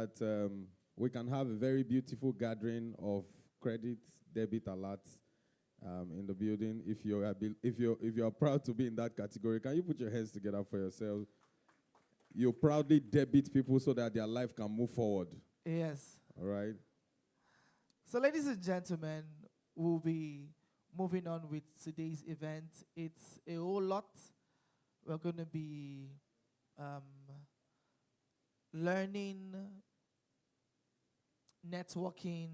that we can have a very beautiful gathering of credit, debit alerts in the building. If you're proud to be in that category, can you put your hands together for yourself? You proudly debit people so that their life can move forward. Yes. All right. So, ladies and gentlemen, we'll be moving on with today's event. It's a whole lot. We're going to be learning, networking,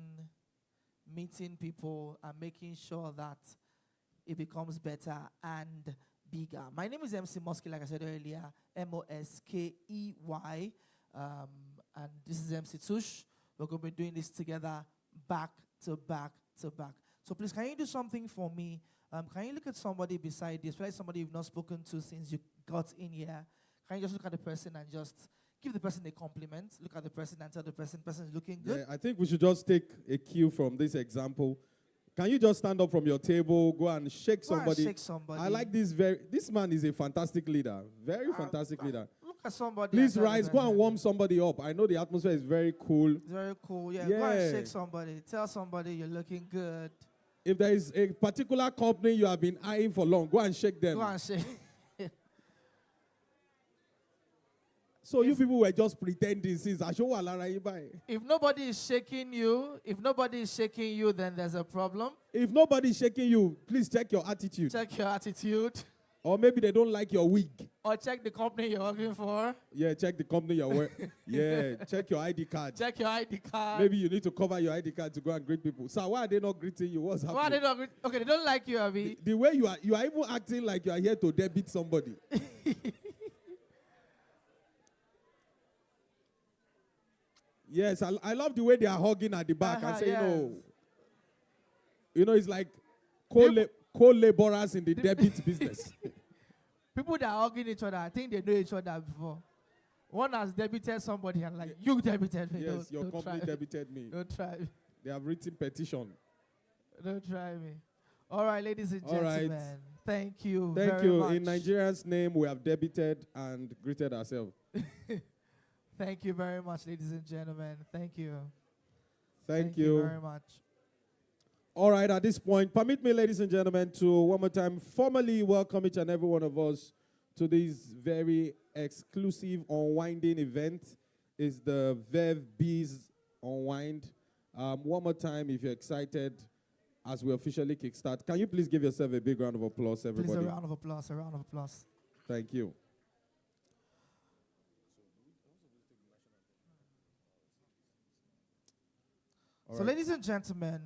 meeting people, and making sure that it becomes better and bigger. My name is MC Moskey, like I said earlier, Moskey. And this is MC Tush. We're going to be doing this together back to back to back. So please, can you do something for me? Can you look at somebody beside you, especially somebody you've not spoken to since you got in here? Can you just look at the person and just give the person a compliment? Look at the person and tell the person is looking good. Yeah, I think we should just take a cue from this example. Can you just stand up from your table, go and shake somebody? Shake somebody. I like this this man is a fantastic leader. Very fantastic leader. Look at somebody. Please rise, go and warm somebody up. I know the atmosphere is very cool. It's very cool. Yeah, go and shake somebody. Tell somebody you're looking good. If there is a particular company you have been eyeing for long, go and shake them. Go and shake. So you people were just pretending since if nobody is shaking you, then there's a problem. If nobody is shaking you, please check your attitude. Check your attitude. Or maybe they don't like your wig. Or check the company you're working for. Yeah, check the company you're working. Yeah, check your ID card. Check your ID card. Maybe you need to cover your ID card to go and greet people. So why are they not greeting you? What's happening? Why are they not Okay, they don't like you, Abby. The way you are even acting like you are here to debit somebody. Yes, I love the way they are hugging at the back and saying, it's like co-laborers in the debit business. People that are hugging each other, I think they know each other before. One has debited somebody and like, you debited me. Yes, your company debited me. Don't try me. They have written petition. Don't try me. All right, ladies and gentlemen. Right. Thank you very much. In Nigeria's name, we have debited and greeted ourselves. Thank you very much, ladies and gentlemen. Thank you. Thank you very much. All right, at this point, permit me, ladies and gentlemen, to one more time formally welcome each and every one of us to this very exclusive unwinding event. It's the Verve Biz Unwind. One more time, if you're excited, as we officially kickstart, can you please give yourself a big round of applause, everybody? Please, a round of applause, a round of applause. Thank you. So, ladies and gentlemen,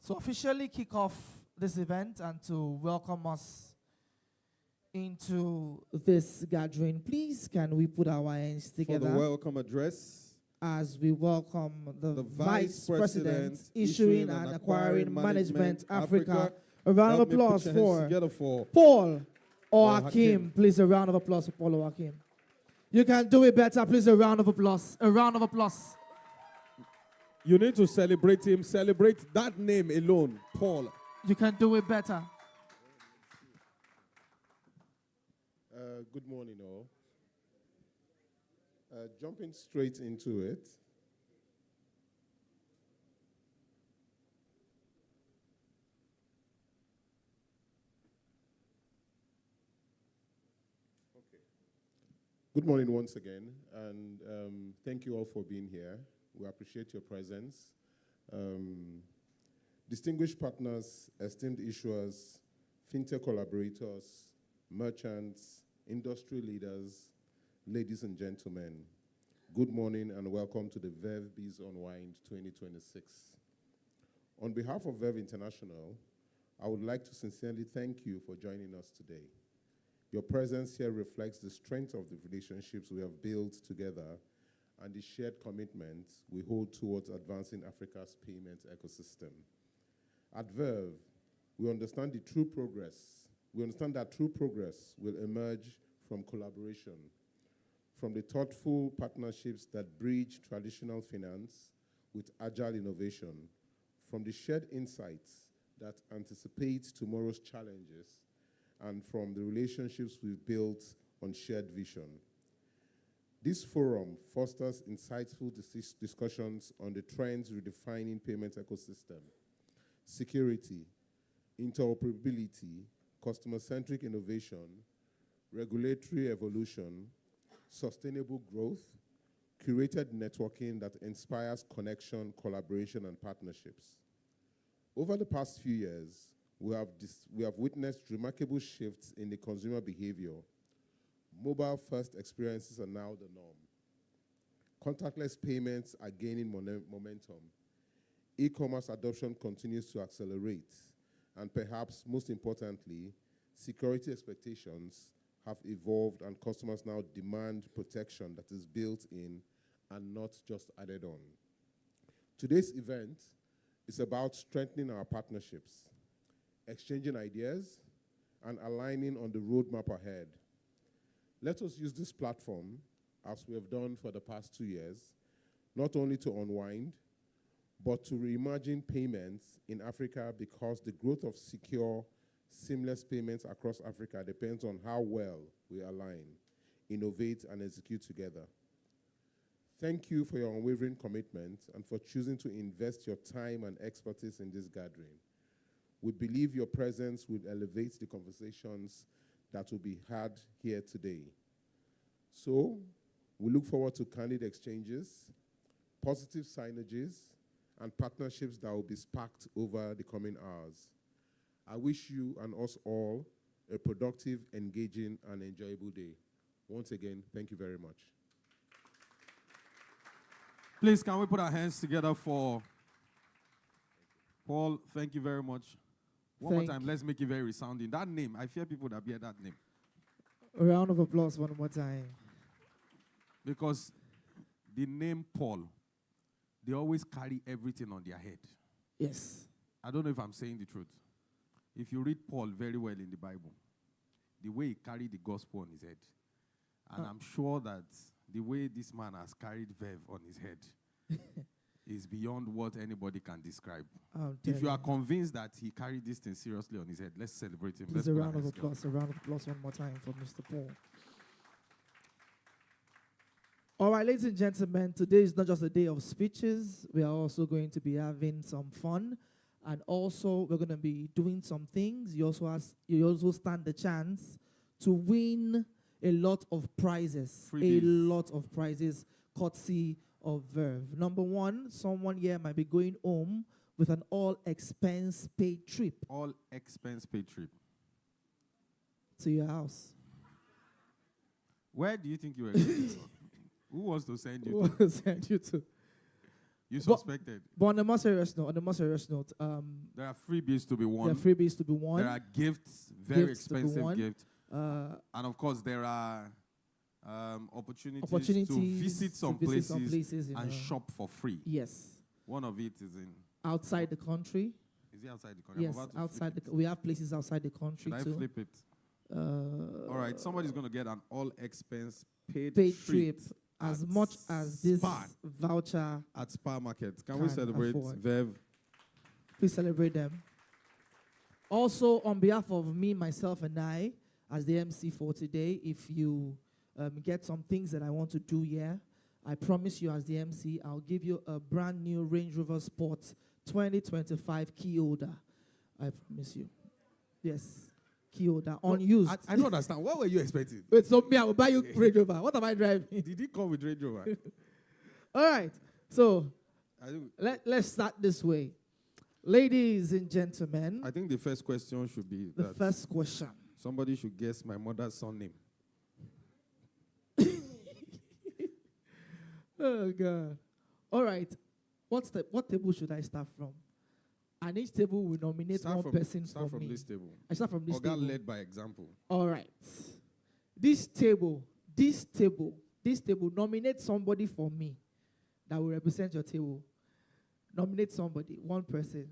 to officially kick off this event and to welcome us into this gathering, please can we put our hands together for the welcome address as we welcome the Vice President issuing and acquiring management Africa. A round of applause for Paul Oakim. Please, a round of applause for Paul Oakim. You can do it better. Please, a round of applause. A round of applause. You need to celebrate him. Celebrate that name alone, Paul. You can do it better. Good morning, all. Jumping straight into it. Okay. Good morning once again, and thank you all for being here. We appreciate your presence. Distinguished partners, esteemed issuers, fintech collaborators, merchants, industry leaders, ladies and gentlemen, good morning and welcome to the Verve Biz Unwind 2026. On behalf of Verve International, I would like to sincerely thank you for joining us today. Your presence here reflects the strength of the relationships we have built together and the shared commitment we hold towards advancing Africa's payments ecosystem. At Verve, we understand that true progress will emerge from collaboration, from the thoughtful partnerships that bridge traditional finance with agile innovation, from the shared insights that anticipate tomorrow's challenges, and from the relationships we've built on shared vision. This forum fosters insightful discussions on the trends redefining payment ecosystem, security, interoperability, customer-centric innovation, regulatory evolution, sustainable growth, curated networking that inspires connection, collaboration, and partnerships. Over the past few years, we have witnessed remarkable shifts in the consumer behavior. Mobile-first experiences are now the norm. Contactless payments are gaining momentum. E-commerce adoption continues to accelerate. And perhaps most importantly, security expectations have evolved and customers now demand protection that is built in and not just added on. Today's event is about strengthening our partnerships, exchanging ideas, and aligning on the roadmap ahead. Let us use this platform, as we have done for the past 2 years, not only to unwind, but to reimagine payments in Africa, because the growth of secure, seamless payments across Africa depends on how well we align, innovate, and execute together. Thank you for your unwavering commitment and for choosing to invest your time and expertise in this gathering. We believe your presence will elevate the conversations that will be had here today. So, we look forward to candid exchanges, positive signages, and partnerships that will be sparked over the coming hours. I wish you and us all a productive, engaging, and enjoyable day. Once again, thank you very much. Please, can we put our hands together for Paul? Thank you very much. One more time, let's make it very resounding. That name, I fear people that bear that name. A round of applause one more time. Because the name Paul, they always carry everything on their head. Yes. I don't know if I'm saying the truth. If you read Paul very well in the Bible, the way he carried the gospel on his head, and I'm sure that the way this man has carried Verve on his head is beyond what anybody can describe. If you are convinced that he carried this thing seriously on his head, let's celebrate him. Please, a round of applause one more time for Mr. Paul. All right, ladies and gentlemen, today is not just a day of speeches. We are also going to be having some fun. And also, we're going to be doing some things. You also stand the chance to win a lot of prizes. Freebies. A lot of prizes, courtesy of Verve. Number one, someone here might be going home with an all-expense-paid trip. All-expense-paid trip. To your house. Where do you think you were going to go? Who wants to send you Who wants to send you to? You suspected. But on the more serious note, there are freebies to be won. There are freebies to be won. There are gifts, very expensive gifts. And of course, there are opportunities to visit some places and shop for free. Yes. One of it is in outside the country. Is it outside the country? Yes, outside we have places outside the country too. Should I flip it? All right, somebody's going to get an all-expense paid trip as much as this voucher at Spa Market. Can we celebrate Verve? Please celebrate them. Also, on behalf of me, myself, and I, as the MC for today, if you get some things that I want to do here, I promise you as the MC, I'll give you a brand new Range Rover Sport 2025 key holder. I promise you. Yes. Key holder, unused. I don't understand. What were you expecting? Wait, so me, I will buy you Range Rover. What am I driving? Did he come with Range Rover? All right. So, let's start this way. Ladies and gentlemen. I think the first question should be the first question. Somebody should guess my mother's son name. Oh, God. All right. What table should I start from? And each table will nominate one person for me. Start from this table. I start from this table. Led by example. All right. This table, nominate somebody for me that will represent your table. Nominate somebody, one person.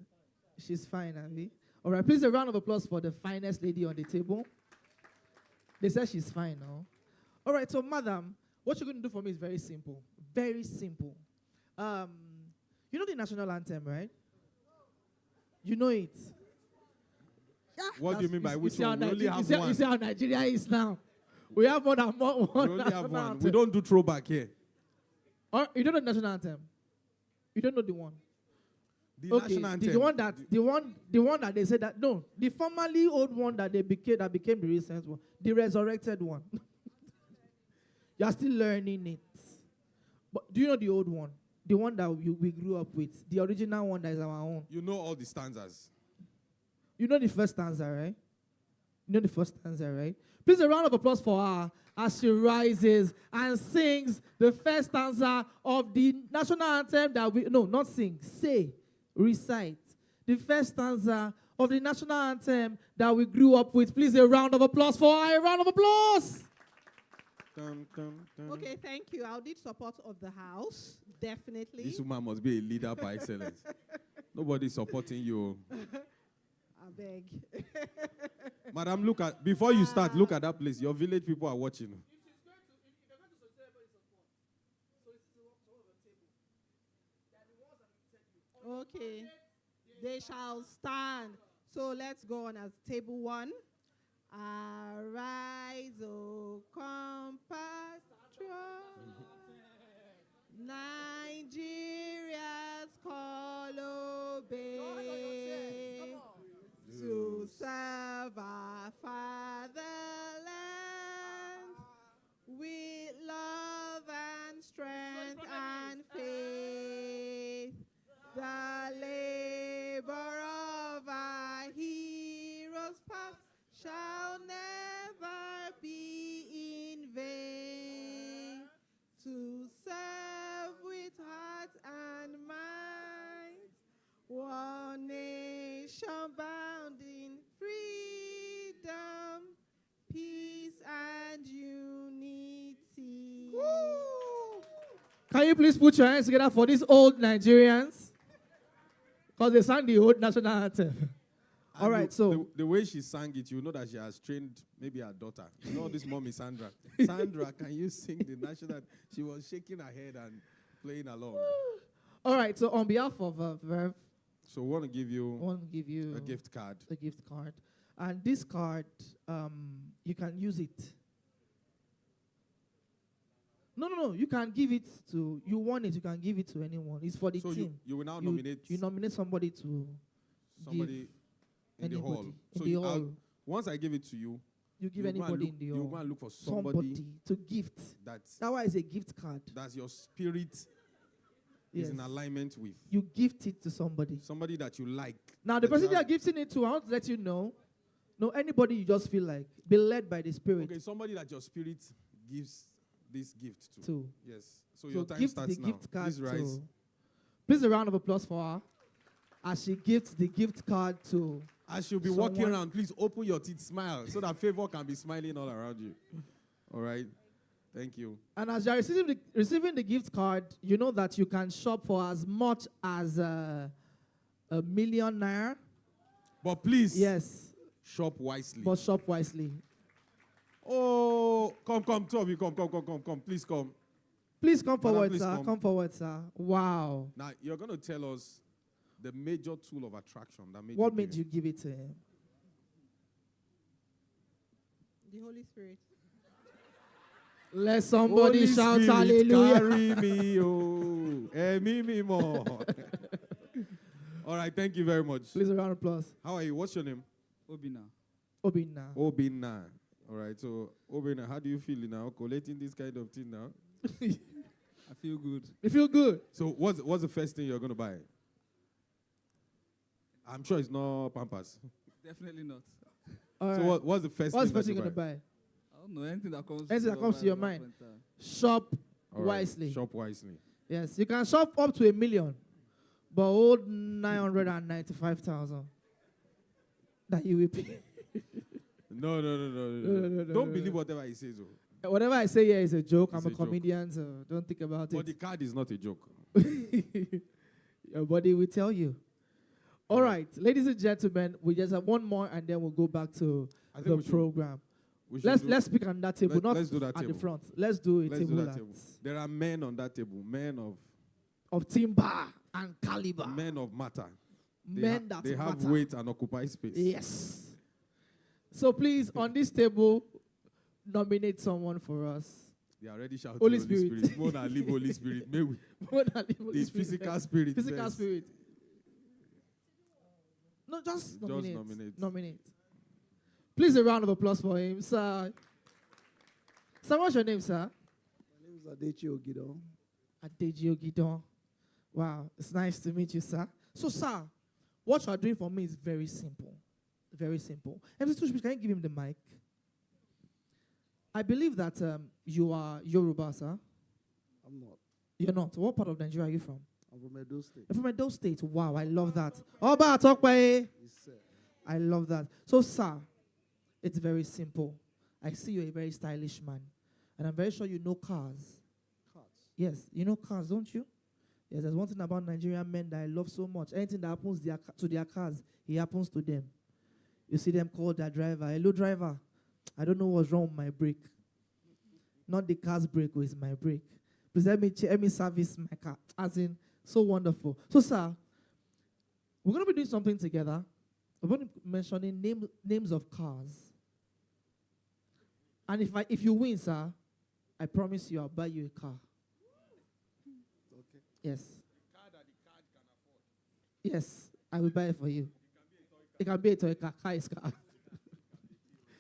She's fine, Abby. All right, please a round of applause for the finest lady on the table. They said she's fine now. All right, so madam, what you're going to do for me is very simple. Very simple. You know the national anthem, right? You know it. Yeah, what do you mean by which one? We only have one. You see how Nigeria is now. We have more than one We only national have one. anthem. We don't do throwback here. Or you don't know the national anthem. You don't know the one. The national anthem. The one that they said that no, the formerly old one that became the recent one, the resurrected one. You are still learning it. But do you know the old one? The one that we grew up with, the original one that is our own. You know all the stanzas. You know the first stanza, right? You know the first stanza, right? Please a round of applause for her as she rises and sings the first stanza of the national anthem that we, no, not sing, say, recite. The first stanza of the national anthem that we grew up with. Please a round of applause for her, a round of applause. Dun, dun, dun. Okay, thank you. I'll need support of the house, definitely. This woman must be a leader by excellence. Nobody's supporting you. I beg. Madam, look at, before you start, look at that place. Your village people are watching. Okay, they shall stand. So let's go on as table 1. Arise, O compass strong. Nigeria's call obey to serve our fatherland with love and strength and faith. The labor of our heroes past shall never be in vain. To serve with heart and mind, one nation bound in freedom, peace and unity. Woo! Can you please put your hands together for these old Nigerians? Because they sang the old national anthem. All right, so the way she sang it, you know that she has trained maybe her daughter. You know this mom is Sandra. Sandra, can you sing the national? She was shaking her head and playing along. all right, so on behalf of Verve, So we want to give you a gift card. a gift card. And this card, you can use it. No. You can give it to, you want it, you can give it to anyone. It's for the So team. you will now nominate You nominate somebody to somebody in the hall. anybody So in the hall. once I give it to you, You give you go and anybody look- in the you hall. go and look for somebody to gift. that's That is a gift card. your spirit Yes. is in alignment with. You gift it to somebody. Somebody that you like. Now, the that person you you are have- gifting it to, I want to let you know. No, anybody you just feel like. Be led by the Spirit Okay, somebody that your spirit gives this gift to. to. Yes. So So your time gift starts the now. gift card Please rise. to. Please a round of applause for her as she gives the gift card to. As you'll be walking someone- around, please open your teeth, smile, so that favor can be smiling all around you. All right? Thank you. And as you are receiving the gift card, you know that you can shop for as much as £1 million naira. But please, Yes, shop wisely. but shop wisely. Oh, come, two of you, come. Please come. Please come Madam, forward, please sir. come. Come forward, sir. Wow. Now, you're going to tell us the major tool of attraction that made What you made give you give it to him? The Holy Spirit. Let somebody Holy shout Spirit, hallelujah. Carry me, oh, me more. All right, thank you very much. Please a round of applause. How are you? What's your name? Obina. Obina. Obina. All right, so Obina, how do you feel now collating this kind of thing now? I feel good. You feel good? So what's the first thing you're going to buy? I'm sure it's not Pampers. Definitely not. All So right. what's the first What's thing the first that thing you you're going to buy? I don't know, anything that comes Anything that comes to your mind. Shop All right, wisely. Shop wisely. Yes, you can shop up to £1 million, but hold 995,000 that you will pay. No. No. Don't believe whatever he says. Oh. Whatever I say here is a joke. It's I'm a a joke. comedian, so don't think about But the it. card is not a joke. Your body will tell you. All right, ladies and gentlemen, we just have one more, and then we'll go back to I think the we should- program. we should Let's speak on that table, not let's do that at the table. front. Let's do a Let's do table that table. at There are men on that table, men of timber and caliber. of matter. Men that they have matter. weight and occupy space. Yes. So please, on this table, nominate someone for us. They are already shouting Holy Holy Spirit. Spirit. More than leave Holy Spirit. May we. More than the Holy The Spirit. physical spirit. Physical first. spirit. No, just nominate. nominate. Nominate. Please a round of applause for him, sir. Sir, what's your name, sir? My name is Adechi Ogidon. Adeji Ogidon. Wow, it's nice to meet you, sir. So, sir, what you are doing for me is very simple. Very simple. MC Tush, can you give him the mic? I believe that you are Yoruba, sir. I'm not. You're not. What part of Nigeria are you from? I'm from Edo State. You're from Edo State. Wow, I love that. Oba Atokwe. Yes, sir. I love that. So, sir, it's very simple. I see you're a very stylish man. And I'm very sure you know cars. Cars. Yes, you know cars, don't you? Yes, there's one thing about Nigerian men that I love so much. Anything that happens to their cars, it happens to them. You see them call their driver, hello driver, I don't know what's wrong with my brake. Not the car's brake, it's my brake. Please let me service my car. As in, so wonderful. So, sir, we're going to be doing something together. We're going to be mentioning names of cars. And if you win, sir, I promise you I'll buy you a car. Okay. Yes. The car that the card can afford. Yes, I will buy it for you. It can be a toy car. Car is car.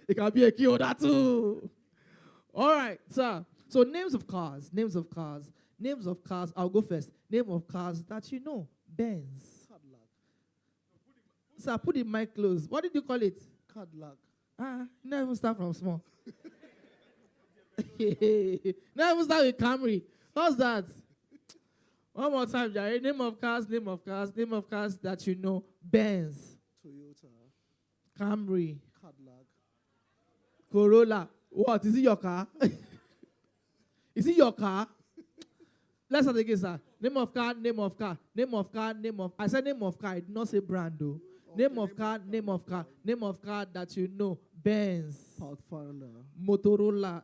It can be a Kia too. All right, sir. So names of cars. I'll go first. Name of cars that you know. Benz. Cadillac. Sir, put the mic close. What did you call it? Cadillac. Never even start from small. Never even start with Camry. How's that? One more time, Jerry. Name of cars that you know. Benz. Toyota. Camry. Cadillac. Corolla. What? Is it your car? Is it your car? Let's start again, sir. Name of car. I said name of car. I did not say brand, though. Okay, Name of car that you know. Benz. Pathfinder. Motorola. Motorola.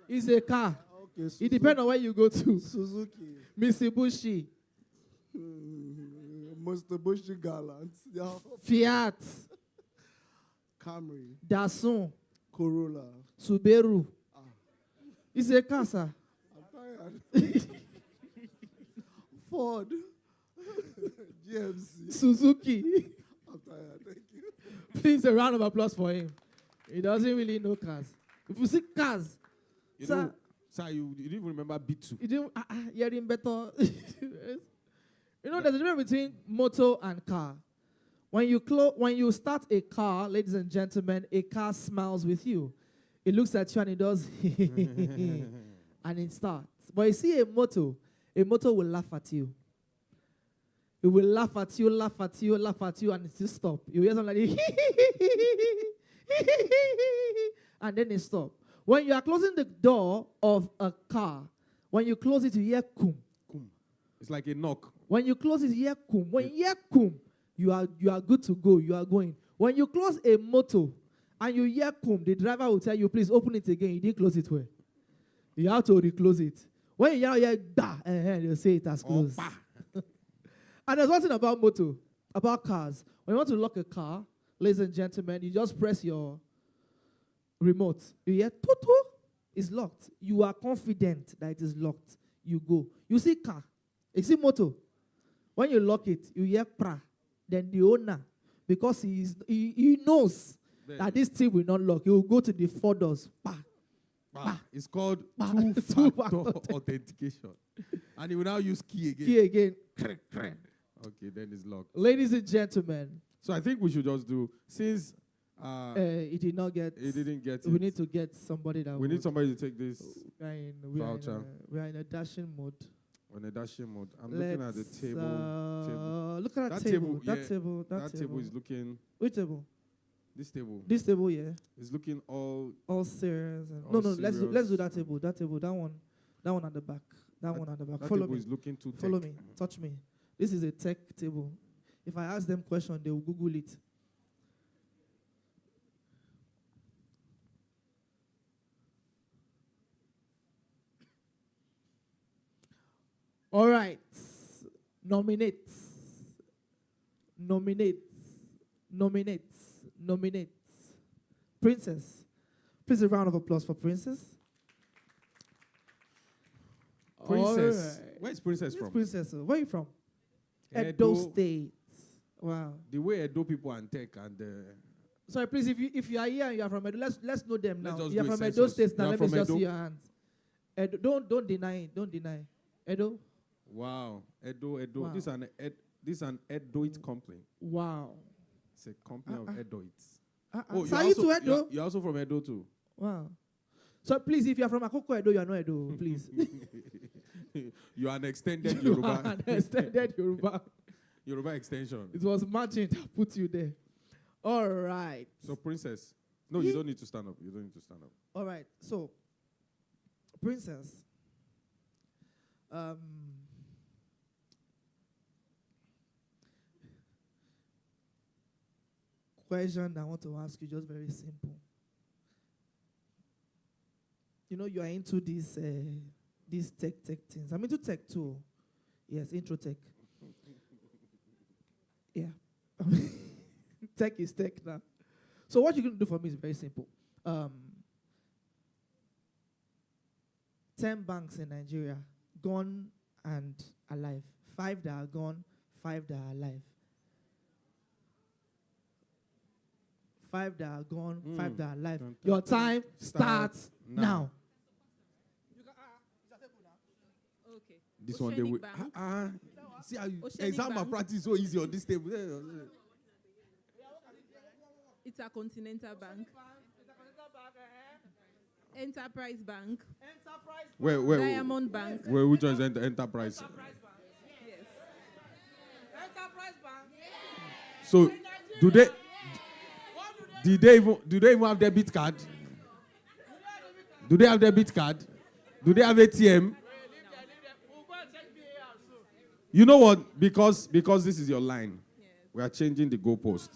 It's a car. Okay, It depends on where you go to. Suzuki. Mitsubishi. Mr. Bushy Gallant. Yeah. Fiat. Camry. Datsun. Corolla. Subaru. It's a car, sir. I'm tired. Ford. GMC. Suzuki. I'm tired. Thank you. Please, a round of applause for him. He doesn't really know cars. If you see cars, You sir, know, sir, you didn't even remember B2. you didn't, hearing better. You know, there's a difference between motor and car. When you start a car, ladies and gentlemen, a car smiles with you. It looks at you and it does, and it starts. But you see a motor will laugh at you. It will laugh at you, and it will stop. You hear something like, and then it stops. When you are closing the door of a car, when you close it, you hear kum. It's like a knock. When you close it, you hear kum. When you hear kum, you are good to go. You are going. When you close a motor and you hear kum, the driver will tell you, please open it again. You didn't close it well. You have to reclose it. When you hear da, they'll say it has closed. And there's one thing about cars. When you want to lock a car, ladies and gentlemen, you just press your remote. You hear toto, it's locked. You are confident that it is locked. You go. You see car. You see motor. When you lock it, you hear pra. Then the owner, because he knows that this thing will not lock, he will go to the 4 doors. Pa. It's called Two-factor two-factor authentication. And he will now use key again. Key again. Okay, then it's locked. Ladies and gentlemen, So I think we should just do, since it did not get. he didn't get We it, need to get somebody that. we need somebody to take this We are in a dashing mode. on a dashing mode. I'm looking at the table. Look at that That table. table, That yeah, table. That table is looking, Which table? this table This table, yeah. is looking all, All serious. All No, let's do serious. that table. That table. That one at the back. That one at the back. that Follow table me. is looking too Follow tech. me. Touch me. This is a tech table. If I ask them question, they will Google it. All right. Nominate. Princess. Please a round of applause for Princess. Princess. All right. Where's Princess Where's from? Princess? Where are you from? Edo Edo. State. Wow. The way Edo people and tech and Sorry, please, if you are here and you are from Edo, let's know them now. Let's just You are do a from Edo census. State now. You are Let me from just Edo? see your hands. Edo, don't deny it. Don't deny. Edo. wow, Edo. Wow. This is an Edoit company. Wow. It's a company of Edoits. So are you to Edo? You're also from Edo too. Wow. So please, if you are from Akoko Edo, you are not Edo, please. You are an extended You Yoruba. are an extended Yoruba. Yoruba extension. It was matching that put you there. All right. So Princess. No, you don't need to stand up. You don't need to stand up. All right. So, Princess. Question I want to ask you, just very simple. You know, you are into these tech things. I'm into tech too. Yes, intro tech. Yeah. Tech is tech now. So what you're going to do for me is very simple. 10 banks in Nigeria, gone and alive. 5 that are gone, 5 that are alive. 5 that are gone, 5 that are alive. Your time starts now. Okay. This one they will. Bank. See how you Oceanic exam Bank. practice so easy on this table. Intercontinental Bank. Enterprise Bank. Where Diamond Bank. which one is enterprise? Yes. So do they do they even have debit card? Do they have debit card? Do they have ATM? You know what? Because this is your line, we are changing the goalpost.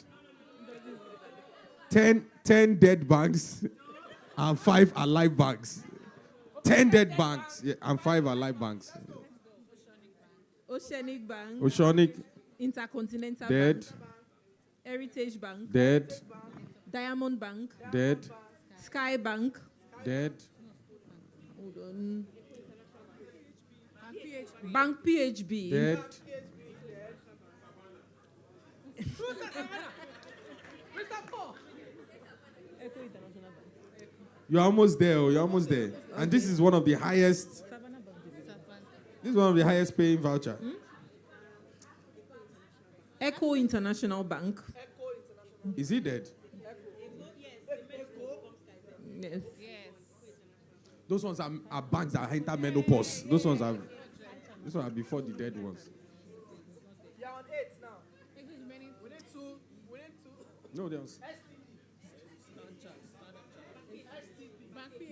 10 dead banks and 5 alive banks. 10 dead banks and 5 alive banks. Oceanic Bank. Oceanic, Intercontinental dead, Bank. Heritage Bank. dead, Diamond Bank. dead, Sky Bank. dead. Hold on. Bank PHB. Dead. You're almost there. You're almost there. And this is one of the highest. This is one of the highest paying voucher. Echo International Bank. Is he dead? Yes. Those ones are banks that enter menopause. Those ones are before the dead ones. You're on 8 now. We need two. No, there's.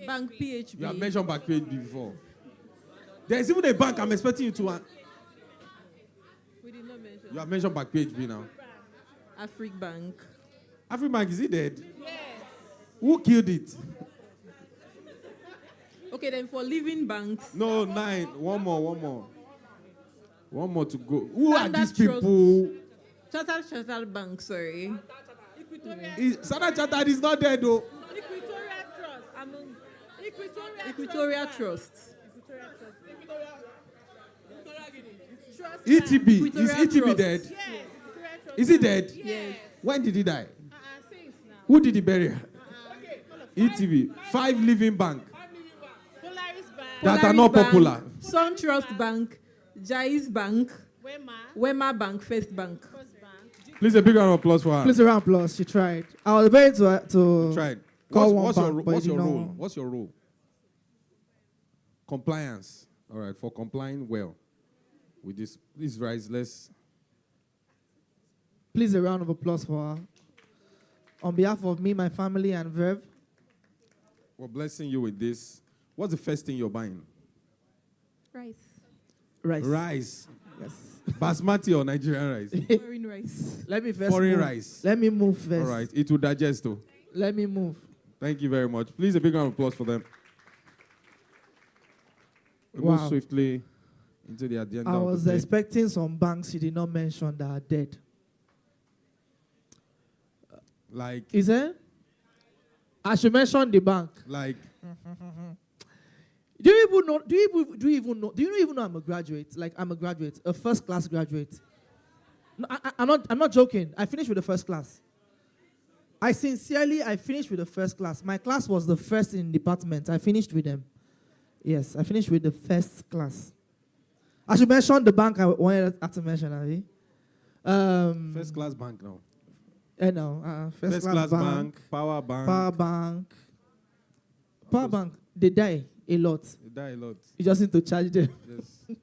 Bank PHB. You have mentioned Bank PHB before. There's even a bank I'm expecting you to. We did not mention. You have mentioned Bank PHB now. Afric Bank. Afribank, is he dead? Yes. Who killed it? Okay, then for living banks. No, 9. One more. One more to go. Who Standard are these Trust. people? Chartered Bank, sorry. Standard Chartered is not dead though. Equatorial Trust. ETB. Is Equatorial ETB Trust. dead? Is he dead? Yes. When did he die? Who did he bury? ETB. 5 living bank that are Polaris not Bank, popular. SunTrust Bank, Jais Bank, Wema Bank, First Bank. Please a big round of applause for her. Please a round of applause. She tried. I was ready to Tried. call What's one your bank, but what's you your know. role? What's your role? Compliance. All right, for complying well with this. Please rise. Let's. Please a round of applause for her. On behalf of me, my family, and Verve. We're blessing you with this. What's the first thing you're buying? Rice. Rice. Rice. Yes. Basmati or Nigerian rice? Foreign rice. Let me first Foreign move. rice. Let me move first. All right, it will digest though. Let me move. Thank you very much. Please a big round of applause for them. We Wow. move swiftly into the agenda. I of was the day. expecting some banks she did not mention that are dead. Like Is it? I should mention the bank. Like, Do you even know? Do you even know? Do you even know I'm a graduate? Like I'm a graduate, a first class graduate. No, I'm not joking. I finished with the first class. I finished with the first class. My class was the first in the department. I finished with them. Yes, I finished with the first class. I should mention the bank I wanted to mention, Abby. first class bank now. No, First class bank, power bank. Power bank, they die a lot. They die a lot. You just need to charge them. Yes.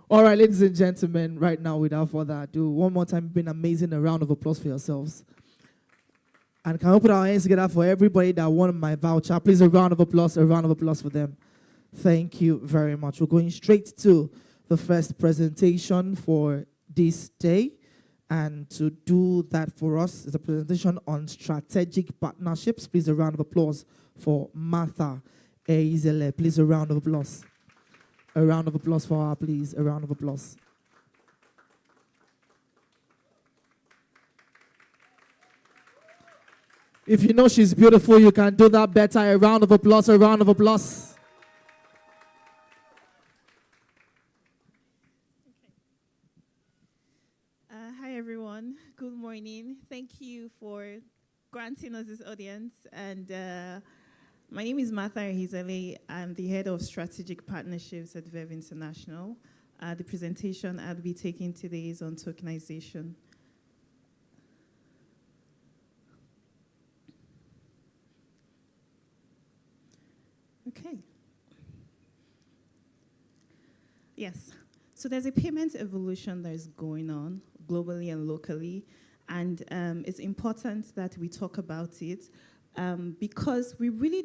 All right, ladies and gentlemen, right now, without further ado, one more time, been amazing. A round of applause for yourselves. And can we put our hands together for everybody that won my voucher? Please, a round of applause for them. Thank you very much. We're going straight to the first presentation for this day. And to do that for us is a presentation on strategic partnerships. Please, a round of applause for Martha Eizele. Please, a round of applause. A round of applause for her, please. A round of applause. If you know she's beautiful, you can do that better. A round of applause, a round of applause. Hi, everyone. Good morning. Thank you for granting us this audience. And my name is Martha Eizele. I'm the head of strategic partnerships at Verve International. The presentation I'll be taking today is on tokenization. Okay. Yes. So there's a payment evolution that is going on globally and locally. And it's important that we talk about it because we really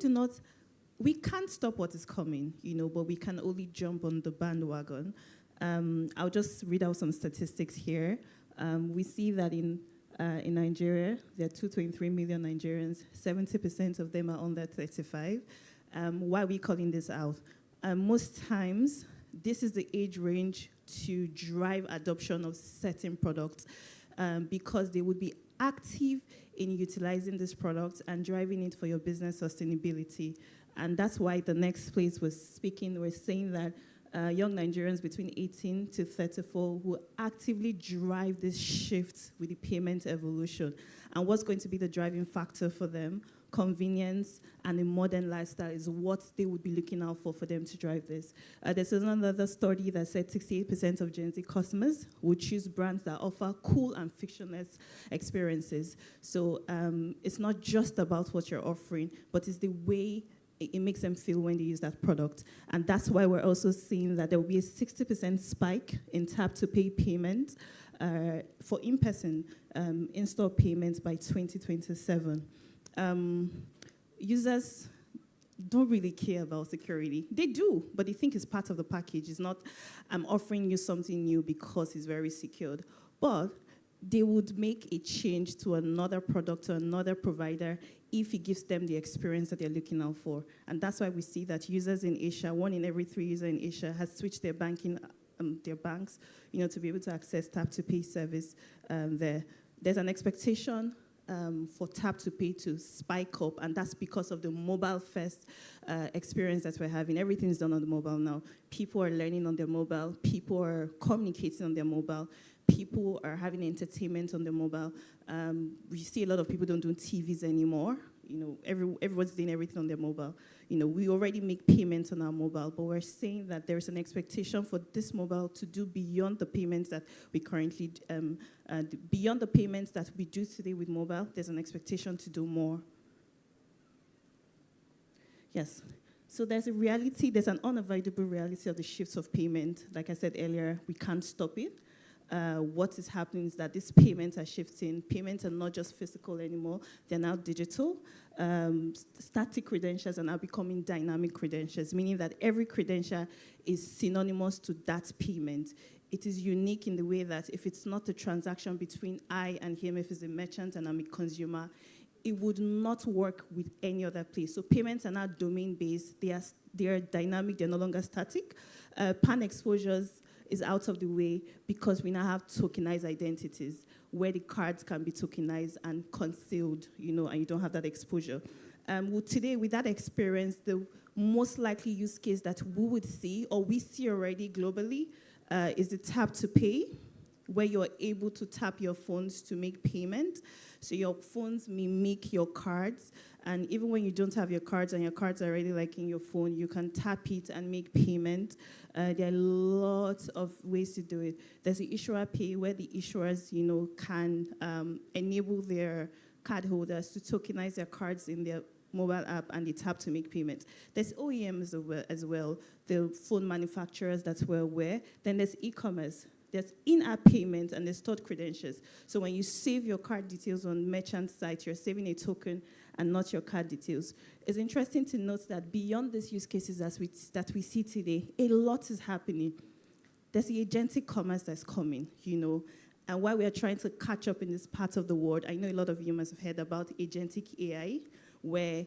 we can't stop what is coming, but we can only jump on the bandwagon. I'll just read out some statistics here. We see that in Nigeria, there are 223 million Nigerians. 70% of them are under 35. Why are we calling this out? Most times, this is the age range to drive adoption of certain products because they would be active in utilizing this product and driving it for your business sustainability. And that's why the next place was speaking, we're saying that young Nigerians between 18 to 34 will actively drive this shift with the payment evolution. And what's going to be the driving factor for them? Convenience and a modern lifestyle is what they would be looking out for them to drive this. There's another study that said 68% of Gen Z customers would choose brands that offer cool and frictionless experiences. So it's not just about what you're offering, but it's the way it makes them feel when they use that product. And that's why we're also seeing that there will be a 60% spike in tap-to-pay payments for in-person in-store payments by 2027. Users don't really care about security. They do, but they think it's part of the package. It's not, I'm offering you something new because it's very secured. But they would make a change to another product or another provider if it gives them the experience that they're looking out for. And that's why we see that users in Asia, 1 in every 3 users in Asia has switched their banks, to be able to access tap-to-pay service there. There's an expectation for tap-to-pay to spike up, and that's because of the mobile-first experience that we're having. Everything's done on the mobile now. People are learning on their mobile. People are communicating on their mobile. People are having entertainment on their mobile. We see a lot of people don't do TVs anymore. Everyone's doing everything on their mobile. We already make payments on our mobile, but we're saying that there's an expectation for this mobile to do beyond the payments that we currently, beyond the payments that we do today with mobile, there's an expectation to do more. Yes. So there's a reality, there's an unavoidable reality of the shifts of payment. Like I said earlier, we can't stop it. What is happening is that these payments are shifting. Payments are not just physical anymore. They're now digital. Static credentials are now becoming dynamic credentials, meaning that every credential is synonymous to that payment. It is unique in the way that if it's not a transaction between I and him, if it's a merchant and I'm a consumer, it would not work with any other place. So payments are now domain-based. They are dynamic. They're no longer static. Pan exposures is out of the way because we now have tokenized identities. where the cards can be tokenized and concealed, and you don't have that exposure. Today, with that experience, the most likely use case that we would see, or we see already globally, is the tap to pay, where you're able to tap your phones to make payment. So your phones mimic your cards, and even when you don't have your cards and your cards are already like in your phone, you can tap it and make payment. There are lots of ways to do it. There's the issuer pay, where the issuers, can enable their cardholders to tokenize their cards in their mobile app and they tap to make payments. There's OEMs as well, the phone manufacturers that we're aware. Then there's e-commerce. There's in-app payment and there's stored credentials. So when you save your card details on merchant site, you're saving a token and not your card details. It's interesting to note that beyond these use cases that we see today, a lot is happening. There's the agentic commerce that's coming, and while we are trying to catch up in this part of the world, I know a lot of you must have heard about agentic AI, where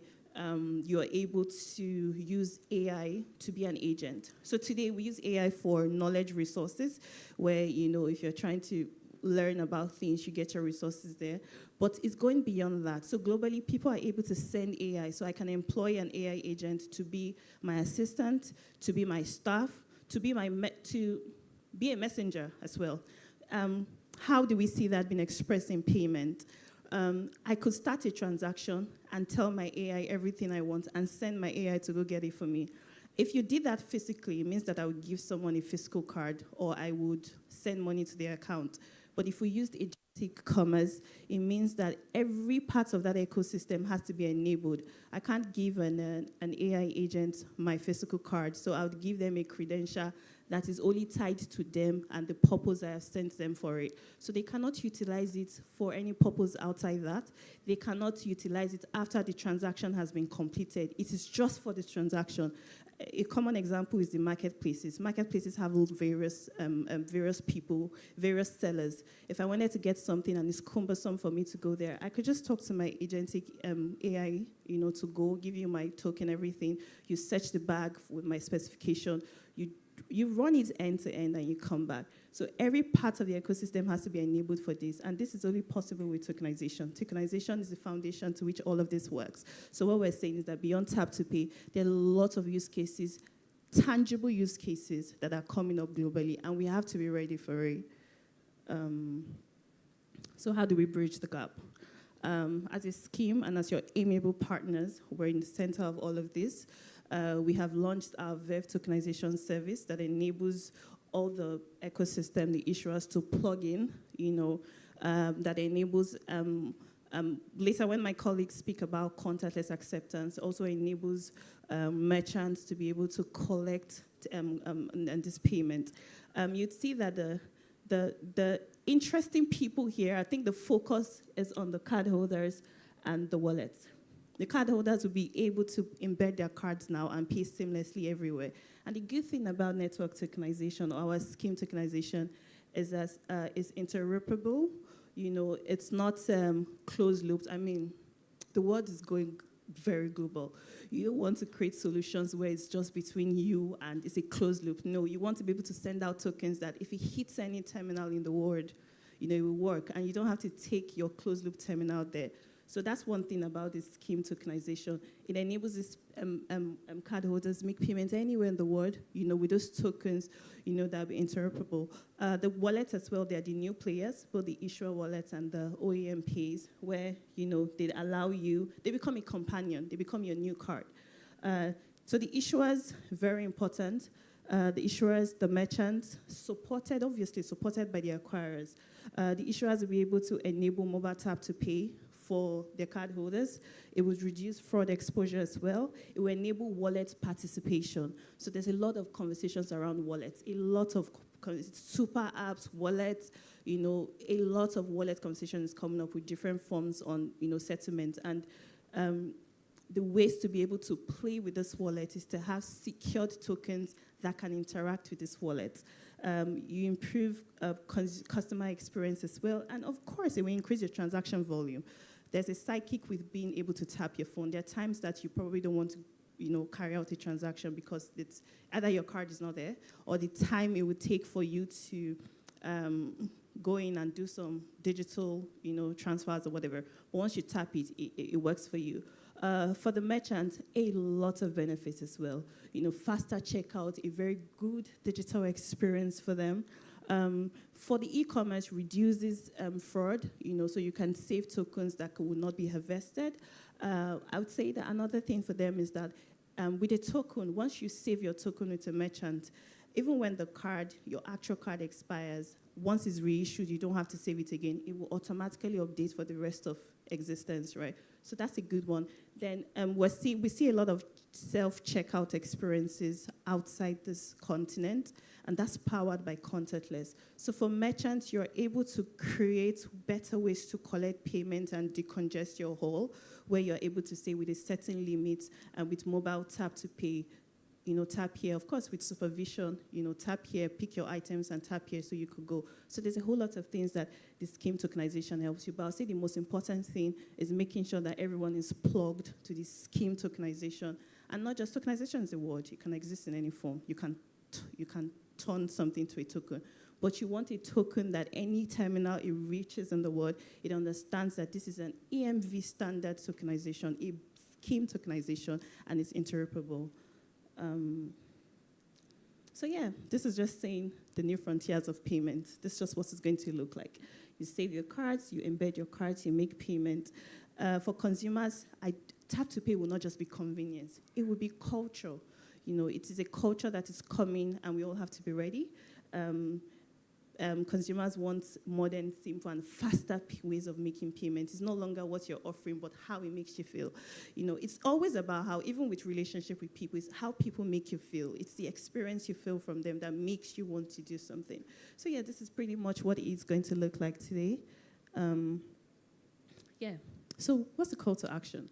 you're able to use AI to be an agent. So today we use AI for knowledge resources, where, if you're trying to learn about things, you get your resources there. But it's going beyond that. So globally, people are able to send AI. So I can employ an AI agent to be my assistant, to be my staff, to be a messenger as well. How do we see that being expressed in payment? I could start a transaction and tell my AI everything I want and send my AI to go get it for me. If you did that physically, it means that I would give someone a physical card or I would send money to their account. But if we used agentic commerce, it means that every part of that ecosystem has to be enabled. I can't give an AI agent my physical card, so I would give them a credential that is only tied to them and the purpose I have sent them for it. So they cannot utilize it for any purpose outside that. They cannot utilize it after the transaction has been completed. It is just for the transaction. A common example is the marketplaces. Marketplaces have various people, various sellers. If I wanted to get something and it's cumbersome for me to go there, I could just talk to my agentic AI, to go, give you my token, everything. You search the bag with my specification. You run it end to end and you come back. So every part of the ecosystem has to be enabled for this, and this is only possible with tokenization. Tokenization is the foundation to which all of this works. So what we're saying is that beyond tap to pay, there are lots of use cases, tangible use cases that are coming up globally, and we have to be ready for it. So how do we bridge the gap? As a scheme and as your amiable partners, we're in the center of all of this. We have launched our Verve tokenization service that enables all the ecosystem, the issuers to plug in, that enables, later when my colleagues speak about contactless acceptance, also enables merchants to be able to collect and this payment. You'd see that the interesting people here, I think the focus is on the cardholders and the wallets. The cardholders will be able to embed their cards now and pay seamlessly everywhere. And the good thing about network tokenization, or our scheme tokenization, is that it's interoperable. It's not closed looped. I mean, the world is going very global. You don't want to create solutions where it's just between you and it's a closed loop. No, you want to be able to send out tokens that if it hits any terminal in the world, it will work. And you don't have to take your closed loop terminal there. So that's one thing about this scheme tokenization. It enables these cardholders make payments anywhere in the world, with those tokens, that be interoperable. The wallets as well, they're the new players, both the issuer wallets and the OEM pays, where, they allow you, they become a companion, they become your new card. So the issuers, very important. The issuers, the merchants, obviously supported by the acquirers. The issuers will be able to enable mobile tap to pay for their cardholders. It would reduce fraud exposure as well. It will enable wallet participation. So there's a lot of conversations around wallets, a lot of super apps, wallets, a lot of wallet conversations coming up with different forms on, settlement. And the ways to be able to play with this wallet is to have secured tokens that can interact with this wallet. You improve customer experience as well. And of course, it will increase your transaction volume. There's a psychic with being able to tap your phone. There are times that you probably don't want to carry out a transaction because it's either your card is not there or the time it would take for you to go in and do some digital, transfers or whatever. But once you tap it, it works for you. For the merchants, a lot of benefits as well. Faster checkout, a very good digital experience for them. For the e-commerce, reduces fraud, so you can save tokens that would not be harvested. I would say that another thing for them is that with a token, once you save your token with a merchant, even when your actual card expires, once it's reissued, you don't have to save it again. It will automatically update for the rest of existence, right? So that's a good one. Then we see a lot of self-checkout experiences outside this continent, and that's powered by contactless. So for merchants, you're able to create better ways to collect payment and decongest your hall, where you're able to say with a certain limit and with mobile tap to pay, tap here, of course, with supervision, tap here, pick your items and tap here so you could go. So there's a whole lot of things that the scheme tokenization helps you. But I'll say the most important thing is making sure that everyone is plugged to the scheme tokenization. And not just tokenization is a word. It can exist in any form. You can turn something to a token. But you want a token that any terminal it reaches in the world, it understands that this is an EMV standard tokenization, a scheme tokenization, and it's interoperable. So yeah, this is just saying the new frontiers of payment. This is just what it's going to look like. You save your cards, you embed your cards, you make payment. For consumers, tap to pay will not just be convenience. It will be culture. It is a culture that is coming, and we all have to be ready. Consumers want modern, simple, and faster ways of making payments. It's no longer what you're offering, but how it makes you feel. It's always about how, even with relationship with people, it's how people make you feel. It's the experience you feel from them that makes you want to do something. So yeah, this is pretty much what it's going to look like today. So what's the call to action?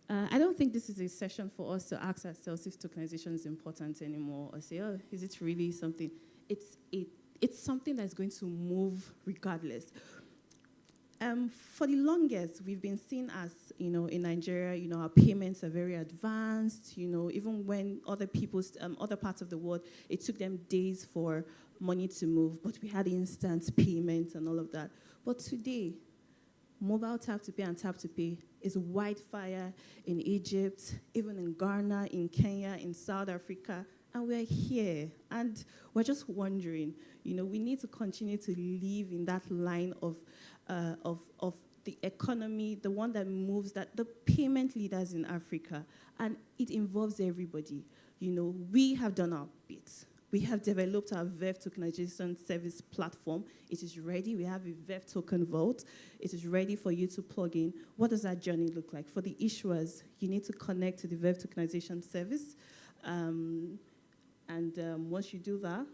I don't think this is a session for us to ask ourselves if tokenization is important anymore, or say, oh, is it really something? It's something that's going to move regardless. For the longest, we've been seen as, in Nigeria, our payments are very advanced. Even when other parts of the world, it took them days for money to move, but we had instant payments and all of that. But today, mobile tap to pay and tap to pay is wildfire in Egypt, even in Ghana, in Kenya, in South Africa. And we're here, and we're just wondering, we need to continue to live in that line of the economy, the one that moves, that the payment leaders in Africa, and it involves everybody. We have done our bit. We have developed our Verve tokenization service platform. It is ready. We have a Verve token vault. It is ready for you to plug in. What does that journey look like? For the issuers, you need to connect to the Verve tokenization service. Once you do that,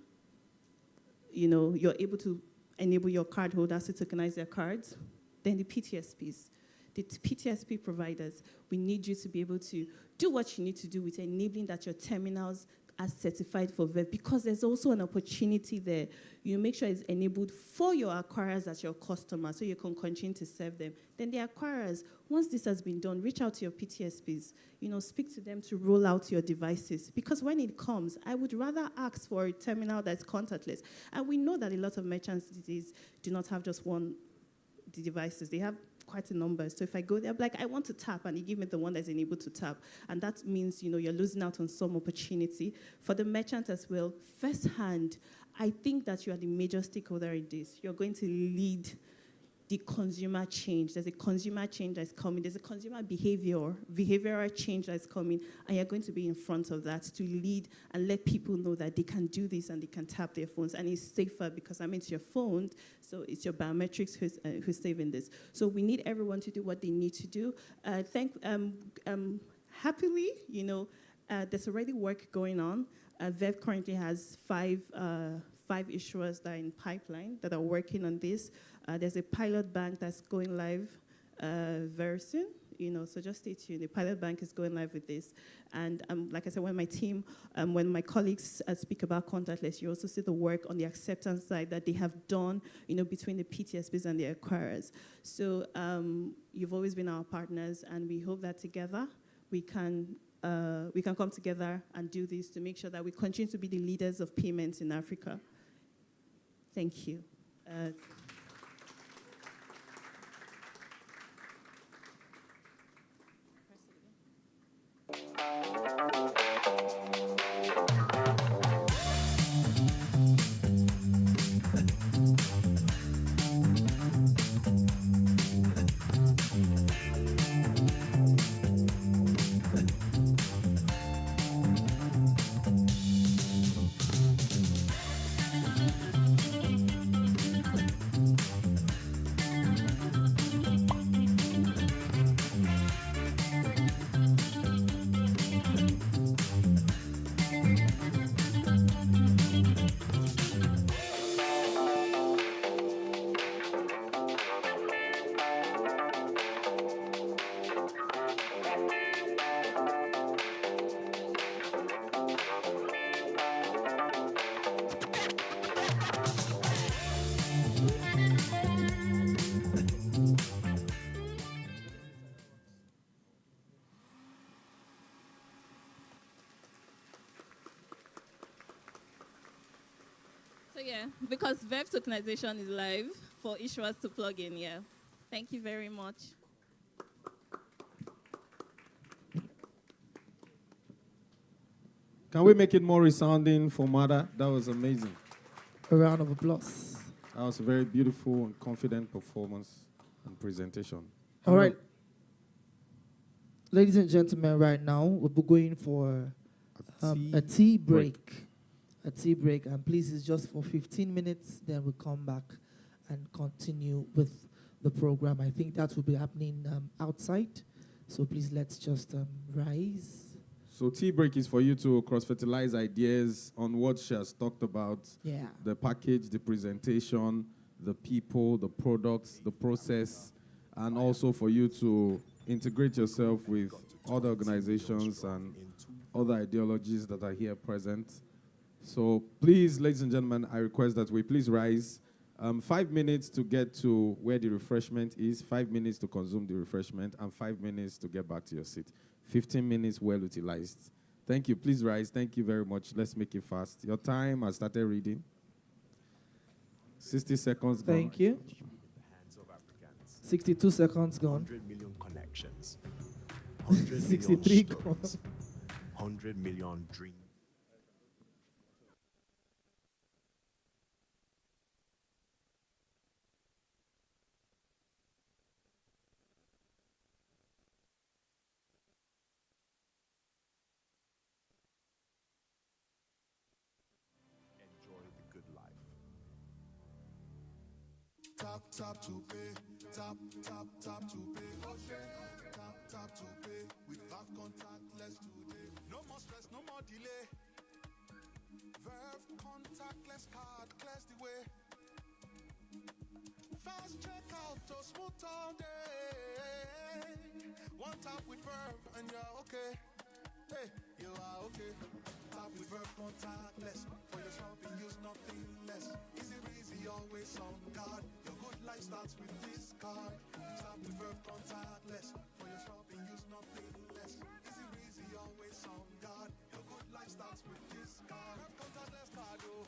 you're able to enable your cardholders to tokenize their cards. Then the PTSPs. The PTSP providers, we need you to be able to do what you need to do with enabling that your terminals are certified for Verve, because there's also an opportunity there. You make sure it's enabled for your acquirers as your customers, so you can continue to serve them. Then the acquirers, once this has been done, reach out to your PTSPs. Speak to them to roll out your devices. Because when it comes, I would rather ask for a terminal that's contactless. And we know that a lot of merchants these days do not have just one devices. They have quite a number. So if I go there, I'm like, I want to tap, and you give me the one that's enabled to tap. And that means, you're losing out on some opportunity. For the merchant as well, firsthand, I think that you are the major stakeholder in this. You're going to lead the consumer change. There's a consumer change that's coming. There's a consumer behavioral change that's coming, and you're going to be in front of that to lead and let people know that they can do this and they can tap their phones, and it's safer because it's your phone, so it's your biometrics who's saving this. So we need everyone to do what they need to do. Happily, there's already work going on. Verve currently has five issuers that are in pipeline that are working on this. There's a pilot bank that's going live very soon, so just stay tuned. The pilot bank is going live with this. And like I said, when my colleagues speak about contactless, you also see the work on the acceptance side that they have done, between the PTSPs and the acquirers. So you've always been our partners, and we hope that together we can come together and do this to make sure that we continue to be the leaders of payments in Africa. Thank you. Uh, So yeah, because Verve tokenization is live for issuers to plug in, yeah. Thank you very much. Can we make it more resounding for Mada? That was amazing. A round of applause. That was a very beautiful and confident performance and presentation. All right. Ladies and gentlemen, right now, we'll be going for a tea break. A tea break. And please, it's just for 15 minutes. Then we'll come back and continue with the program. I think that will be happening outside. So please, let's just rise. So tea break is for you to cross-fertilize ideas on what she has talked about. Yeah. The package, the presentation, the people, the products, the process, and also for you to integrate yourself with other organizations and other ideologies that are here present. So please, ladies and gentlemen, I request that we please rise. 5 minutes to get to where the refreshment is, 5 minutes to consume the refreshment, and 5 minutes to get back to your seat. 15 minutes well utilized. Thank you. Please rise. Thank you very much. Let's make it fast. Your time has started reading. 60 seconds gone. Thank you. 62 seconds gone. 100 million connections. 63 gone. 100 million dreams. Enjoy the good life. Tap, tap to pay. Tap, tap, tap to pay. Tap, tap to pay. With Verve contactless today. No more stress, no more delay. Verve contactless card clears the way. Fast checkout to smooth all day. One tap with Verve and you're okay. Hey, you are okay. Tap with Verve contactless. For your shopping, use nothing less. Easy breezy, always on guard. Your good life starts with this card. Tap with Verve contactless. For your shopping, use nothing less. Easy breezy, always on guard. Your good life starts with this card. Verve contactless card, oh.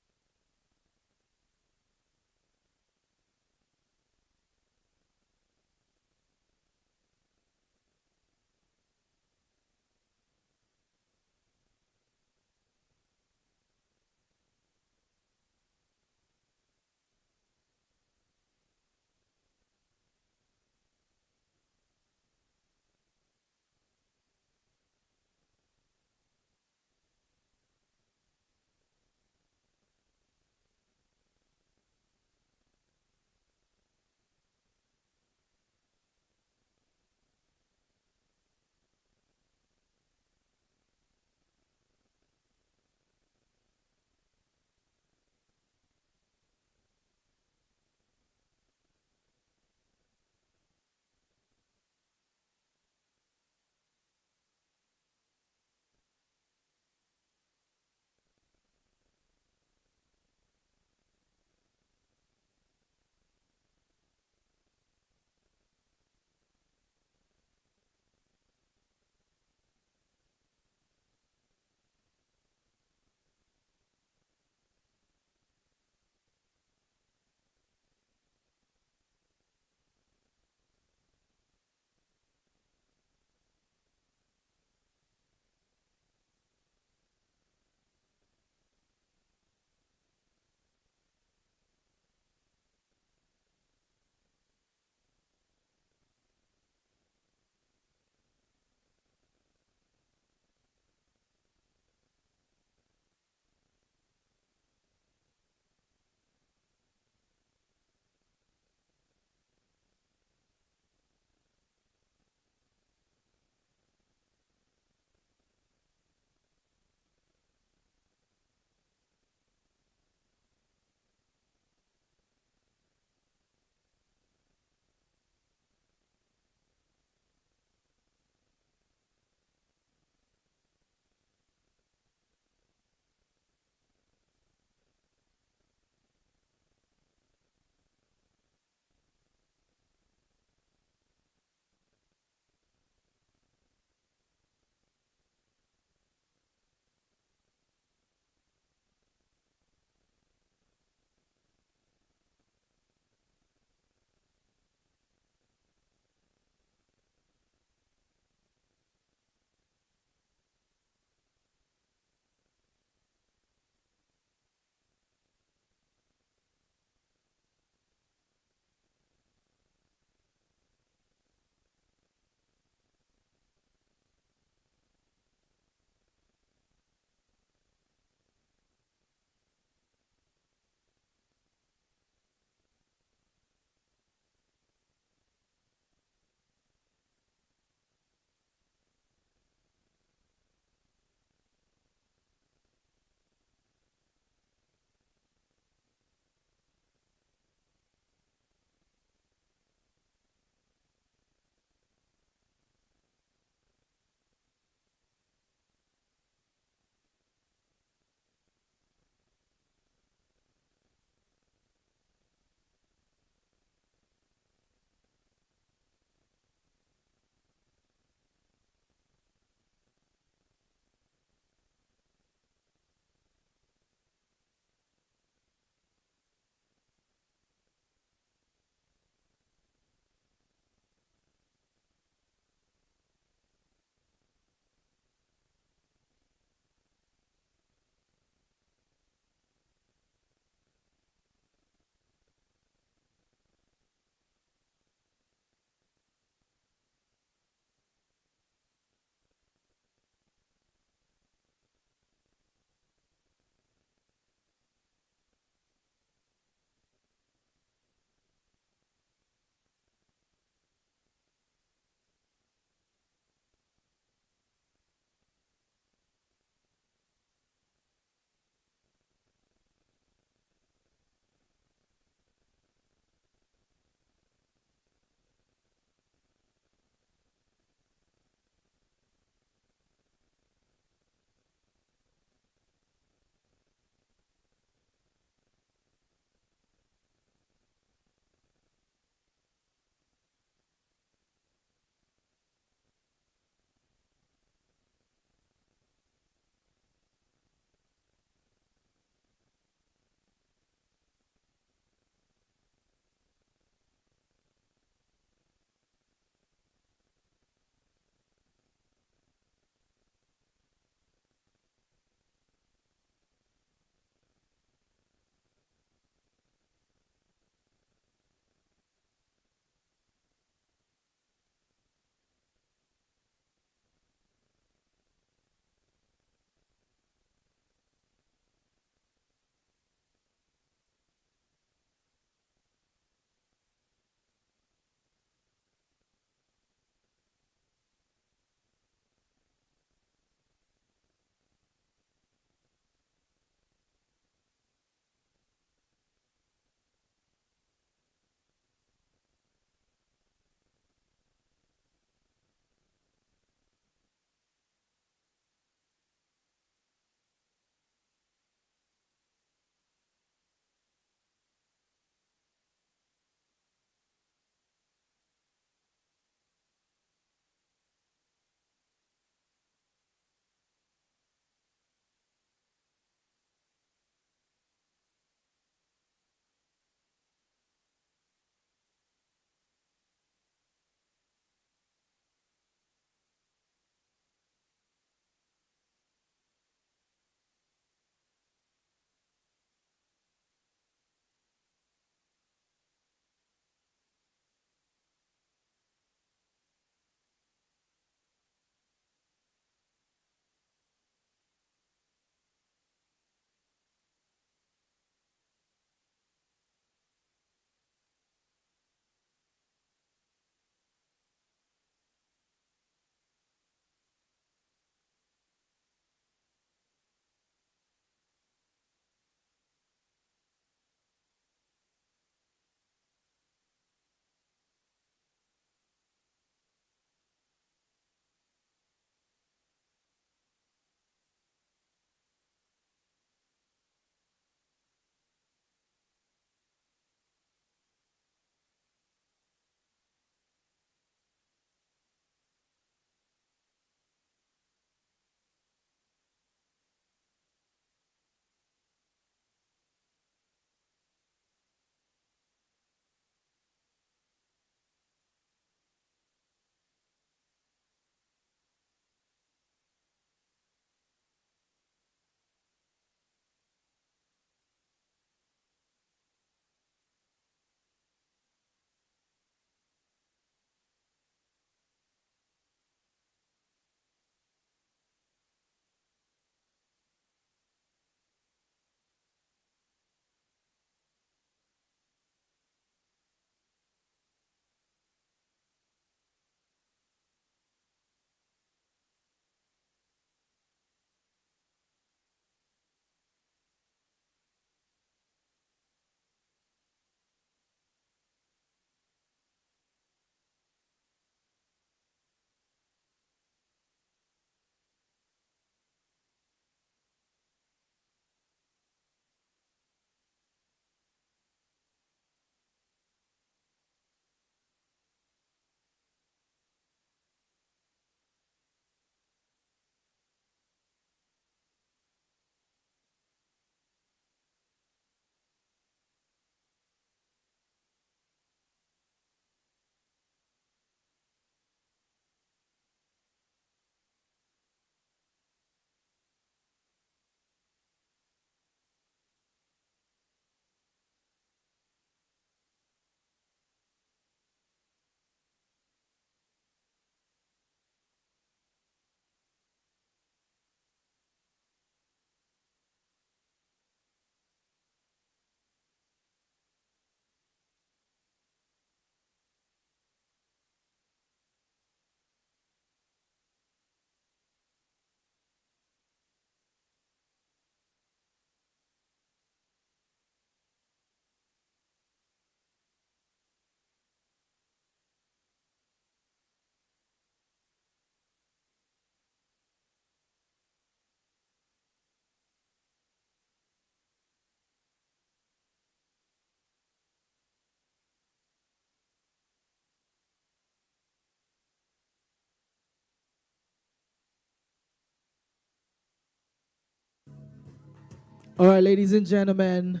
All right, ladies and gentlemen,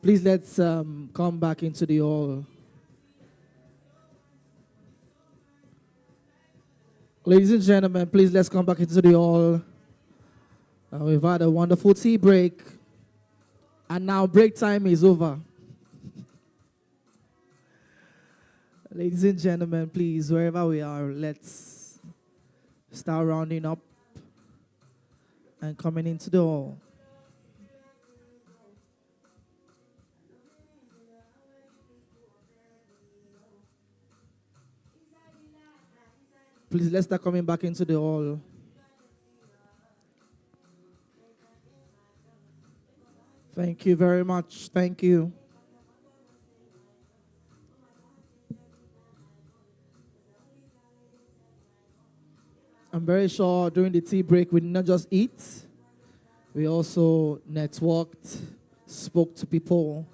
please let's come back into the hall. Ladies and gentlemen, please let's come back into the hall. We've had a wonderful tea break, and now break time is over. Ladies and gentlemen, please, wherever we are, let's start rounding up and coming into the hall. Please, let's start coming back into the hall. Thank you very much. Thank you. I'm very sure during the tea break, we did not just eat. We also networked, spoke to people,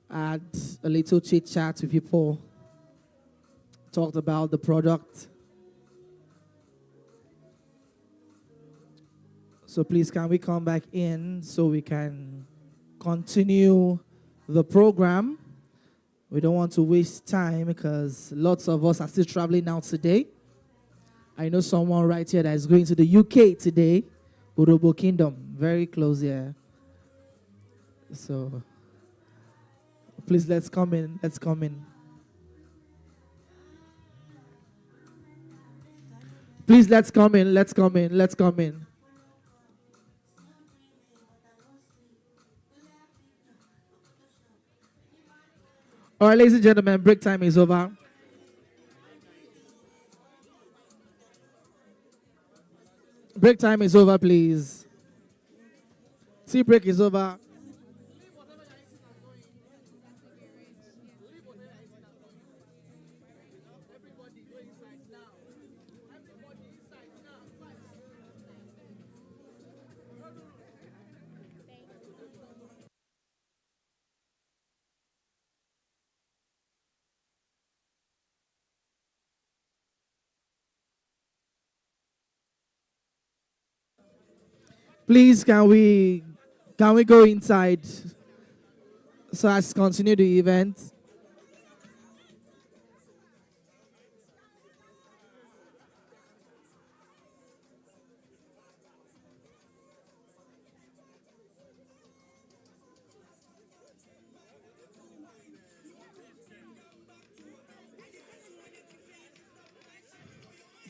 had a little chit chat with people, talked about the product. So please, can we come back in so we can continue the program? We don't want to waste time because lots of us are still traveling out today. I know someone right here that is going to the UK today, Urobo Kingdom, very close here. So please, let's come in, let's come in. Please, let's come in, let's come in, let's come in. All right, ladies and gentlemen, break time is over. Break time is over, please. Tea break is over. Please, can we go inside so as to continue the event?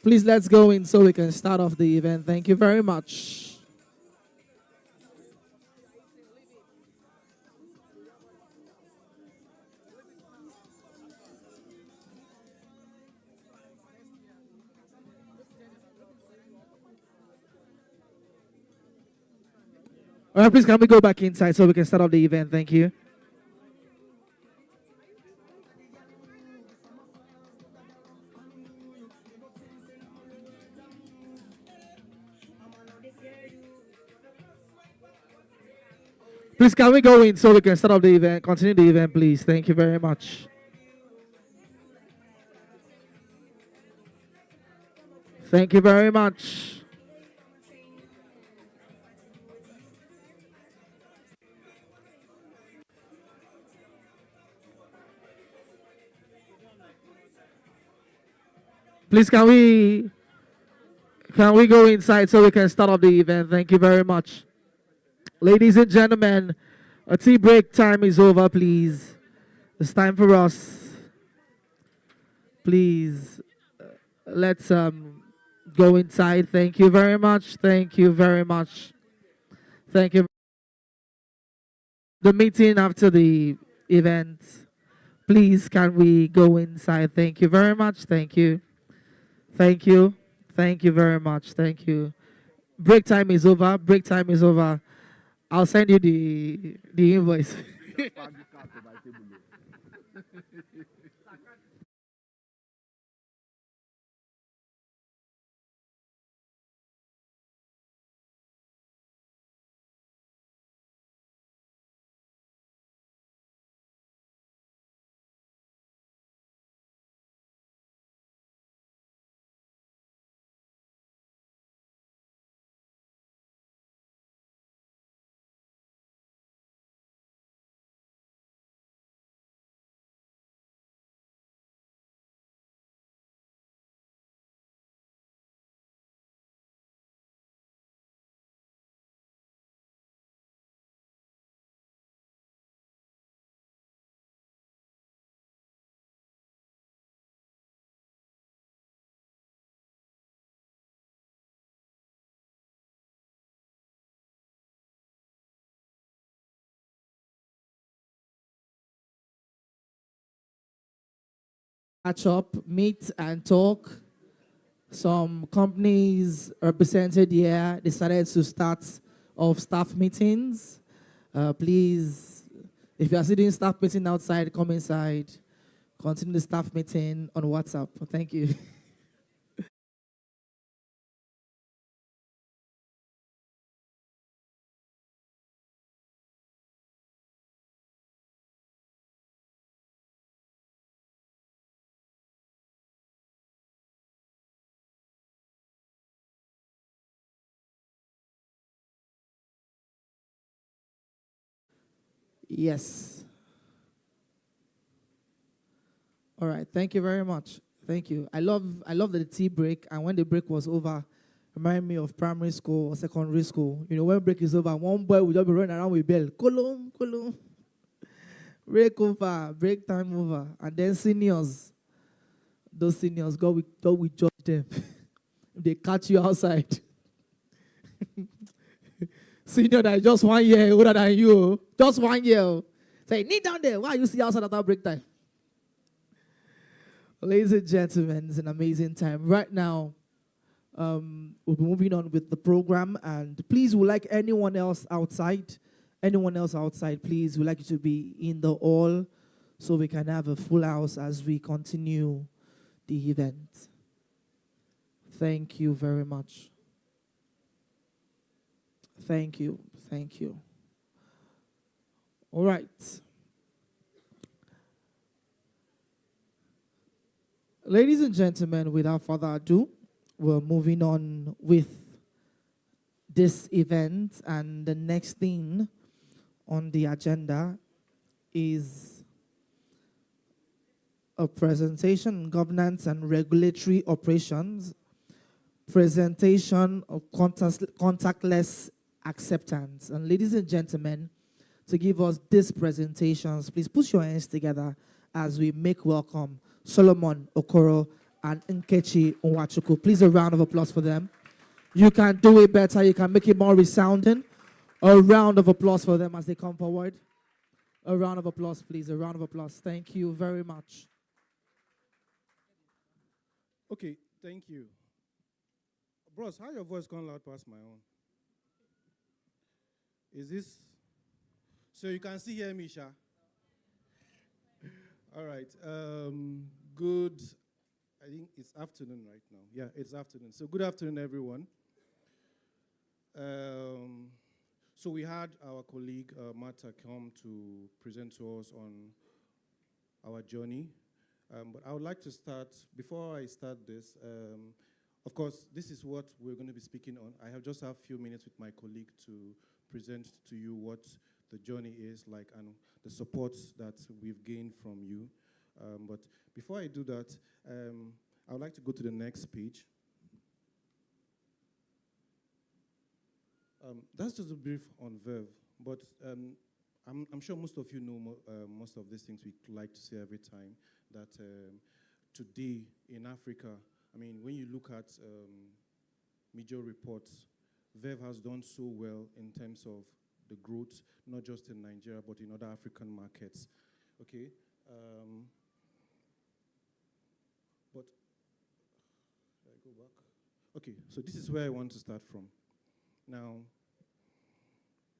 Please, let's go in so we can start off the event. Thank you very much. All right, please, can we go back inside so we can start off the event? Thank you. Please, can we go in so we can start off the event? Continue the event, please. Thank you very much. Thank you very much. Please, can we go inside so we can start off the event? Thank you very much. Ladies and gentlemen, a tea break time is over, please. It's time for us. Please, let's go inside. Thank you very much. Thank you very much. Thank you. The meeting after the event. Please, can we go inside? Thank you very much. Thank you. Thank you. Thank you very much. Thank you. Break time is over. Break time is over. I'll send you the invoice. catch up, meet and talk. Some companies represented here decided to start off staff meetings. Please, if you are sitting staff meeting outside, come inside. Continue the staff meeting on WhatsApp. Thank you. Yes. All right. Thank you very much. Thank you. I love the tea break, and when the break was over, remind me of primary school or secondary school. You know, when break is over, one boy will just be running around with bell. Kolom, kolom. Break over, break time over. And then seniors, those seniors, God will judge them. They catch you outside. Senior that is just 1 year older than you, just 1 year. Say, kneel down there. Why are you see outside at that break time? Ladies and gentlemen, it's an amazing time. Right now, we'll be moving on with the program. And please, would like anyone else outside, please, would like you to be in the hall so we can have a full house as we continue the event. Thank you very much. Thank you. Thank you. All right. Ladies and gentlemen, without further ado, we're moving on with this event, and the next thing on the agenda is a presentation on governance and regulatory operations, presentation of contactless acceptance. And ladies and gentlemen, to give us these presentations, please put your hands together as we make welcome Solomon Okoro and Nkechi Onwachuku. Please, a round of applause for them. You can do it better. You can make it more resounding. A round of applause for them as they come forward. A round of applause, please. A round of applause. Thank you very much. Okay, thank you. Bros, how your voice gone loud past my own? Is this? So you can still hear me, Sha? All right. Good. I think it's afternoon right now. Yeah, it's afternoon. So good afternoon, everyone. So we had our colleague, Martha, come to present to us on our journey. But I would like to start, before I start this, of course, this is what we're going to be speaking on. I have just a few minutes with my colleague to present to you what the journey is like and the support that we've gained from you. But before I do that, I would like to go to the next page. That's just a brief on Verve, but I'm sure most of you know most of these things we like to say every time, that today in Africa, I mean, when you look at major reports, Verve has done so well in terms of the growth, not just in Nigeria, but in other African markets. Okay. But, should I go back? Okay, so this is where I want to start from. Now,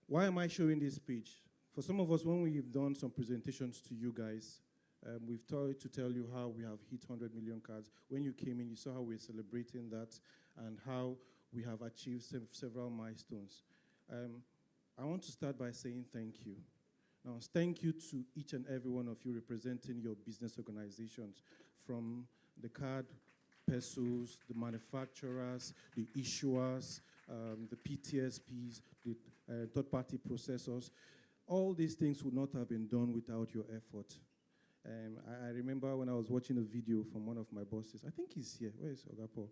why am I showing this page? For some of us, when we've done some presentations to you guys, we've tried to tell you how we have hit 100 million cards. When you came in, you saw how we're celebrating that and how we have achieved several milestones. I want to start by saying thank you. Now, thank you to each and every one of you representing your business organizations, from the card pesos, the manufacturers, the issuers, the PTSPs, the third-party processors. All these things would not have been done without your effort. I remember when I was watching a video from one of my bosses. I think he's here. Where is Ogapo?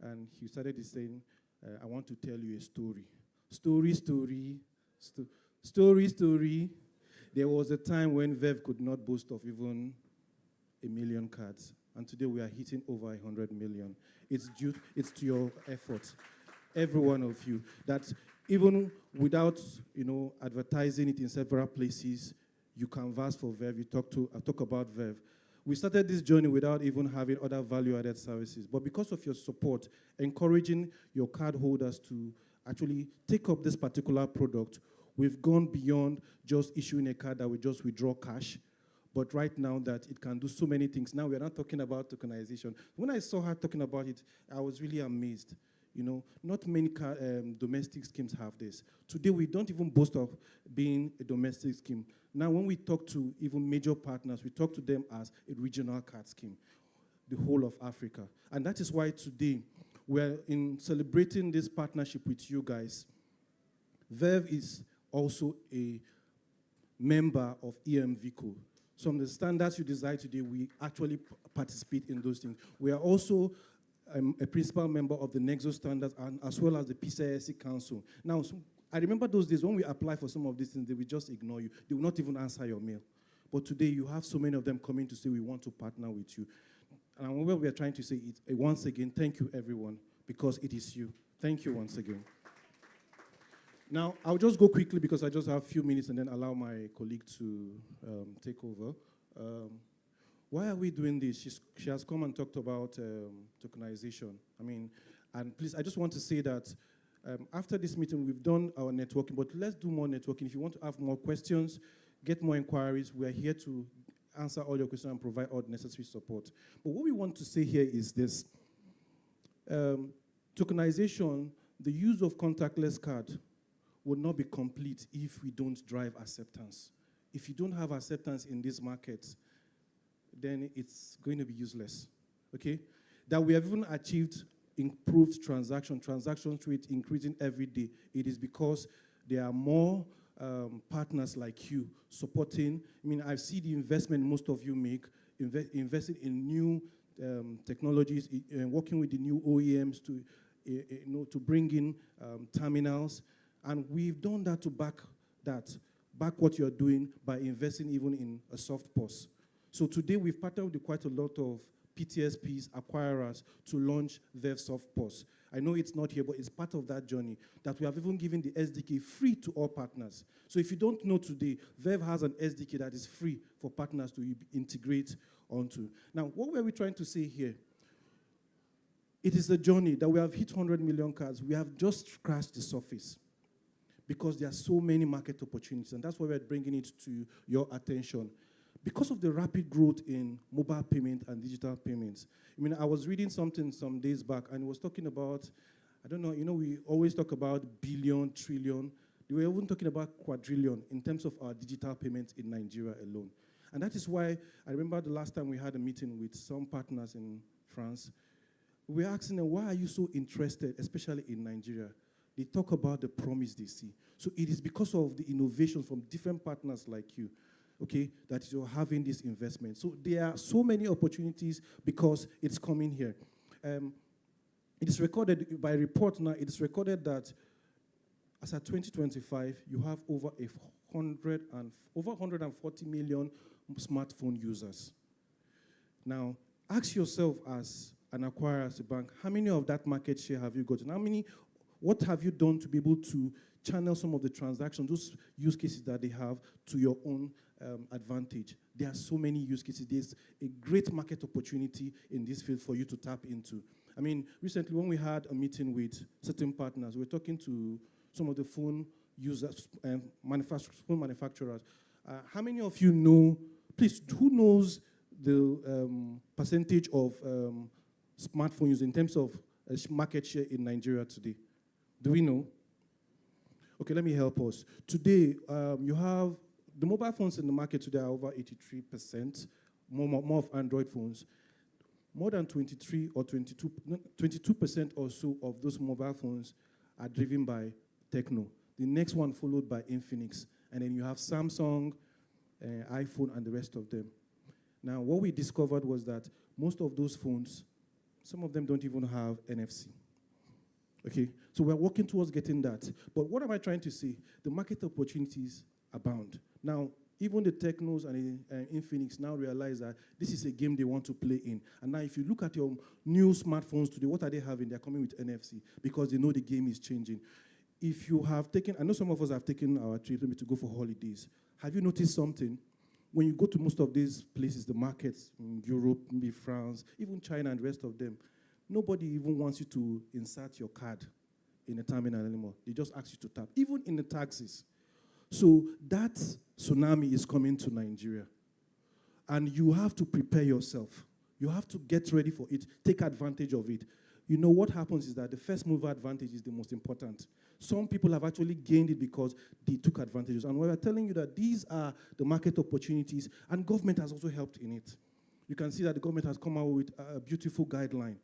And he started saying, I want to tell you a story. Story. There was a time when Verve could not boast of even 1 million cards. And today we are hitting over 100 million. It's to your effort, every one of you. That even without, advertising it in several places, you canvass for Verve. I talk about Verve. we started this journey without even having other value-added services. But because of your support, encouraging your cardholders to actually take up this particular product, we've gone beyond just issuing a card that we just withdraw cash. But right now that it can do so many things. Now we're not talking about tokenization. When I saw her talking about it, I was really amazed. You know, not many domestic schemes have this. Today, we don't even boast of being a domestic scheme. Now, when we talk to even major partners, we talk to them as a regional card scheme, the whole of Africa. And that is why today, we're in celebrating this partnership with you guys. Verve is also a member of EMVCO. So on the standards you decide today, we actually participate in those things. We are also a principal member of the Nexus Standards and as well as the PCISC Council. Now, I remember those days when we apply for some of these things, they will just ignore you. They will not even answer your mail. But today, you have so many of them coming to say, we want to partner with you. And what we are trying to say is, once again, thank you, everyone, because it is you. Thank you once again. Now, I'll just go quickly because I just have a few minutes and then allow my colleague to take over. Why are we doing this? She has come and talked about tokenization. I mean, and please, I just want to say that after this meeting, we've done our networking, but let's do more networking. If you want to have more questions, get more inquiries, we are here to answer all your questions and provide all the necessary support. But what we want to say here is this. Tokenization, the use of contactless card would not be complete if we don't drive acceptance. If you don't have acceptance in this market, then it's going to be useless, okay? That we have even achieved improved transaction rate increasing every day. It is because there are more partners like you supporting. I mean, I see the investment most of you make, investing in new technologies, working with the new OEMs to bring in terminals. And we've done that to back what you're doing by investing even in a soft POS. So today we've partnered with quite a lot of PTSPs, acquirers, to launch Verve Soft POS. I know it's not here, but it's part of that journey that we have even given the SDK free to all partners. So if you don't know today, Verve has an SDK that is free for partners to integrate onto. Now, what were we trying to say here? It is a journey that we have hit 100 million cards. We have just scratched the surface, because there are so many market opportunities, and that's why we're bringing it to your attention. Because of the rapid growth in mobile payment and digital payments. I mean, I was reading something some days back, and it was talking about, I don't know, you know, we always talk about billion, trillion. They were even talking about quadrillion in terms of our digital payments in Nigeria alone. And that is why I remember the last time we had a meeting with some partners in France. We were asking them, why are you so interested, especially in Nigeria? They talk about the promise they see. So it is because of the innovation from different partners like you, okay, that you're having this investment. So there are so many opportunities because it's coming here. It is recorded by report now, it is recorded that as of 2025, you have over 140 million smartphone users. Now, ask yourself as an acquirer, as a bank, how many of that market share have you gotten? What have you done to be able to channel some of the transactions, those use cases that they have, to your own advantage? There are so many use cases. There's a great market opportunity in this field for you to tap into. I mean, recently when we had a meeting with certain partners, we were talking to some of the phone users and phone manufacturers. How many of you know, please, who knows the percentage of smartphone use in terms of market share in Nigeria today? Do we know? Okay, let me help us. Today, you have the mobile phones in the market today are over 83%, more of Android phones. More than 23 or 22% or so of those mobile phones are driven by Techno. The next one followed by Infinix. And then you have Samsung, iPhone, and the rest of them. Now, what we discovered was that most of those phones, some of them don't even have NFC. Okay, so we're working towards getting that. But what am I trying to say? The market opportunities abound. Now, even the Technos and Infinix now realize that this is a game they want to play in. And now if you look at your new smartphones today, what are they having? They're coming with NFC because they know the game is changing. If you have taken, I know some of us have taken our trip to go for holidays. Have you noticed something? when you go to most of these places, the markets in Europe, maybe France, even China and the rest of them, nobody even wants you to insert your card in a terminal anymore. They just ask you to tap, even in the taxis. So that tsunami is coming to Nigeria. And you have to prepare yourself. You have to get ready for it, take advantage of it. You know, what happens is that the first mover advantage is the most important. Some people have actually gained it because they took advantages. And we're telling you that these are the market opportunities, and government has also helped in it. You can see that the government has come out with a beautiful guideline.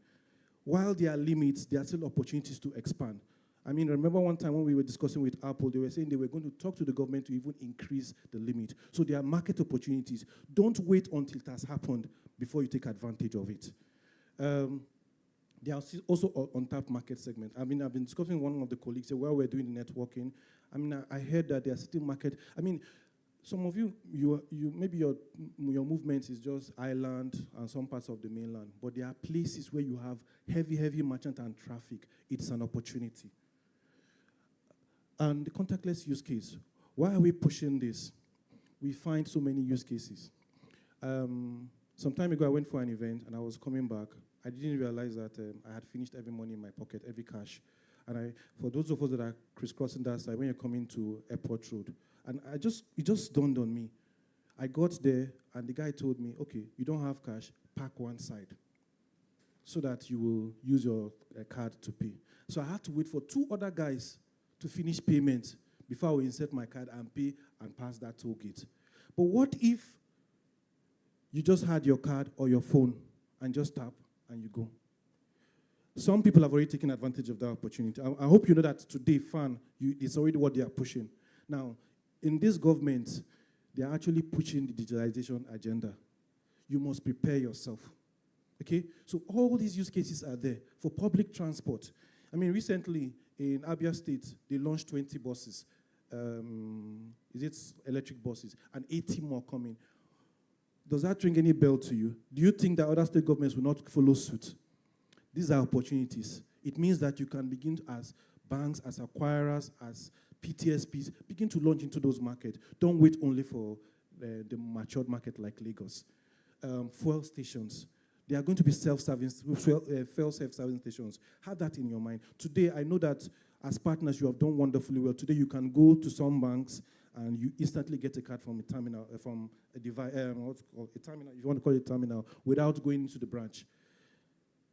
While there are limits, there are still opportunities to expand. I mean, remember one time when we were discussing with Apple, they were saying they were going to talk to the government to even increase the limit. So there are market opportunities. Don't wait until it has happened before you take advantage of it. There are also untapped market segment. I mean, I've been discussing with one of the colleagues while we're doing the networking. I mean, I heard that there are still market. I mean, some of you maybe your movement is just island and some parts of the mainland, but there are places where you have heavy merchant and traffic. It's an opportunity. And the contactless use case, why are we pushing this? We find so many use cases. Some time ago, I went for an event, and I was coming back. I didn't realize that I had finished every money in my pocket, every cash. And for those of us that are crisscrossing that side, when you're coming to Airport Road, and it just dawned on me. I got there, and the guy told me, okay, you don't have cash, park one side so that you will use your card to pay. So I had to wait for 2 other guys to finish payment before I will insert my card and pay and pass that toll gate. But what if you just had your card or your phone and just tap and you go? Some people have already taken advantage of that opportunity. I hope you know that today, it's already what they are pushing. Now, in this government, they are actually pushing the digitalization agenda. You must prepare yourself. Okay? So all these use cases are there for public transport. I mean, recently in Abia State, they launched 20 buses. Is it electric buses? And 80 more coming. Does that ring any bell to you? Do you think that other state governments will not follow suit? These are opportunities. It means that you can begin as banks, as acquirers, as PTSPs, begin to launch into those markets. Don't wait only for the matured market like Lagos. Fuel stations. They are going to be self-serving stations. Have that in your mind. Today, I know that as partners, you have done wonderfully well. Today, you can go to some banks and you instantly get a card from a terminal, from a device, what's called a terminal, if you want to call it terminal, without going into the branch.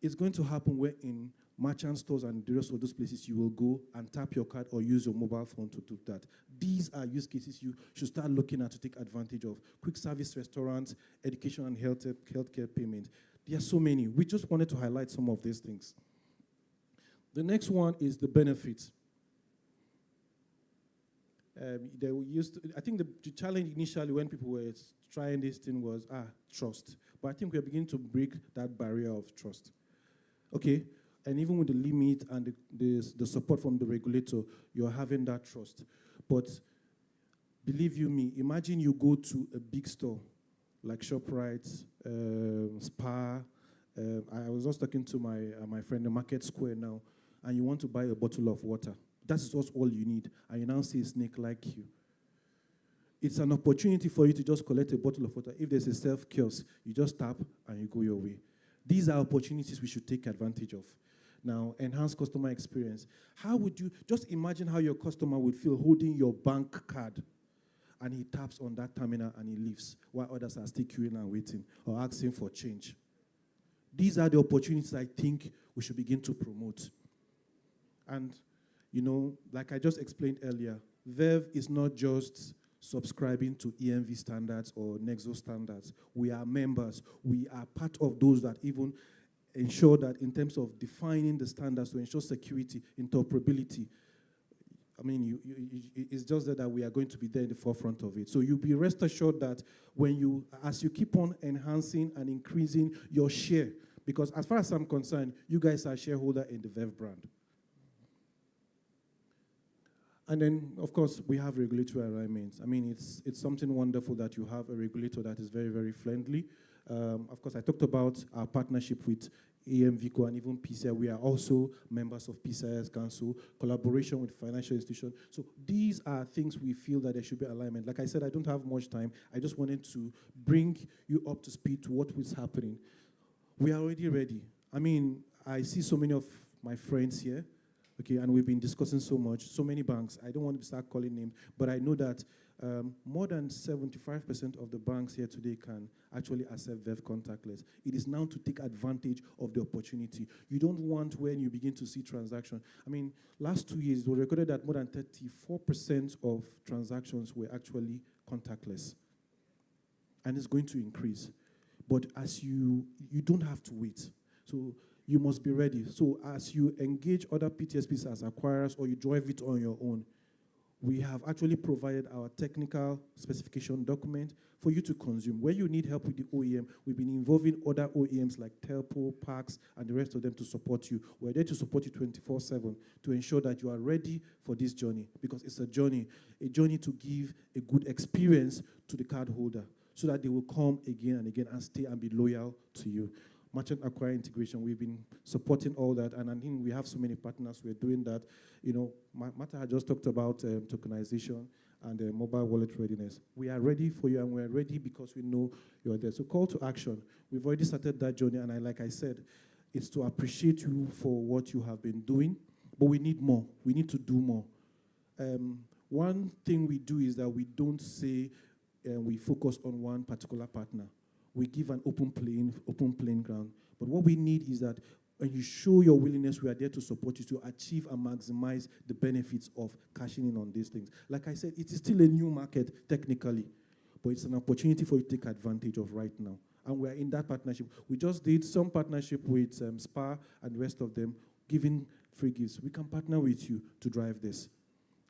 It's going to happen where in merchant stores and the rest of those places, you will go and tap your card or use your mobile phone to do that. These are use cases you should start looking at to take advantage of. Quick service restaurants, education and healthcare payment. There are so many. We just wanted to highlight some of these things. The next one is the benefits. I think the challenge initially when people were trying this thing was trust. But I think we're beginning to break that barrier of trust. Okay? And even with the limit and the support from the regulator, you're having that trust. But believe you me, imagine you go to a big store like ShopRite, Spar. I was just talking to my friend, the Market Square now, and you want to buy a bottle of water. That's just all you need. And you now see a snake like you. It's an opportunity for you to just collect a bottle of water. If there's a self-kiosk, you just tap and you go your way. These are opportunities we should take advantage of. Now, enhance customer experience. How would you, just imagine how your customer would feel holding your bank card and he taps on that terminal and he leaves while others are still queuing and waiting or asking for change. These are the opportunities I think we should begin to promote. And, you know, like I just explained earlier, Verve is not just subscribing to EMV standards or Nexo standards. We are members. We are part of those that even ensure that in terms of defining the standards to ensure security, interoperability, I mean, it's just that we are going to be there in the forefront of it. So you'll be rest assured that as you keep on enhancing and increasing your share, because as far as I'm concerned, you guys are shareholder in the Verve brand. And then, of course, we have regulatory alignments. I mean, it's something wonderful that you have a regulator that is very, very friendly. Of course, I talked about our partnership with AMVICO and even PCI. We are also members of PCIS Council, collaboration with financial institutions. So these are things we feel that there should be alignment. Like I said, I don't have much time. I just wanted to bring you up to speed to what was happening. We are already ready. I mean, I see so many of my friends here, okay, and we've been discussing so much, so many banks. I don't want to start calling names, but I know that more than 75% of the banks here today can actually accept Verve contactless. It is now to take advantage of the opportunity. You don't want when you begin to see transactions. I mean, last 2 years, it was recorded that more than 34% of transactions were actually contactless. And it's going to increase. But as you don't have to wait. So you must be ready. So as you engage other PTSPs as acquirers or you drive it on your own, we have actually provided our technical specification document for you to consume. When you need help with the OEM, we've been involving other OEMs like Telpo, Pax, and the rest of them to support you. We're there to support you 24/7 to ensure that you are ready for this journey, because it's a journey to give a good experience to the cardholder so that they will come again and again and stay and be loyal to you. Merchant acquire integration, we've been supporting all that, and I think we have so many partners who are doing that. You know, Martha had just talked about tokenization and mobile wallet readiness. We are ready for you, and we're ready because we know you're there. So call to action. We've already started that journey, and like I said, it's to appreciate you for what you have been doing, but we need more. We need to do more. One thing we do is that we don't say we focus on one particular partner. We give an open playing ground. But what we need is that when you show your willingness, we are there to support you to achieve and maximize the benefits of cashing in on these things. Like I said, it is still a new market technically, but it's an opportunity for you to take advantage of right now. And we are in that partnership. We just did some partnership with SPA and the rest of them, giving free gifts. We can partner with you to drive this.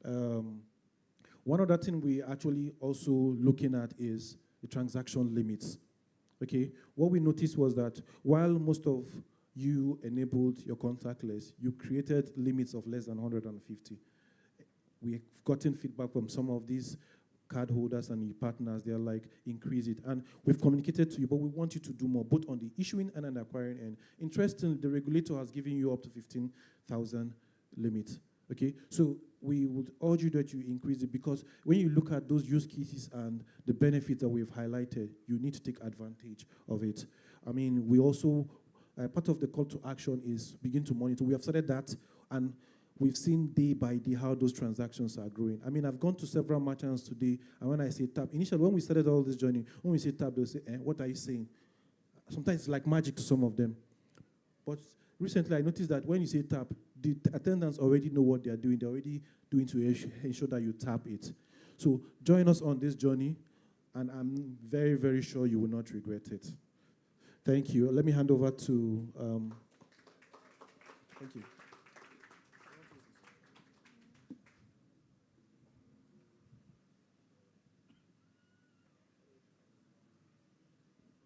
One other thing we actually also looking at is the transaction limits. Okay, what we noticed was that while most of you enabled your contactless, you created limits of less than 150. We've gotten feedback from some of these card holders and your partners. They're like, increase it. And we've communicated to you, but we want you to do more, both on the issuing and the acquiring end. Interestingly, the regulator has given you up to 15,000 limit. Okay, so we would urge you that you increase it, because when you look at those use cases and the benefits that we've highlighted, you need to take advantage of it. I mean, we also, part of the call to action is begin to monitor. We have started that, and we've seen day by day how those transactions are growing. I mean, I've gone to several merchants today, and when I say tap, initially when we started all this journey, when we say tap, they'll say, what are you saying? Sometimes it's like magic to some of them. But recently, I noticed that when you say tap, the attendants already know what they are doing. They're already doing to ensure that you tap it. So join us on this journey, and I'm very, very sure you will not regret it. Thank you. Let me hand over to... thank you.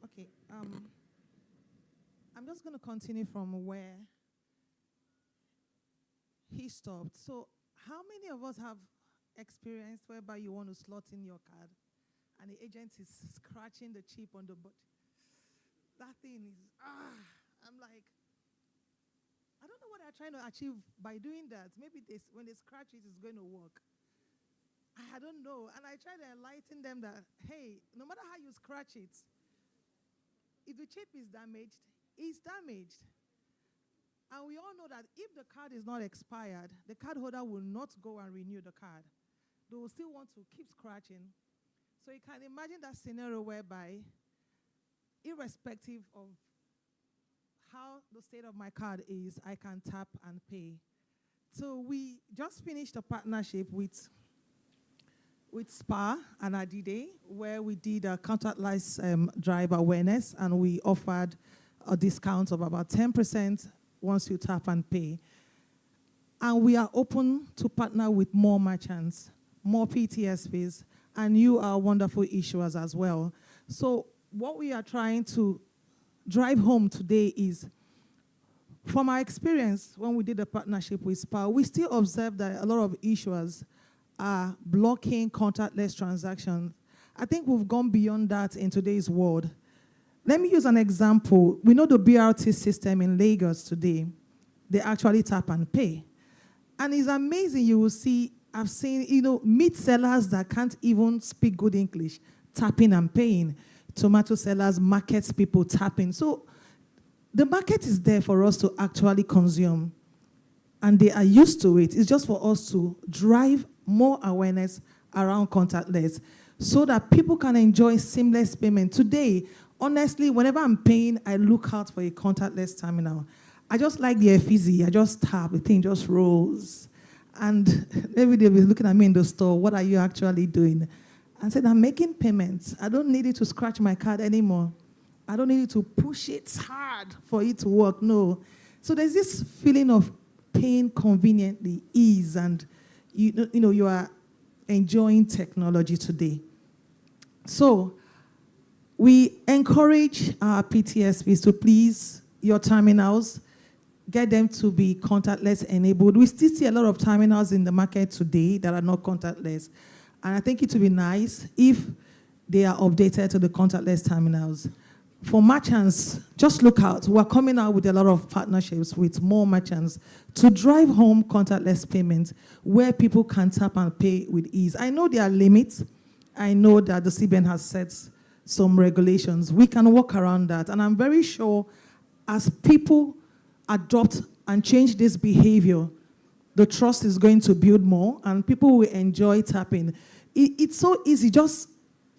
Okay. I'm just going to continue from where he stopped. So how many of us have experienced whereby you want to slot in your card and the agent is scratching the chip on the button? That thing is, I'm like, I don't know what they're trying to achieve by doing that. Maybe when they scratch it, it's going to work. I don't know. And I try to enlighten them that, hey, no matter how you scratch it, if the chip is damaged, it's damaged. And we all know that if the card is not expired, the cardholder will not go and renew the card. They will still want to keep scratching. So you can imagine that scenario whereby, irrespective of how the state of my card is, I can tap and pay. So we just finished a partnership with SPA and Adide, where we did a contactless drive awareness, and we offered a discount of about 10% once you tap and pay. And we are open to partner with more merchants, more PTSPs, and you are wonderful issuers as well. So what we are trying to drive home today is, from our experience when we did a partnership with SPA, we still observe that a lot of issuers are blocking contactless transactions. I think we've gone beyond that in today's world. Let me use an example. We know the BRT system in Lagos today. They actually tap and pay. And it's amazing. You will see, I've seen, meat sellers that can't even speak good English, tapping and paying. Tomato sellers, market people tapping. So the market is there for us to actually consume. And they are used to it. It's just for us to drive more awareness around contactless so that people can enjoy seamless payment. Today, honestly, whenever I'm paying, I look out for a contactless terminal. I just like the effigy. I just tap, the thing just rolls. And every day they're looking at me in the store, what are you actually doing? I said, I'm making payments. I don't need it to scratch my card anymore. I don't need it to push it hard for it to work, no. So there's this feeling of paying conveniently, ease, and you are enjoying technology today. So we encourage our PTSPs to please your terminals, get them to be contactless enabled. We still see a lot of terminals in the market today that are not contactless. And I think it would be nice if they are updated to the contactless terminals. For merchants, just look out. We're coming out with a lot of partnerships with more merchants to drive home contactless payments where people can tap and pay with ease. I know there are limits. I know that the CBN has set some regulations. We can work around that. And I'm very sure as people adopt and change this behavior, the trust is going to build more and people will enjoy tapping. It's so easy, just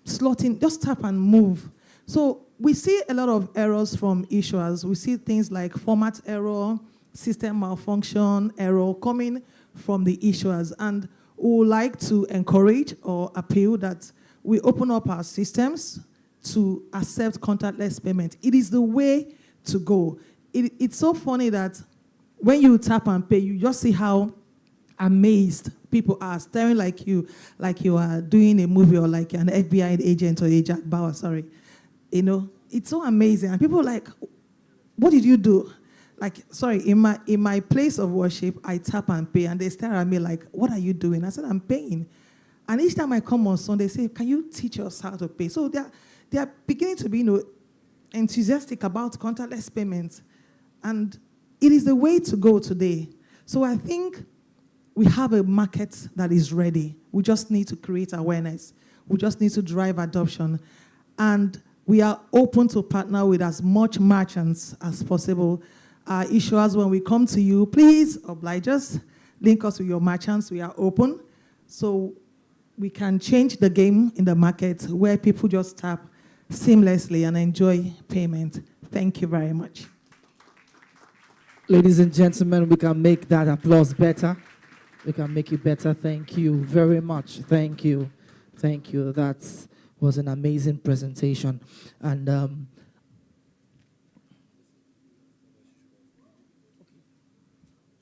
slot in, just tap and move. So we see a lot of errors from issuers. We see things like format error, system malfunction error coming from the issuers. And we would like to encourage or appeal that we open up our systems to accept contactless payment. It is the way to go. It's so funny that when you tap and pay, you just see how amazed people are, staring like you are doing a movie or like an FBI agent or a Jack Bauer, sorry. It's so amazing. And people are like, what did you do? Like, sorry, in my place of worship, I tap and pay, and they stare at me like, what are you doing? I said, I'm paying. And each time I come on Sunday, they say, can you teach us how to pay? So they are beginning to be enthusiastic about contactless payments. And it is the way to go today. So I think we have a market that is ready. We just need to create awareness. We just need to drive adoption. And we are open to partner with as much merchants as possible. Issuers, when we come to you, please oblige us. Link us with your merchants. We are open. So we can change the game in the market where people just tap seamlessly and enjoy payment. Thank you very much. Ladies and gentlemen, we can make that applause better. We can make it better. Thank you very much. Thank you. Thank you. That was an amazing presentation. And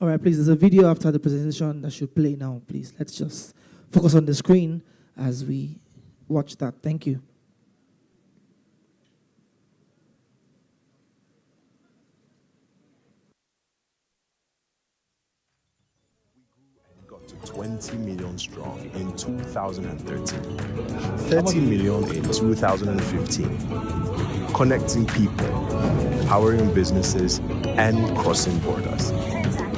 all right, please, there's a video after the presentation that should play now, please. Let's just focus on the screen as we watch that. Thank you. Got to 20 million strong in 2013, 30 million in 2015, connecting people, powering businesses, and crossing borders.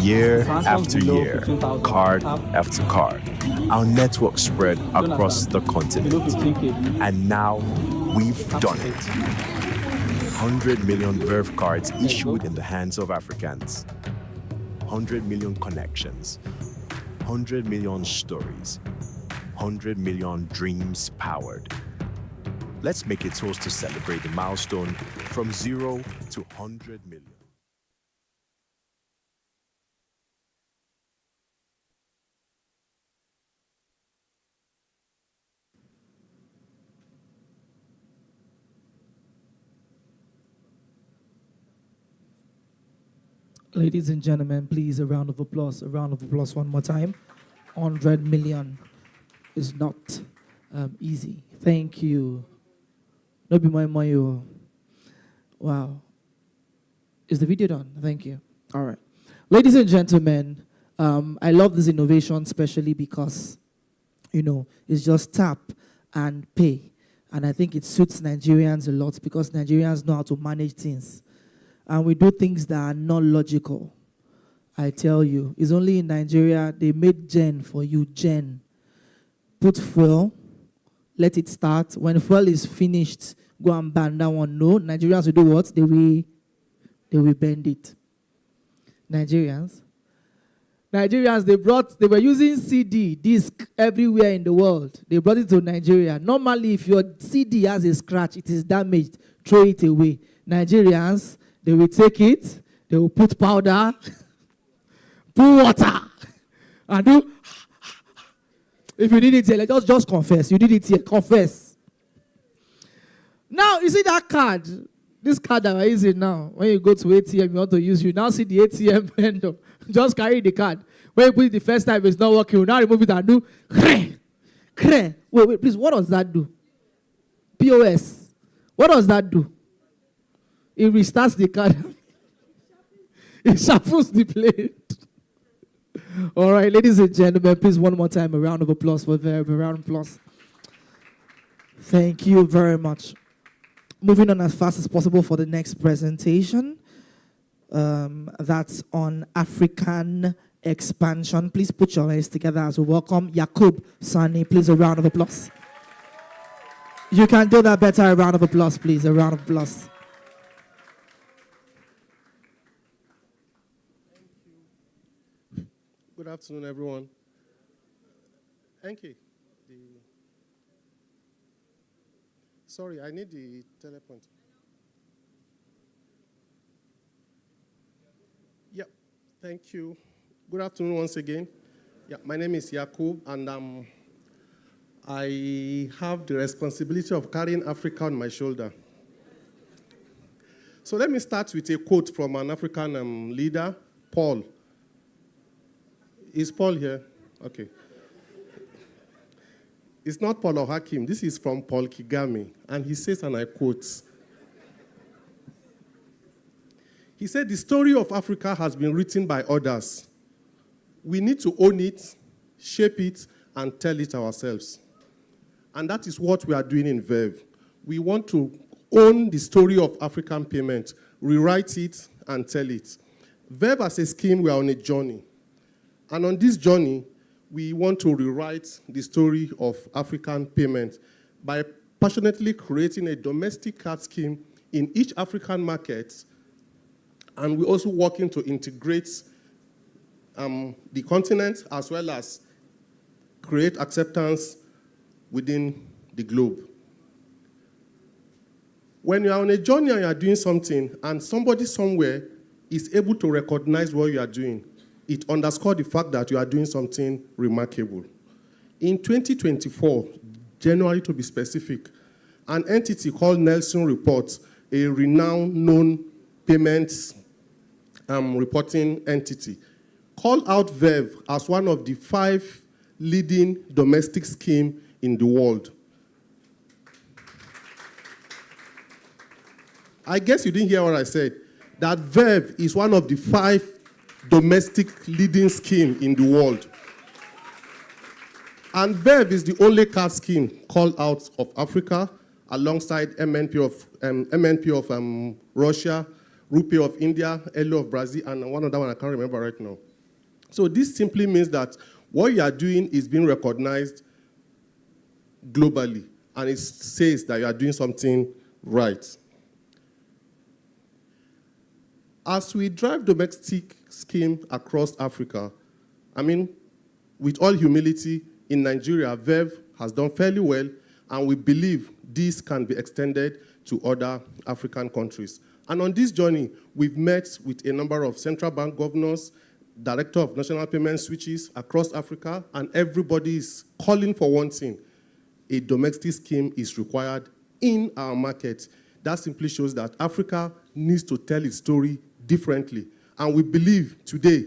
Year after year, card after card, our network spread across the continent. And now we've done it. 100 million Verve cards issued in the hands of Africans. 100 million connections. 100 million stories. 100 million dreams powered. Let's make a toast to celebrate the milestone from 0 to 100 million. Ladies and gentlemen, please, a round of applause one more time. 100 million is not easy. Thank you. No be my money. Wow. Is the video done? Thank you. All right. Ladies and gentlemen, I love this innovation, especially because, it's just tap and pay. And I think it suits Nigerians a lot because Nigerians know how to manage things. And we do things that are not logical. I tell you, it's only in Nigeria they made gen for you, gen. Put fuel, let it start. When fuel is finished, go and ban that one. No, Nigerians will do what? They will bend it. Nigerians, they were using CD, disc everywhere in the world. They brought it to Nigeria. Normally, if your CD has a scratch, it is damaged, throw it away. Nigerians, they will take it, they will put powder, put water, and do. If you need it here, just confess. You did it here, confess. Now, you see that card? This card that we're using now, when you go to ATM, you want to use, you now see the ATM vendor. Just carry the card. When you put it the first time, it's not working. You now remove it and do. Wait, please, what does that do? POS. What does that do? It restarts the card. It shuffles the plate. All right, ladies and gentlemen, please one more time, a round of applause for Verve. A round of applause. Thank you very much. Moving on as fast as possible for the next presentation. That's on African expansion. Please put your hands together as we welcome Yakub Sani. Please, a round of applause. You can do that better. A round of applause, please. A round of applause. Good afternoon, everyone. Thank you. Sorry, I need the telepoint. Yeah, thank you. Good afternoon once again. Yeah, my name is Yakub, and I have the responsibility of carrying Africa on my shoulder. So let me start with a quote from an African leader, Paul. Is Paul here? Okay. It's not Paul or Hakim. This is from Paul Kagame. And he says, and I quote, he said, "The story of Africa has been written by others. We need to own it, shape it, and tell it ourselves." And that is what we are doing in Verve. We want to own the story of African payment, rewrite it, and tell it. Verve as a scheme, we are on a journey. And on this journey, we want to rewrite the story of African payment by passionately creating a domestic card scheme in each African market. And we're also working to integrate the continent as well as create acceptance within the globe. When you are on a journey and you are doing something and somebody somewhere is able to recognize what you are doing, it underscores the fact that you are doing something remarkable. In 2024, January to be specific, an entity called Nelson Reports, a renowned known payments reporting entity, called out Verve as one of the 5 leading domestic schemes in the world. I guess you didn't hear what I said, that Verve is one of the 5 domestic leading scheme in the world. And Verve is the only card scheme called out of Africa, alongside MNP of Russia, Rupee of India, Elo of Brazil, and one other one I can't remember right now. So this simply means that what you are doing is being recognized globally, and it says that you are doing something right. As we drive domestic scheme across Africa, I mean, with all humility, in Nigeria, Verve has done fairly well, and we believe this can be extended to other African countries. And on this journey, we've met with a number of central bank governors, director of national payment switches across Africa, and everybody is calling for one thing: a domestic scheme is required in our market. That simply shows that Africa needs to tell its story differently. And we believe today,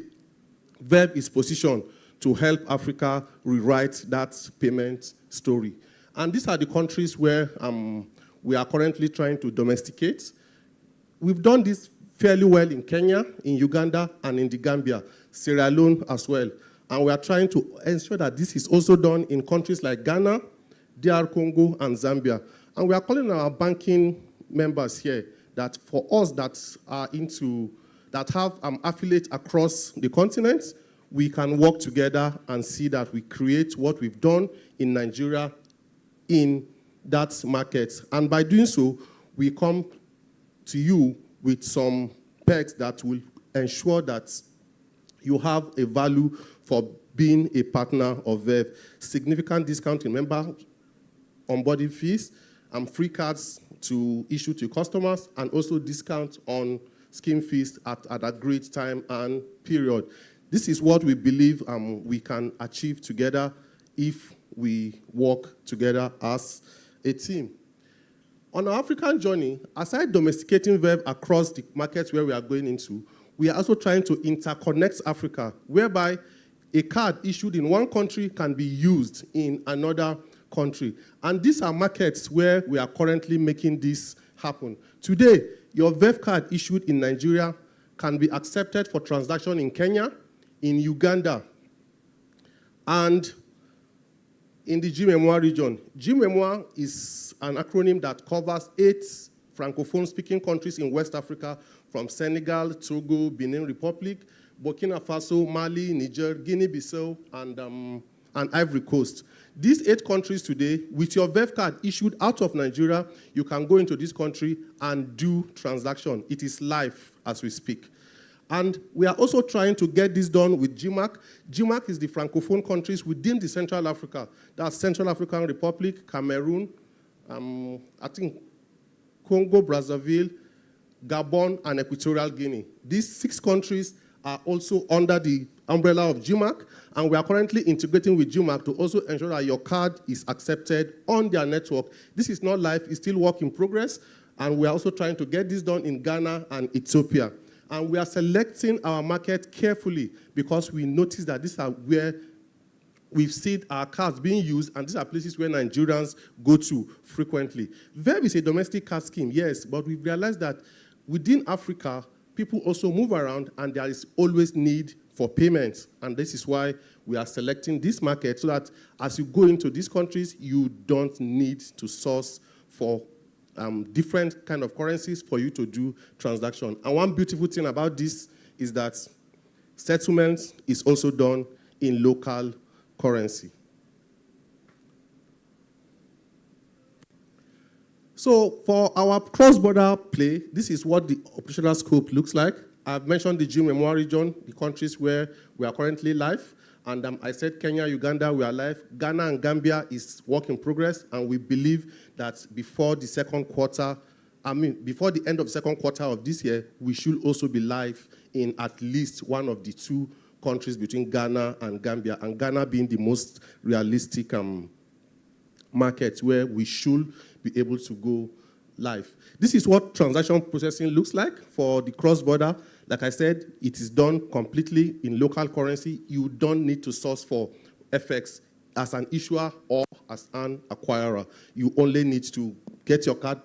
Verve is positioned to help Africa rewrite that payment story. And these are the countries where we are currently trying to domesticate. We've done this fairly well in Kenya, in Uganda, and in the Gambia, Sierra Leone as well. And we are trying to ensure that this is also done in countries like Ghana, DR Congo, and Zambia. And we are calling our banking members here that for us that are that have affiliates across the continent, we can work together and see that we create what we've done in Nigeria in that market. And by doing so, we come to you with some perks that will ensure that you have a value for being a partner of Verve. Significant discount in member onboarding fees, and free cards to issue to customers, and also discount on scheme fees at a great time and period. This is what we believe we can achieve together if we work together as a team. On our African journey, aside domesticating Verve across the markets where we are going into, we are also trying to interconnect Africa, whereby a card issued in one country can be used in another country. And these are markets where we are currently making this happen. Today, your Verve card issued in Nigeria can be accepted for transaction in Kenya, in Uganda, and in the GMEMOA region. GMEMOA is an acronym that covers 8 Francophone-speaking countries in West Africa, from Senegal, Togo, Benin Republic, Burkina Faso, Mali, Niger, Guinea-Bissau, and Ivory Coast. These 8 countries today, with your Verve card issued out of Nigeria, you can go into this country and do transaction. It is live as we speak. And we are also trying to get this done with GMAC. GMAC is the Francophone countries within the Central Africa. That's Central African Republic, Cameroon, I think Congo, Brazzaville, Gabon, and Equatorial Guinea. These 6 countries are also under the umbrella of GMAC, and we are currently integrating with GMAC to also ensure that your card is accepted on their network. This is not live, it's still work in progress, and we are also trying to get this done in Ghana and Ethiopia. And we are selecting our market carefully because we notice that these are where we've seen our cards being used, and these are places where Nigerians go to frequently. Verve is a domestic card scheme, yes, but we've realized that within Africa, people also move around, and there is always need for payments. And this is why we are selecting this market, so that as you go into these countries, you don't need to source for different kind of currencies for you to do transaction. And one beautiful thing about this is that settlement is also done in local currency. So for our cross-border play, this is what the operational scope looks like. I've mentioned the GMEMOA region, the countries where we are currently live. And I said Kenya, Uganda, we are live. Ghana and Gambia is work in progress, and we believe that before the end of the second quarter of this year, we should also be live in at least one of the 2 countries between Ghana and Gambia, and Ghana being the most realistic market where we should be able to go live. This is what transaction processing looks like for the cross-border. Like I said, it is done completely in local currency. You don't need to source for FX as an issuer or as an acquirer. You only need to get your card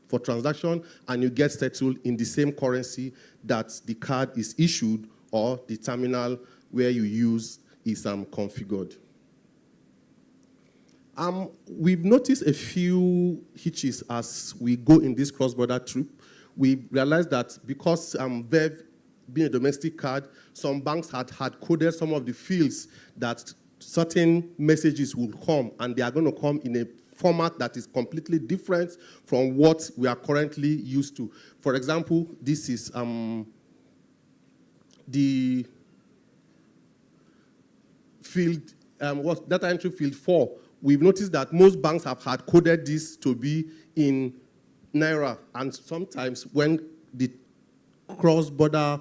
for transaction, and you get settled in the same currency that the card is issued or the terminal where you use is configured. We've noticed a few hitches as we go in this cross-border trip. We realized that because Verve being a domestic card, some banks had coded some of the fields that certain messages will come, and they are going to come in a format that is completely different from what we are currently used to. For example, this is the field, data entry field 4. We've noticed that most banks have had coded this to be in Naira, and sometimes when the cross-border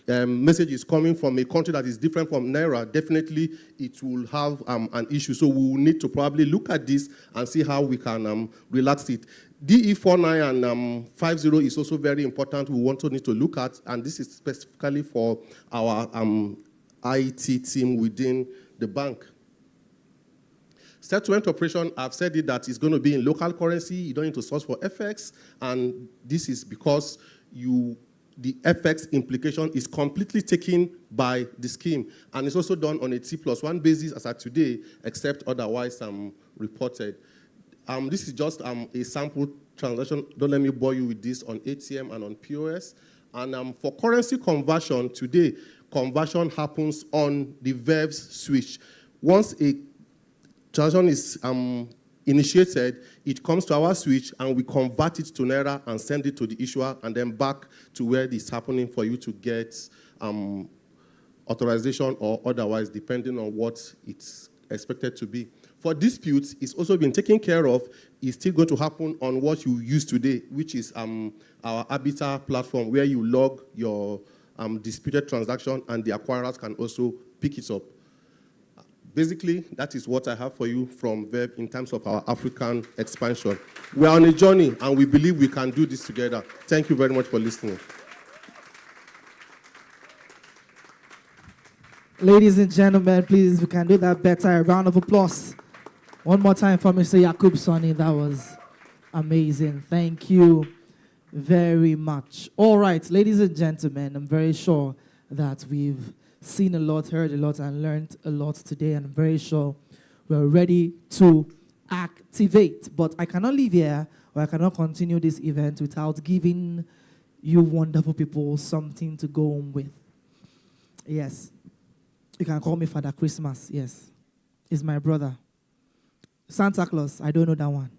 message is coming from a country that is different from Naira, definitely it will have an issue. So we will need to probably look at this and see how we can relax it. DE49 and 50 is also very important. We also need to look at, and this is specifically for our IT team within the bank. Settlement operation, I've said it, that is going to be in local currency. You don't need to source for FX, and this is because the FX implication is completely taken by the scheme, and it's also done on a T+1 basis as at today, except otherwise reported. This is just a sample transaction. Don't let me bore you with this on ATM and on POS. And for currency conversion, today, conversion happens on the Verve's switch. Once a transaction is initiated, it comes to our switch and we convert it to Naira and send it to the issuer and then back to where it is happening for you to get authorization or otherwise, depending on what it's expected to be. For disputes, it's also been taken care of. It's still going to happen on what you use today, which is our Arbiter platform, where you log your disputed transaction and the acquirers can also pick it up. Basically, that is what I have for you from Verve in terms of our African expansion. We are on a journey, and we believe we can do this together. Thank you very much for listening. Ladies and gentlemen, please, we can do that better. A round of applause. One more time for Mr. Yakub Sonny. That was amazing. Thank you very much. All right, ladies and gentlemen, I'm very sure that we've seen a lot, heard a lot, and learned a lot today. And I'm very sure we're ready to activate. But I cannot leave here, or I cannot continue this event without giving you wonderful people something to go on with. Yes. You can call me Father Christmas. Yes. He's my brother. Santa Claus, I don't know that one.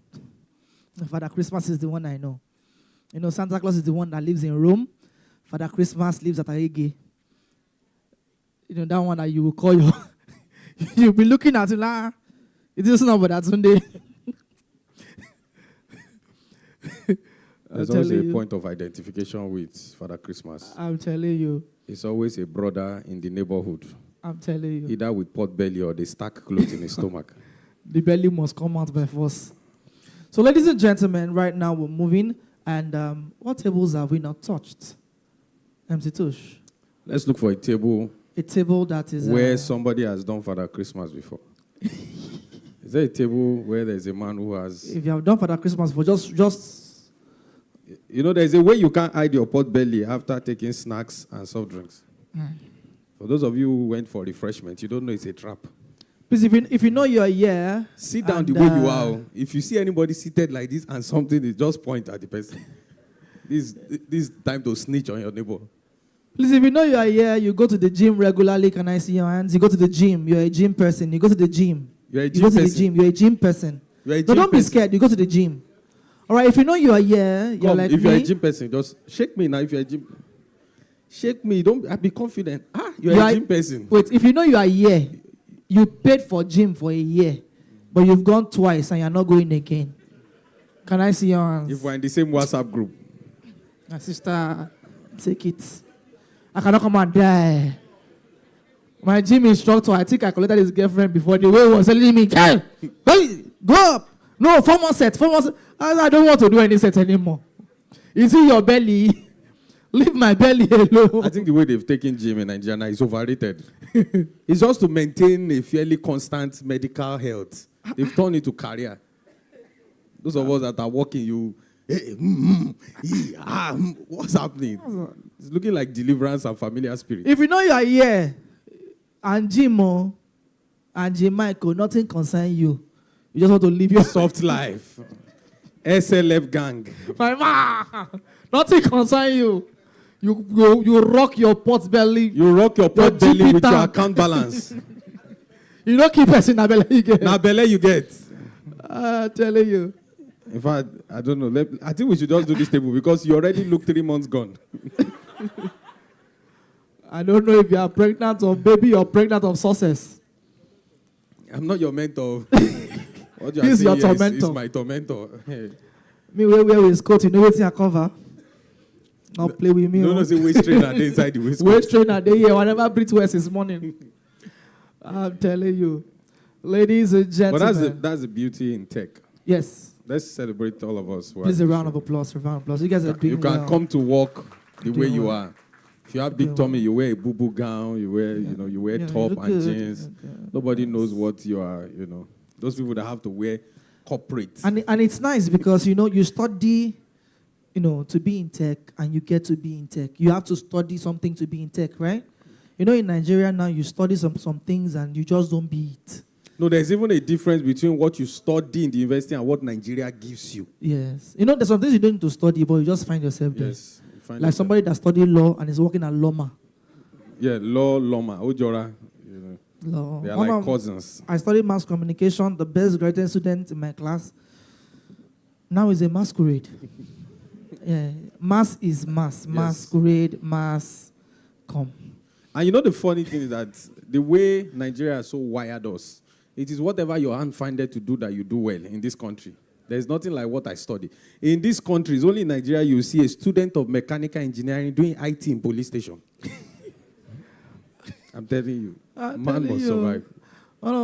Father Christmas is the one I know. You know, Santa Claus is the one that lives in Rome. Father Christmas lives at Aige. You know, that one that you will call your... You'll be looking at it like, it is not about that Sunday. There's always a point of identification with Father Christmas. I'm telling you. It's always a brother in the neighborhood. I'm telling you. Either with pot belly or they stack clothes in his stomach. The belly must come out by force. So, ladies and gentlemen, right now we're moving. And what tables have we not touched? MC Tush. Let's look for a table. A table that is... where somebody has done Father Christmas before. Is there a table where there's a man who has... If you have done Father Christmas for just... You know, there's a way you can't hide your pot belly after taking snacks and soft drinks. For those of you who went for refreshment, you don't know it's a trap. Please, if you know you're here... Sit down the way you are. If you see anybody seated like this and something, you just point at the person. This is time to snitch on your neighbor. Please, if you know you are here, you go to the gym regularly. Can I see your hands? You go to the gym. You're a gym person. You go to the gym. You're a gym you go to person. the gym. You're a gym person. You're a so gym don't be person. scared. You go to the gym. All right, if you know you are here, you're like if me. you're a gym person, just shake me now. If you're a gym... Shake me. Don't be confident. You're a gym person. Wait, if you know you are here, you paid for gym for a year, but you've gone twice and you're not going again. Can I see your hands? If we're in the same WhatsApp group. My sister, take it. I cannot come and die. My gym instructor, I think I collected his girlfriend before the way he was telling me, hey, go up. No, 4 more sets, 4 more sets. I don't want to do any set anymore. Is it your belly? Leave my belly alone. I think the way they've taken gym in Nigeria is overrated. It's just to maintain a fairly constant medical health. They've turned it to career. Those of us that are working, what's happening? It's looking like deliverance and familiar spirit. If you know you are here, and Jimo, and J. Michael, nothing concerns you. You just want to live your soft life. SLF gang. My man, nothing concerns you. You rock your pot belly. You rock your pot belly with your account balance. You don't keep us in a belly you get. Na belly you get. Telling you. In fact, I don't know. I think we should just do this table because you already look 3 months gone. I don't know if you are pregnant or baby or pregnant of success. I'm not your mentor. What you He's are your saying tormentor. is my tormentor. Hey. Me wear waistcoat, you know what I cover. Not play with me. No, say waist trainer they inside the waistcoat. Waist trainer they here. Whatever Brit wears this morning. I'm telling you. Ladies and gentlemen. But that's the beauty in tech. Yes. Let's celebrate all of us. Please a round of applause. A round of applause. You guys are doing You can well. come to work the way you well. are. If you have big tummy, you wear a boo-boo gown, you wear, you wear top and good. jeans. Nobody knows what you are, Those people that have to wear corporate. And it's nice because, you study, to be in tech and you get to be in tech. You have to study something to be in tech, right? In Nigeria now, you study some things and you just don't be it. No, there's even a difference between what you study in the university and what Nigeria gives you. Yes. You know, there's some things you don't need to study, but you just find yourself there. Yes. You find Like yourself. somebody that studied law and is working at Loma. Yeah, law, Loma, Ojora. You know, Law. they are like cousins. I studied mass communication, the best graduate student in my class. Now is a masquerade. Yeah. Mass is mass. Masquerade, mass, come. And you know the funny thing is that the way Nigeria has so wired us, it is whatever your hand findeth to do that you do well in this country. There's nothing like what I study. In this country, it's only in Nigeria you see a student of mechanical engineering doing IT in police station. I'm telling you, man must survive. One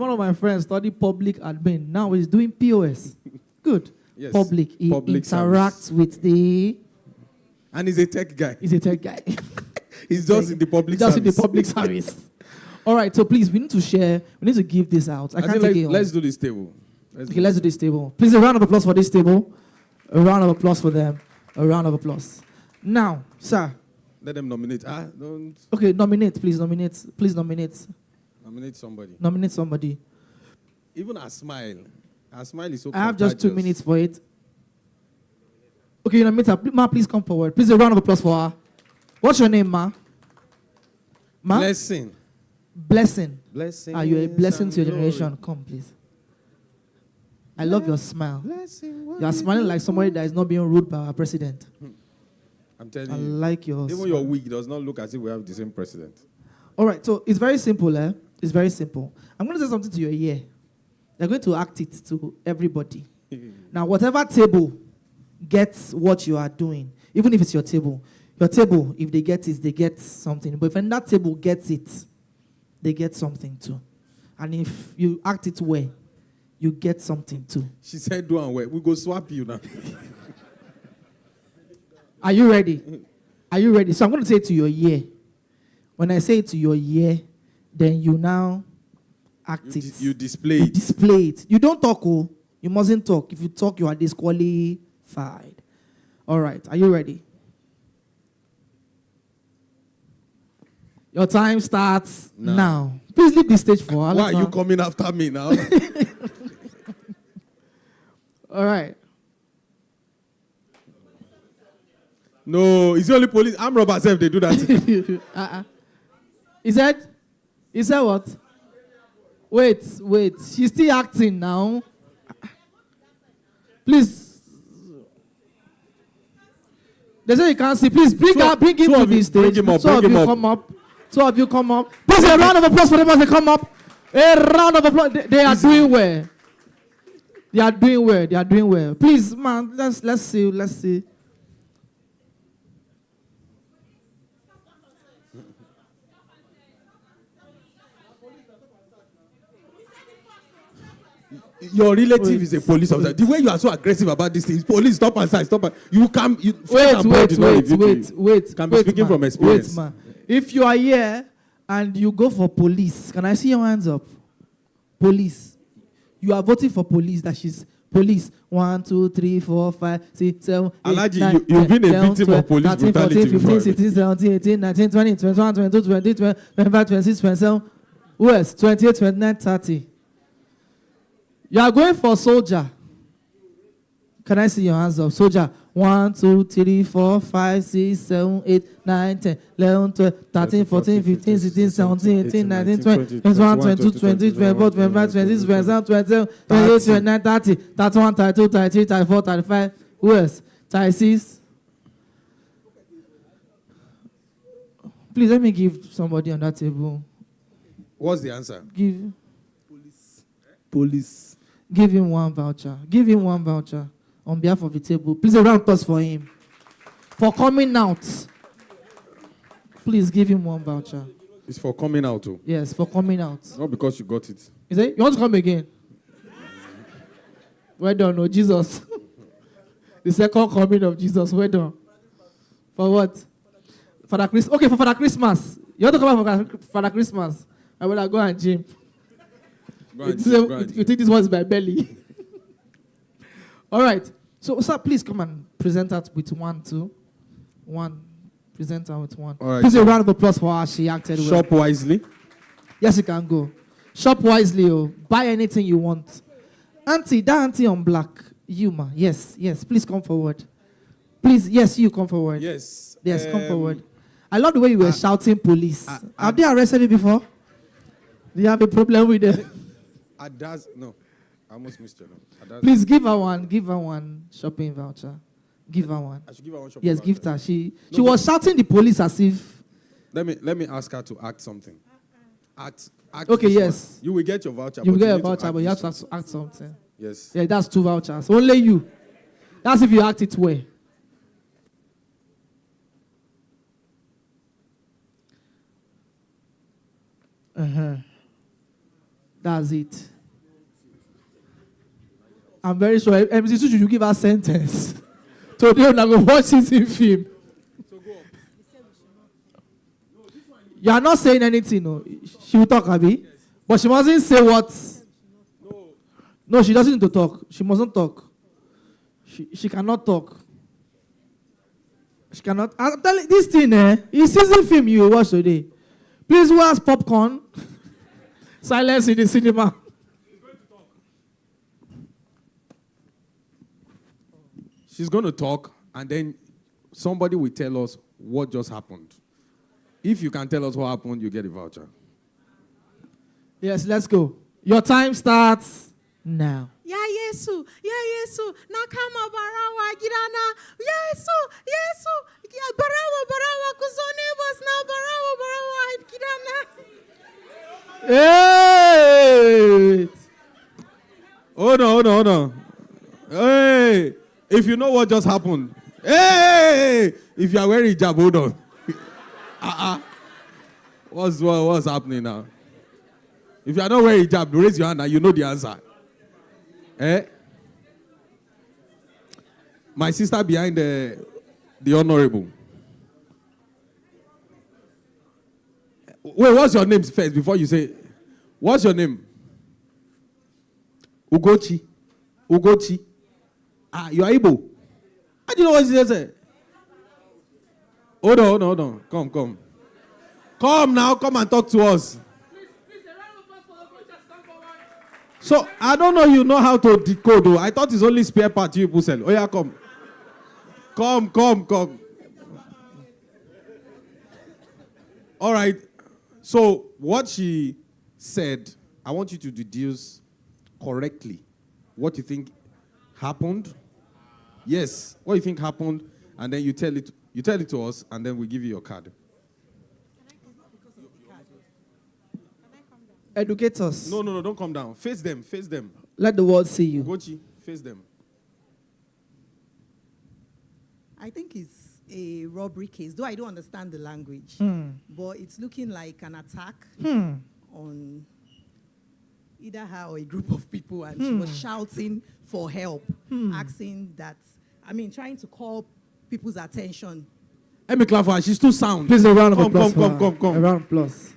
of my friends studied public admin. Now he's doing POS. Good. Yes. Public. He Public interacts with the... And he's a tech guy. He's a tech guy. He's just in the public just service. in the public service. All right, so please, we need to share. We need to give this out. I can't take it home. Let's do this table. Let's do this table. Please, a round of applause for this table. A round of applause for them. A round of applause. Now, sir. Let them nominate. Don't Okay, nominate, please. Nominate. Please nominate. nominate somebody. Nominate somebody. Even a smile. A smile is so I have just 2 contagious. minutes for it. Okay, you nominate her. Ma, please come forward. Please, a round of applause for her. What's your name, Ma? Ma? Blessing. Blessing. Blessing. Are you a blessing to your generation? Come, please. I love your smile. You are smiling like somebody that is not being rude by our president. I'm telling I you. like your Even smile. your wig does not look as if we have the same president. All right, so it's very simple, eh? It's very simple. I'm going to say something to your ear. You're going to act it to everybody. Now, whatever table gets what you are doing, even if it's your table, if they get it, they get something. But if that table gets it, they get something too. And if you act it well, you get something too. She said, do and well. We go swap you now. Are you ready? Are you ready? So I'm going to say it to your ear. When I say it to your ear, then you now act it. You display You it. display it. You don't talk, oh. You mustn't talk. If you talk, you are disqualified. All right. Are you ready? Your time starts now. Please leave the stage for her. Why are you coming after me now? All right. No, it's the only police. I'm robber self, they do that. He said what? Wait. She's still acting now. Please. They say you can't see. Please bring him to the stage. Two of you come up. Two of you come up. Please, a round of applause for them as they come up. A round of applause. They are doing well. They are doing well. They are doing well. Please, man, let's see. Let's see. Your relative is a police officer. The way you are so aggressive about this thing, police, stop and stop. You can. Wait. Can be speaking from experience. Wait, man. If you are here and you go for police, can I see your hands up? Police. You are voting for police. That she's police. 1, 2, 3, 4, 5, 6, 7, 8, Alaji, 9, you've been a 10, victim 12, of police 13, brutality 14, 15, before. 16, 17, 18, 19, 20, 21, 22, 23, 25, 26, 27. Who else? 28, 29, 30. You are going for soldier. Can I see your hands up? Soldier. 1, 2, 3, 4, 5, 6, 7, 8, 9, 10, 11, 12, 13, 14, 15, 16, 17, 18, 19, 20, 21, 22, 23, 24, 25, 26, 27, 28, 29, 30, 31, 32, 33, 34, 35. Who else? 36. Please let me give somebody on that table. What's the answer? Give. Police. Give him one voucher. Give him one voucher on behalf of the table. Please a round of applause for him. For coming out. Please give him one voucher. It's for coming out too. Yes, for coming out. Not because you got it. Is it? You want to come again? Well done, oh Jesus. The second coming of Jesus. Well done. For what? Father Christmas. Okay, for Father Christmas. You want to come out for Father Christmas? I will go and gym. You think this one's my belly? All right. So, sir, please come and present her with 1, 2. 1. Present her with 1. All right, please a round of applause for her. She acted well. Shop wisely. Yes, you can go. Shop wisely, oh. Buy anything you want. Auntie, that auntie on black. You, ma. Yes, yes. Please come forward. Please, yes, you come forward. Yes. Yes, come forward. I love the way you were shouting police. Have they arrested you before? Do you have a problem with them? No. I almost missed your name. Please give her one shopping voucher. Give her one. I should give her one shopping yes, voucher. give her. She was shouting the police as if. Let me ask her to act something. Act Okay, yes. One. You will get your voucher. You will get your voucher, but you have to act something. Yes. Yeah, that's 2 vouchers. Only you. That's if you act it well. That's it. I'm very sure MC2 should give her sentence. Today I'm going to watch this in film. You are not saying anything, no. She will talk, Abby. Yes. But she mustn't say what. No, she doesn't need to talk. She mustn't talk. She cannot talk. She cannot. I'm telling you, this thing, it's season film you watch today. Please, who has popcorn? Silence in the cinema. She's going to talk, and then somebody will tell us what just happened. If you can tell us what happened, you get a voucher. Yes, let's go. Your time starts now. Ya Yesu, nakama barawa girana. Yesu, ya barawa kuzone was now barawa girana. Hey! Hold on. Hey! If you know what just happened. Hey! If you are wearing hijab, hold on. What's happening now? If you are not wearing hijab, raise your hand and you know the answer. My sister behind the honorable. Wait, what's your name first before you say? What's your name? Ugochi. You are Igbo. How do you know what she said? Hold on. Come. Come now, come and talk to us. So, I don't know you know how to decode. Though. I thought it's only spare part you people sell. Oh yeah, come. Come. All right. So, what she said, I want you to deduce correctly what you think happened. Yes, what you think happened, and then you tell it to us, and then we give you your card. Educate us. No, don't come down. Face them. Let the world see you. Gochi, face them. I think it's a robbery case, though I don't understand the language. But it's looking like an attack on either her or a group of people, and she was shouting for help, asking that, trying to call people's attention. Let me clap for her. She's too sound. Please, a round of applause. Come. A round of applause.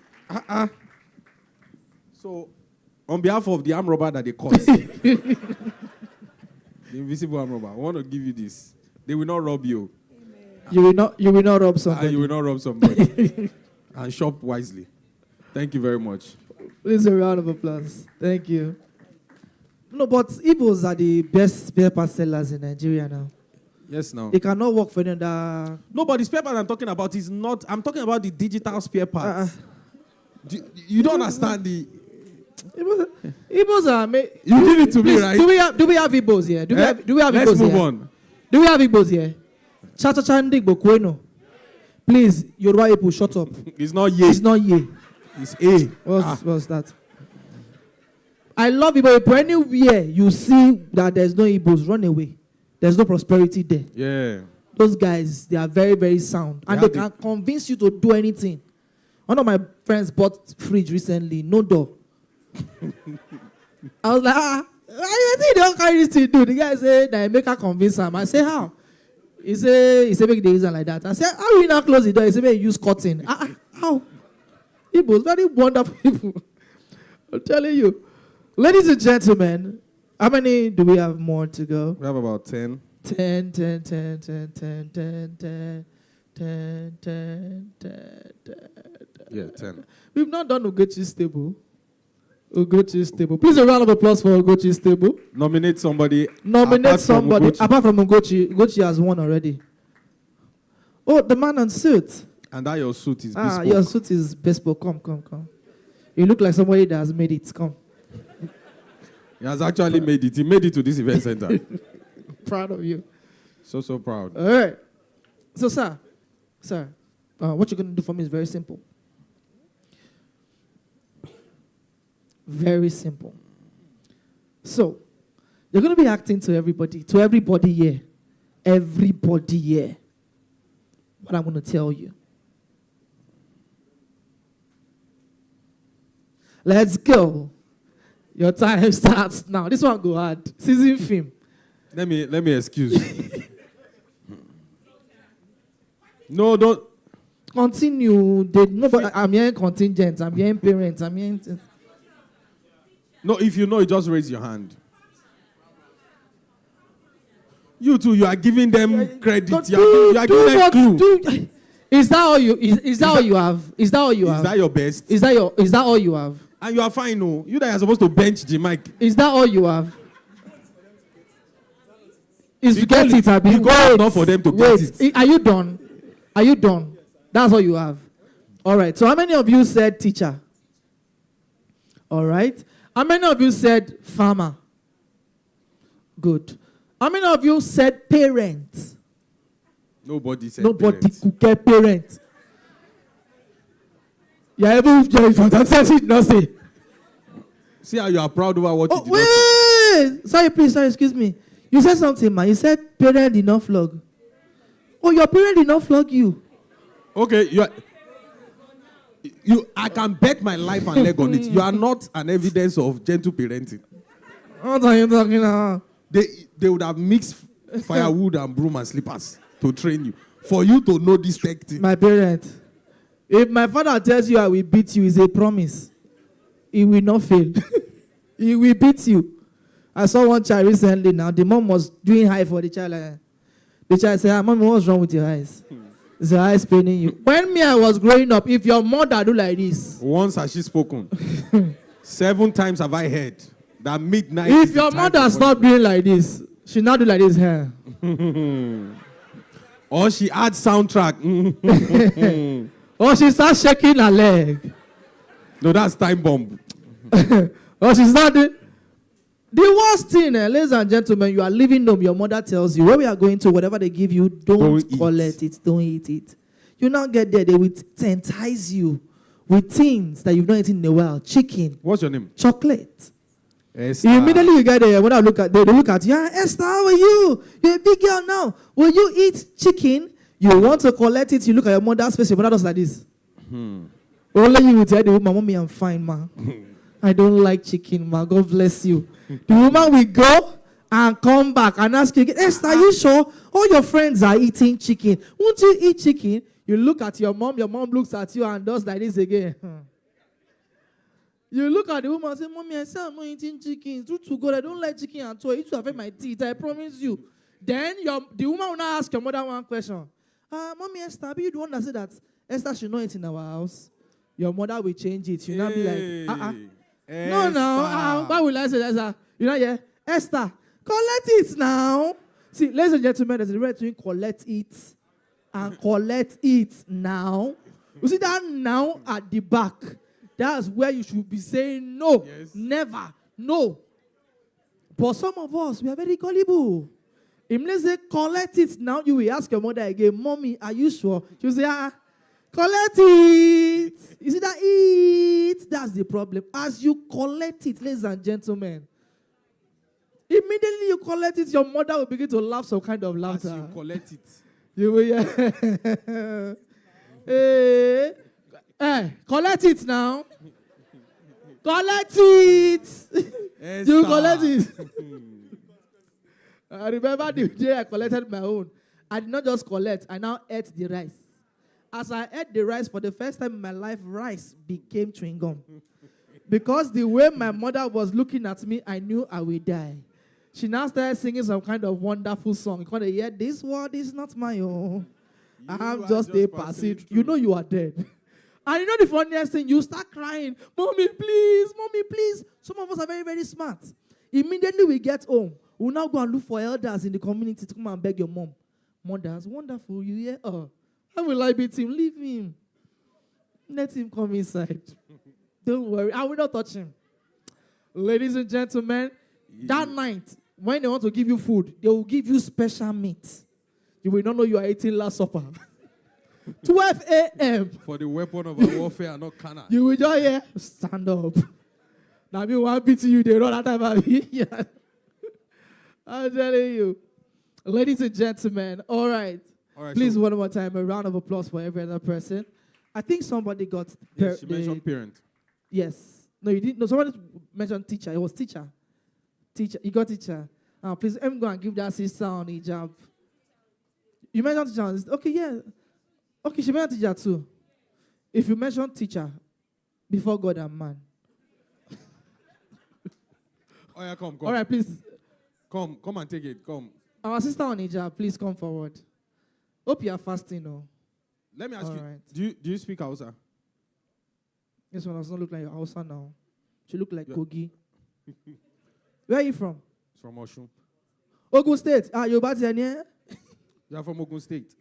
So, on behalf of the armed robber that they caught, the invisible armed robber, I want to give you this. They will not rob you. You will not rob somebody. You will not rob somebody. And shop wisely. Thank you very much. Please, a round of applause. Thank you. No, but Igbos are the best spare part sellers in Nigeria now. Yes, now. They cannot work for another. No, but the spare part I'm talking about is not. I'm talking about the digital spare parts. You don't understand the. Igbos are. You give it to me, right? Do we have Igbos here? Do we have Igbos here? Let's move on. Do we have Igbos here? Cha-cha-cha ndigbo kweno. Please, Yoruba people, shut up. It's not ye. It's not ye. It's A. What's that? I love Igbo people. Anywhere you see that there's no Igbos, run away. There's no prosperity there. Yeah. Those guys, they are very, very sound. And they can convince you to do anything. One of my friends bought fridge recently, no door. I was like, I think they don't carry this thing, dude. The guy said, that make her convince him. I say, how? He said, make the reason like that. I said, how will you not close the door? He said, make you use cotton. How? People, very wonderful people. I'm telling you. Ladies and gentlemen, how many do we have more to go? We have about 10. 10. Yeah, 10. We've not done Ugochi's table. Ugochi's table. Please a round of applause for Ugochi's table. Nominate somebody. Apart from Ugochi. Ugochi has won already. Oh, the man in suit. And that your suit is bespoke. Your suit is bespoke. Come. You look like somebody that has made it. Come. He has actually made it. He made it to this event center. Proud of you. So proud. All right. So, sir, what you're going to do for me is very simple. Very simple. So, you're going to be acting to everybody here. Everybody here. What I'm going to tell you. Let's go. Your time starts now. This one go hard. Season film. Let me excuse you. No, don't. Continue. I'm hearing contingent. I'm hearing parents. I'm hearing... No, if you know, you just raise your hand. You too, you are giving them credit. You are giving them clue. Is that all you? Is that all you have? Is that all you have? Is that your best? Is that all you have? And you are fine, no. You that are supposed to bench the mic. Is that all you have? Is to get it, Abi. You go enough for them to get it. Are you done? Are you done? That's all you have. All right. So how many of you said teacher? All right. How many of you said farmer? Good. How many of you said parent? Nobody said Nobody parent. could get parent. Yeah, even if not say. See how you are proud over what you did. Wait! Sorry, please. Sorry, excuse me. You said something, man. You said parent did not flog. Oh, your parent did not flog you. Okay, I can bet my life and leg on it. You are not an evidence of gentle parenting. What are you talking about? They would have mixed firewood and broom and slippers to train you. For you to know this tactic. My parent. If my father tells you I will beat you, it's a promise. He will not fail. He will beat you. I saw one child recently now. The mom was doing high for the child. The child said, Mommy, what's wrong with your eyes? Is your eyes paining you? When I was growing up, if your mother do like this. Once has she spoken. 7 times have I heard that midnight. If your mother stop doing like this, she now do like this here. Or she adds soundtrack. Or she starts shaking her leg. No, that's time bomb. Or she started. The worst thing, ladies and gentlemen, you are leaving home, your mother tells you, where we are going to, whatever they give you, don't collect it, don't eat it. You now get there, they will entice you with things that you've not eaten in a while. Chicken. What's your name? Chocolate. Esther. Immediately you get there, when I look at, they look at you, Esther, how are you? You're a big girl now. Will you eat chicken? You want to collect it, you look at your mother's face, your mother does like this. Only you will tell the woman, Mommy, I'm fine, ma. I don't like chicken, ma. God bless you. The woman will go and come back and ask you again, Esther, are you sure? All your friends are eating chicken. Won't you eat chicken? You look at your mom looks at you and does like this again. You look at the woman and say, Mommy, I said I'm not eating chicken. True to God, I don't like chicken at all. It should affect my teeth, I promise you. Then the woman will now ask your mother one question. Mommy, Esther, be you the one that said that Esther should not eat in our house? Your mother will change it. She'll not be like, No. Why will I say that? You know, yeah. Esther, collect it now. See, ladies and gentlemen, there's a difference between collect it and collect it now. You see that now at the back? That's where you should be saying no. Yes. Never. No. But some of us, we are very gullible. If let's say collect it now, you will ask your mother again, Mommy, are you sure? She'll say, collect it. You see that eat? That's the problem. As you collect it, ladies and gentlemen, immediately you collect it, your mother will begin to laugh some kind of laughter. As you collect it. You will, yeah. Collect it now. Collect it. You collect it. I remember the day I collected my own. I did not just collect, I now ate the rice. As I ate the rice for the first time in my life, rice became chewing gum. Because the way my mother was looking at me, I knew I would die. She now started singing some kind of wonderful song. You can't hear, this world is not my own. I'm just a passive. You know you are dead. And you know the funniest thing, you start crying, mommy, please. Some of us are very, very smart. Immediately we get home, we'll now go and look for elders in the community to come and beg your mom. Mothers, wonderful, you hear? Oh, how will I beat him? Leave him. Let him come inside. Don't worry, I will not touch him. Ladies and gentlemen, that night, when they want to give you food, they will give you special meat. You will not know you are eating last supper. 12 a.m. For the weapon of our warfare are not carnal. You will just hear, stand up. Now, me want beat you, they run out of here. I'm telling you. Ladies and gentlemen, all right. Please, one more time, a round of applause for every other person. I think somebody got... Yes, she mentioned parent. Yes. No, you didn't. No, somebody mentioned teacher. It was teacher. Teacher. You got teacher. Please, let me go and give that sister on hijab. You mentioned teacher. Okay, yeah. Okay, she mentioned teacher too. If you mention teacher before God and man. Oh, yeah, come. All right, please. Come and take it. Come. Our sister on hijab, please come forward. Hope you are fasting, no? Let me ask all you, right. do you speak Hausa? This one does not look like Hausa now. She look like Kogi. Where are you from? It's from Oshun. Ogun State. You're about to hear? You are from Ogun State.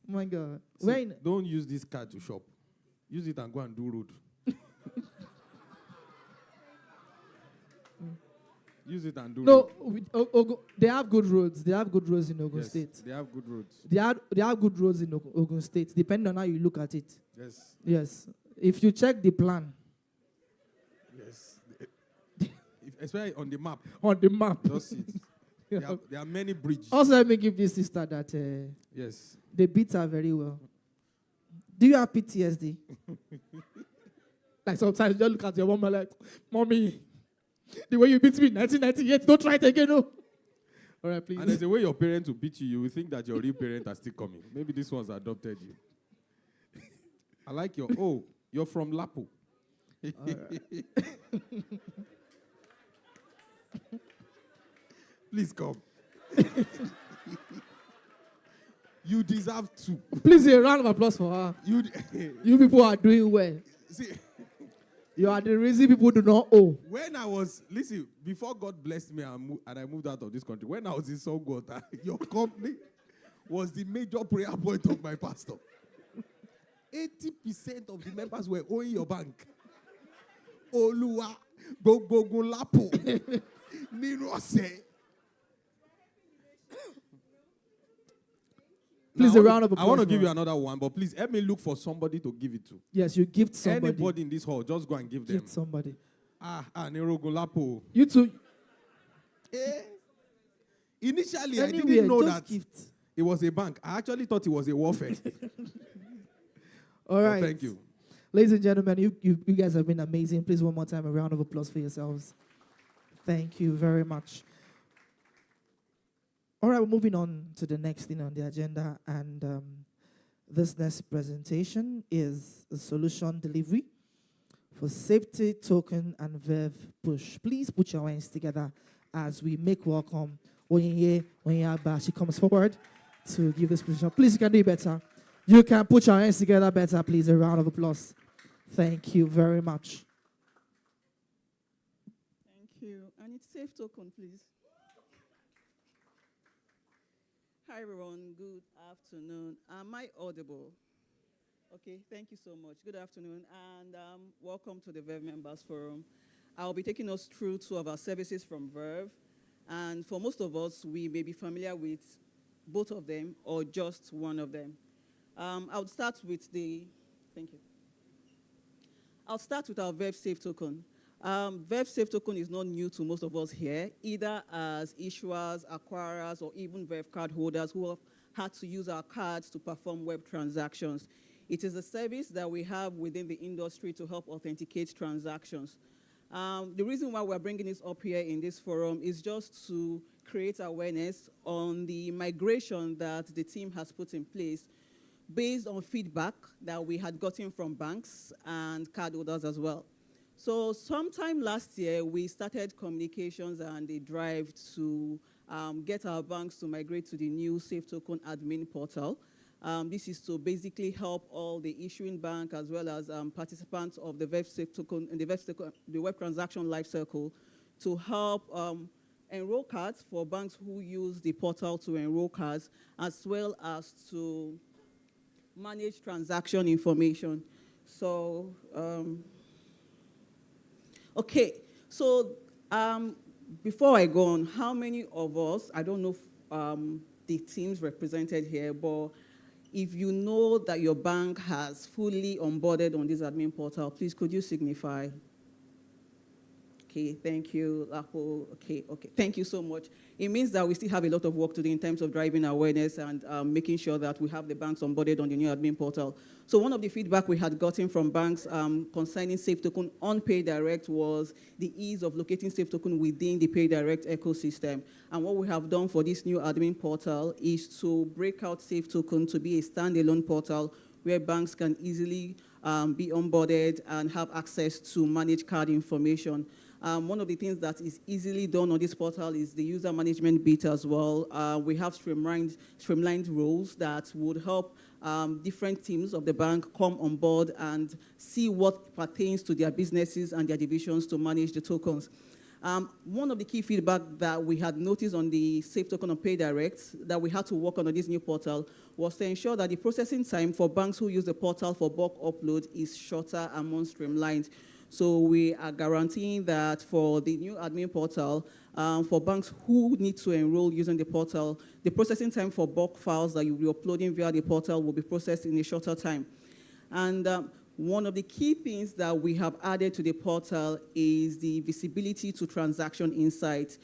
Oh my God. See, don't use this card to shop. Use it and go and do road. Use it and do road. They have good roads. They have good roads in Ogun State. They have good roads. They have good roads in Ogun State, depending on how you look at it. Yes. Yes. If you check the plan. Yes. Especially on the map. On the map. Just it. There are many bridges. Also, let me give this sister that yes, they beat her very well. Do you have PTSD? Like sometimes you just look at your mom like, mommy, the way you beat me in 1998, don't try it again, no. All right, please. And there's a way your parents will beat you, you will think that your real parents are still coming. Maybe this one's adopted you. I like you're from Lapo. Please come. You deserve to. Please, a round of applause for her. You people are doing well. See, you are the reason people do not owe. Listen, before God blessed me and I moved out of this country, when I was in Songwater, your company was the major prayer point of my pastor. 80% of the members were owing your bank. Oluwa, Gogogun Lapo, Nirose. Please, a round of applause. I want to give you another one, but please help me look for somebody to give it to. Yes, you gift somebody. Anybody in this hall, just go and give them. Gift somebody. Nirogun Lapo. You too. Initially, Anywhere, I didn't know that gift. it was a bank. I actually thought it was a warfare. All right. Thank you. Ladies and gentlemen, you guys have been amazing. Please, one more time, a round of applause for yourselves. Thank you very much. All right, we're moving on to the next thing on the agenda. And this next presentation is a solution delivery for safety token and Verve push. Please put your hands together as we make welcome Onyeba. She comes forward to give this presentation. Please, you can do it better. You can put your hands together better, please. A round of applause. Thank you very much. Thank you. I need safe token, please. Hi, everyone. Good afternoon. Am I audible? Okay, thank you so much. Good afternoon, and welcome to the Verve Members Forum. I'll be taking us through two of our services from Verve, and for most of us, we may be familiar with both of them or just one of them. I would start with thank you. I'll start with our Verve Safe Token. Verve Safe Token is not new to most of us here, either as issuers, acquirers, or even Verve cardholders who have had to use our cards to perform web transactions. It is a service that we have within the industry to help authenticate transactions. The reason why we're bringing this up here in this forum is just to create awareness on the migration that the team has put in place based on feedback that we had gotten from banks and cardholders as well. So sometime last year, we started communications and a drive to get our banks to migrate to the new Safe Token admin portal. This is to basically help all the issuing bank as well as participants of the Verve token in the web transaction lifecycle to help enroll cards for banks who use the portal to enroll cards, as well as to manage transaction information. So, okay, so before I go on, how many of us, I don't know the teams represented here, but if you know that your bank has fully onboarded on this admin portal, please could you signify? Okay, thank you, Lapo. Okay, thank you so much. It means that we still have a lot of work to do in terms of driving awareness and making sure that we have the banks onboarded on the new admin portal. So one of the feedback we had gotten from banks concerning SafeToken on PayDirect was the ease of locating SafeToken within the PayDirect ecosystem. And what we have done for this new admin portal is to break out SafeToken to be a standalone portal where banks can easily be onboarded and have access to manage card information. One of the things that is easily done on this portal is the user management bit as well. We have streamlined roles that would help different teams of the bank come on board and see what pertains to their businesses and their divisions to manage the tokens. One of the key feedback that we had noticed on the SafeToken on PayDirect that we had to work on this new portal was to ensure that the processing time for banks who use the portal for bulk upload is shorter and more streamlined. So we are guaranteeing that for the new admin portal, for banks who need to enroll using the portal, the processing time for bulk files that you'll be uploading via the portal will be processed in a shorter time. And one of the key things that we have added to the portal is the visibility to transaction insights.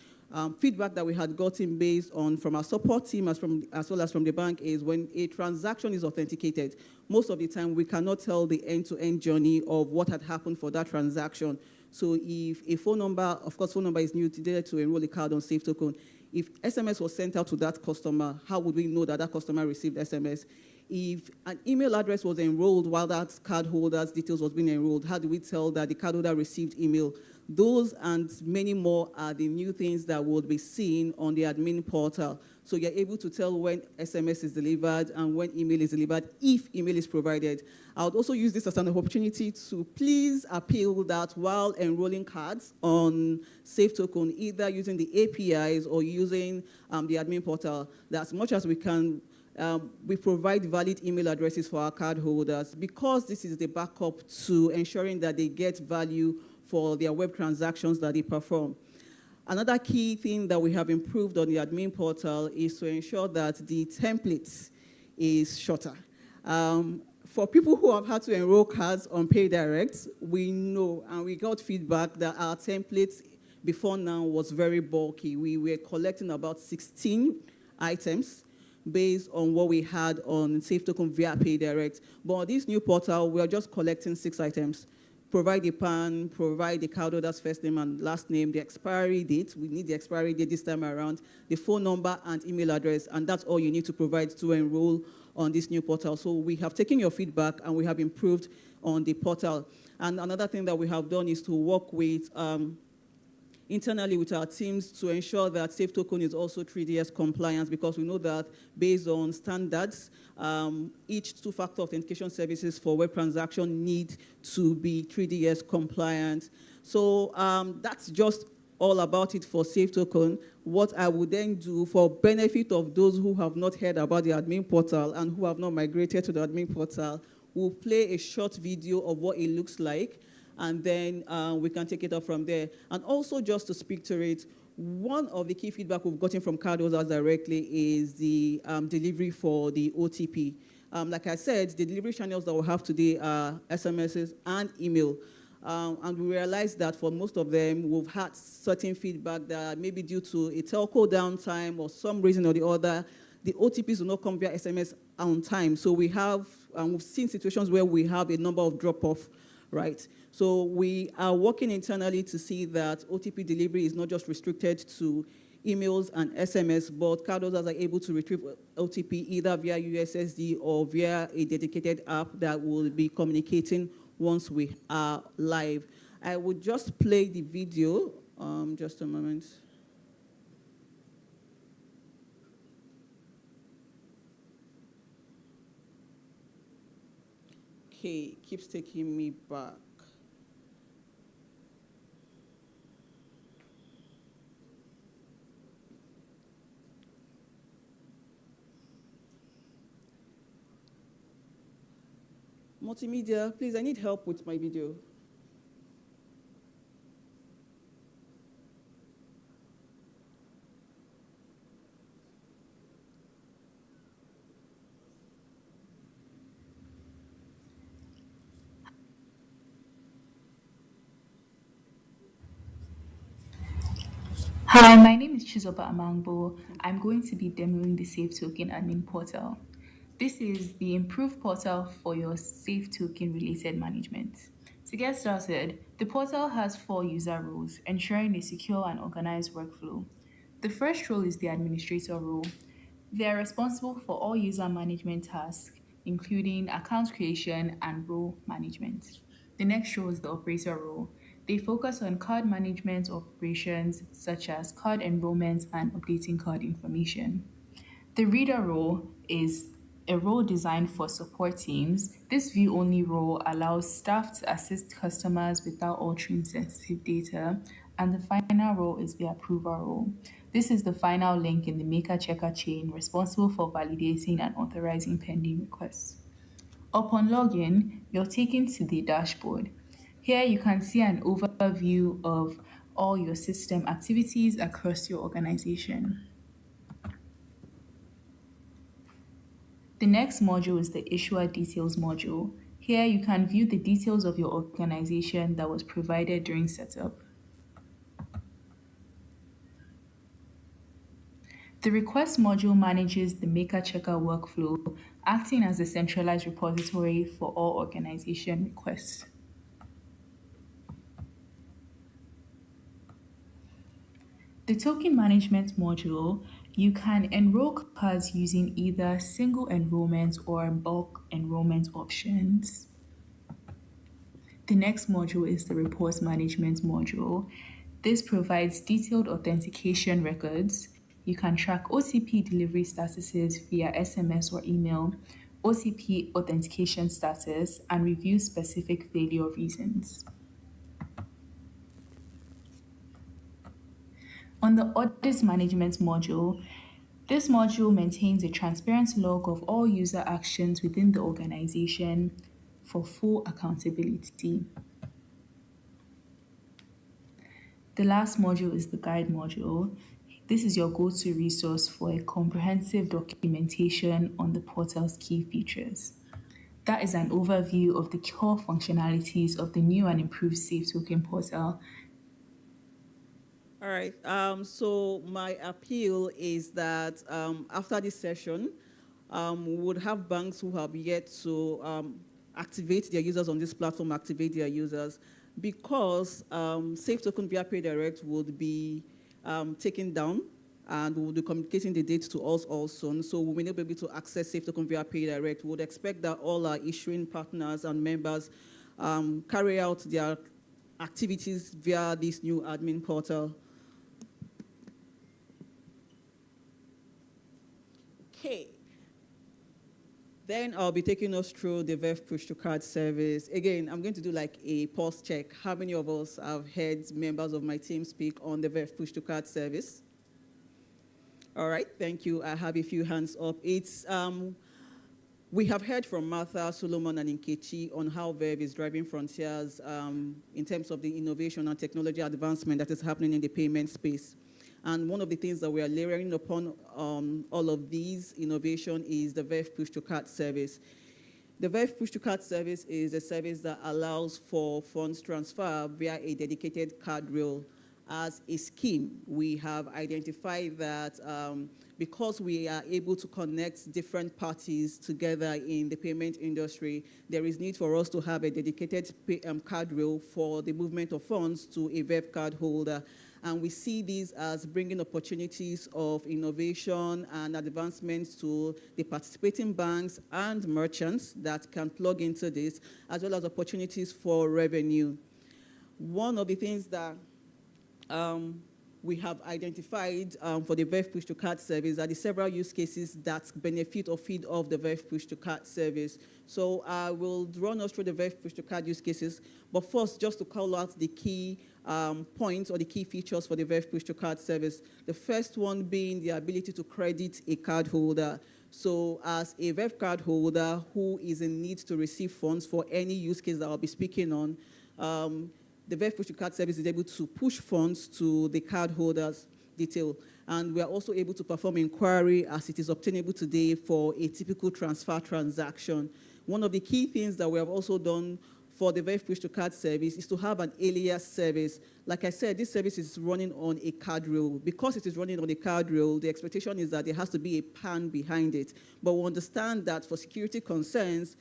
Feedback that we had gotten based on from our support team as well as from the bank is when a transaction is authenticated, most of the time we cannot tell the end-to-end journey of what had happened for that transaction. So if a phone number, of course phone number is needed to enroll a card on SafeToken. If SMS was sent out to that customer, how would we know that that customer received SMS? If an email address was enrolled while that cardholder's details was being enrolled, how do we tell that the cardholder received email? Those and many more are the new things that will be seen on the admin portal. So you're able to tell when SMS is delivered and when email is delivered, if email is provided. I would also use this as an opportunity to please appeal that while enrolling cards on SafeToken, either using the APIs or using the admin portal, that as much as we can, we provide valid email addresses for our cardholders because this is the backup to ensuring that they get value for their web transactions that they perform. Another key thing that we have improved on the admin portal is to ensure that the template is shorter. For people who have had to enroll cards on PayDirect, we know and we got feedback that our template before now was very bulky. We were collecting about 16 items based on what we had on SafeToken via PayDirect. But on this new portal, we are just collecting 6 items. Provide the PAN, provide the cardholder's first name and last name, the expiry date. We need the expiry date this time around, the phone number and email address, and that's all you need to provide to enroll on this new portal. So we have taken your feedback and we have improved on the portal. And another thing that we have done is to work with internally with our teams to ensure that SafeToken is also 3DS compliant because we know that based on standards, each two-factor authentication services for web transaction need to be 3DS compliant. So that's just all about it for SafeToken. What I would then do for benefit of those who have not heard about the admin portal and who have not migrated to the admin portal, we'll play a short video of what it looks like, and then we can take it up from there. And also just to speak to it, one of the key feedback we've gotten from cardholders directly is the delivery for the OTP. Like I said, the delivery channels that we have today are SMSs and email. And we realized that for most of them, we've had certain feedback that maybe due to a telco downtime or some reason or the other, the OTPs will not come via SMS on time. So we have, we've seen situations where we have a number of drop-off, right? So we are working internally to see that OTP delivery is not just restricted to emails and SMS, but cardholders are able to retrieve OTP either via USSD or via a dedicated app that will be communicating once we are live. I would just play the video, just a moment. Okay, keeps taking me back. Multimedia, please, I need help with my video. Hi, my name is Chizoba Amangbo. I'm going to be demoing the Safe Token admin portal. This is the improved portal for your Safe Token related management. To get started, the portal has 4 user roles, ensuring a secure and organized workflow. The first role is the administrator role. They are responsible for all user management tasks, including account creation and role management. The next role is the operator role. They focus on card management operations such as card enrollment and updating card information. The reader role is a role designed for support teams. This view-only role allows staff to assist customers without altering sensitive data. And the final role is the approver role. This is the final link in the maker-checker chain responsible for validating and authorizing pending requests. Upon login, you're taken to the dashboard. Here you can see an overview of all your system activities across your organization. The next module is the Issuer Details module. Here you can view the details of your organization that was provided during setup. The Request module manages the maker-checker workflow, acting as a centralized repository for all organization requests. The Token Management module, you can enroll cards using either single enrollment or bulk enrollment options. The next module is the Reports Management module. This provides detailed authentication records. You can track OTP delivery statuses via SMS or email, OTP authentication status, and review specific failure reasons. On the Audit Management module, this module maintains a transparent log of all user actions within the organization for full accountability. The last module is the Guide module. This is your go-to resource for a comprehensive documentation on the portal's key features. That is an overview of the core functionalities of the new and improved Safe Token portal. All right, so my appeal is that after this session, we would have banks who have yet to activate their users on this platform, activate their users, because Safe Token via Pay Direct would be taken down and we will be communicating the date to us all soon. So we will not be able to access Safe Token via Pay Direct. We would expect that all our issuing partners and members carry out their activities via this new admin portal. Okay. Then I'll be taking us through the Verve push-to-card service. Again, I'm going to do like a pulse check. How many of us have heard members of my team speak on the Verve push-to-card service? All right, thank you. I have a few hands up. We have heard from Martha, Solomon, and Nkechi on how Verve is driving frontiers in terms of the innovation and technology advancement that is happening in the payment space. And one of the things that we are layering upon all of these innovation is the Verve push-to-card service. The Verve push-to-card service is a service that allows for funds transfer via a dedicated card rail. As a scheme, we have identified that because we are able to connect different parties together in the payment industry, there is need for us to have a dedicated card rail for the movement of funds to a Verve card holder. And we see these as bringing opportunities of innovation and advancements to the participating banks and merchants that can plug into this, as well as opportunities for revenue. One of the things that we have identified for the Verve Push to Card service are the several use cases that benefit or feed off the Verve Push to Card service. So I will run us through the Verve Push to Card use cases, but first, just to call out the key points or the key features for the Verve Push to Card service. The first one being the ability to credit a cardholder. So as a Verve cardholder who is in need to receive funds for any use case that I'll be speaking on, the Verve Push to Card service is able to push funds to the cardholder's detail. And we are also able to perform inquiry as it is obtainable today for a typical transfer transaction. One of the key things that we have also done for the Verve Push to Card service is to have an alias service. Like I said, this service is running on a card rail. Because it is running on a card rail, the expectation is that there has to be a PAN behind it. But we understand that for security concerns,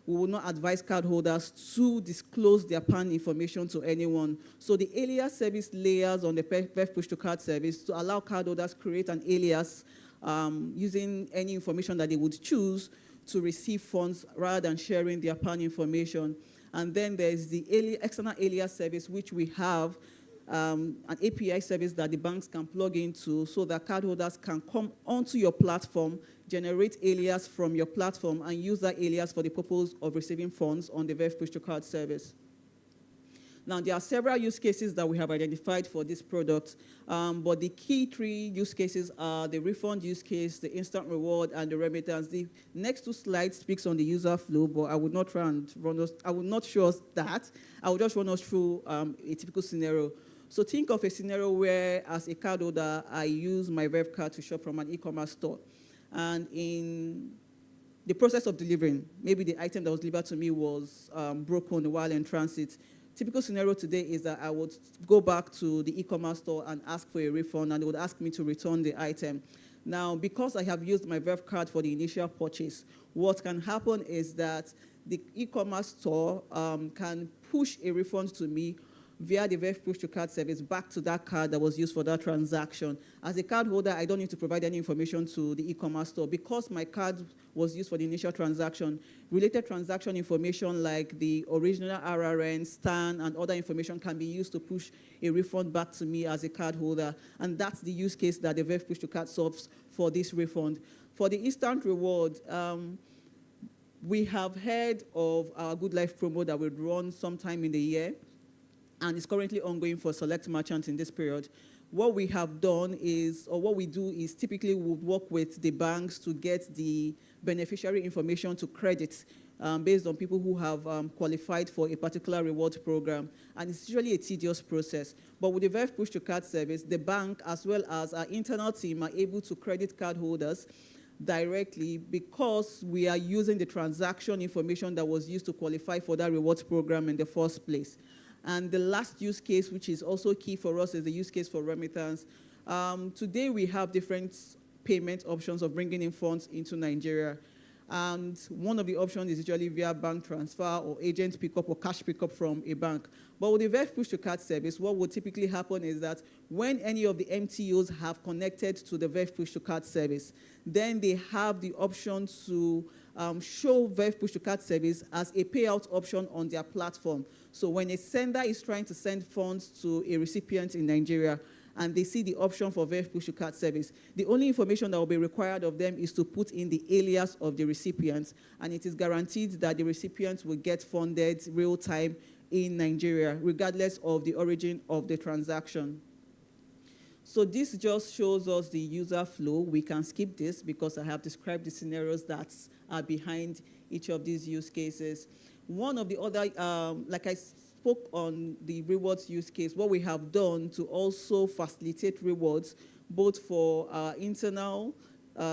we will not advise cardholders to disclose their PAN information to anyone. So the alias service layers on the Verve Push to Card service to allow cardholders create an alias using any information that they would choose to receive funds rather than sharing their PAN information. And then there's the external alias service, which we have an API service that the banks can plug into so that cardholders can come onto your platform, generate alias from your platform, and use that alias for the purpose of receiving funds on the Verve Push to Card service. Now, there are several use cases that we have identified for this product, but the key three use cases are the refund use case, the instant reward, and the remittance. The next two slides speaks on the user flow, but I would not try and run us, I will not show us that. I will just run us through a typical scenario. So think of a scenario where, as a cardholder, I use my Verve card to shop from an e-commerce store. And in the process of delivering, maybe the item that was delivered to me was broken while in transit. Typical scenario today is that I would go back to the e-commerce store and ask for a refund, and they would ask me to return the item. Now, because I have used my Verve card for the initial purchase, what can happen is that the e-commerce store can push a refund to me via the Verve Push to Card service back to that card that was used for that transaction. As a card holder, I don't need to provide any information to the e-commerce store because my card was used for the initial transaction. Related transaction information like the original RRN, STAN, and other information can be used to push a refund back to me as a card holder. And that's the use case that the Verve Push to Card solves for this refund. For the instant reward, we have heard of our Good Life promo that will run sometime in the year, and it's currently ongoing for select merchants in this period. What we have done is, or what we do is typically we would work with the banks to get the beneficiary information to credit based on people who have qualified for a particular reward program. And it's usually a tedious process. But with the Verve Push to Card service, the bank as well as our internal team are able to credit card holders directly because we are using the transaction information that was used to qualify for that rewards program in the first place. And the last use case, which is also key for us, is the use case for remittance. Today, we have different payment options of bringing in funds into Nigeria. And one of the options is usually via bank transfer or agent pickup or cash pickup from a bank. But with the Verve Push to Card service, what would typically happen is that when any of the MTOs have connected to the Verve Push to Card service, then they have the option to show Verve Push to Card service as a payout option on their platform. So when a sender is trying to send funds to a recipient in Nigeria, and they see the option for Verve Push to Card service, the only information that will be required of them is to put in the alias of the recipient, and it is guaranteed that the recipient will get funded real time in Nigeria, regardless of the origin of the transaction. So this just shows us the user flow. We can skip this because I have described the scenarios that are behind each of these use cases. One of the other, like I spoke on the rewards use case, what we have done to also facilitate rewards, both for our internal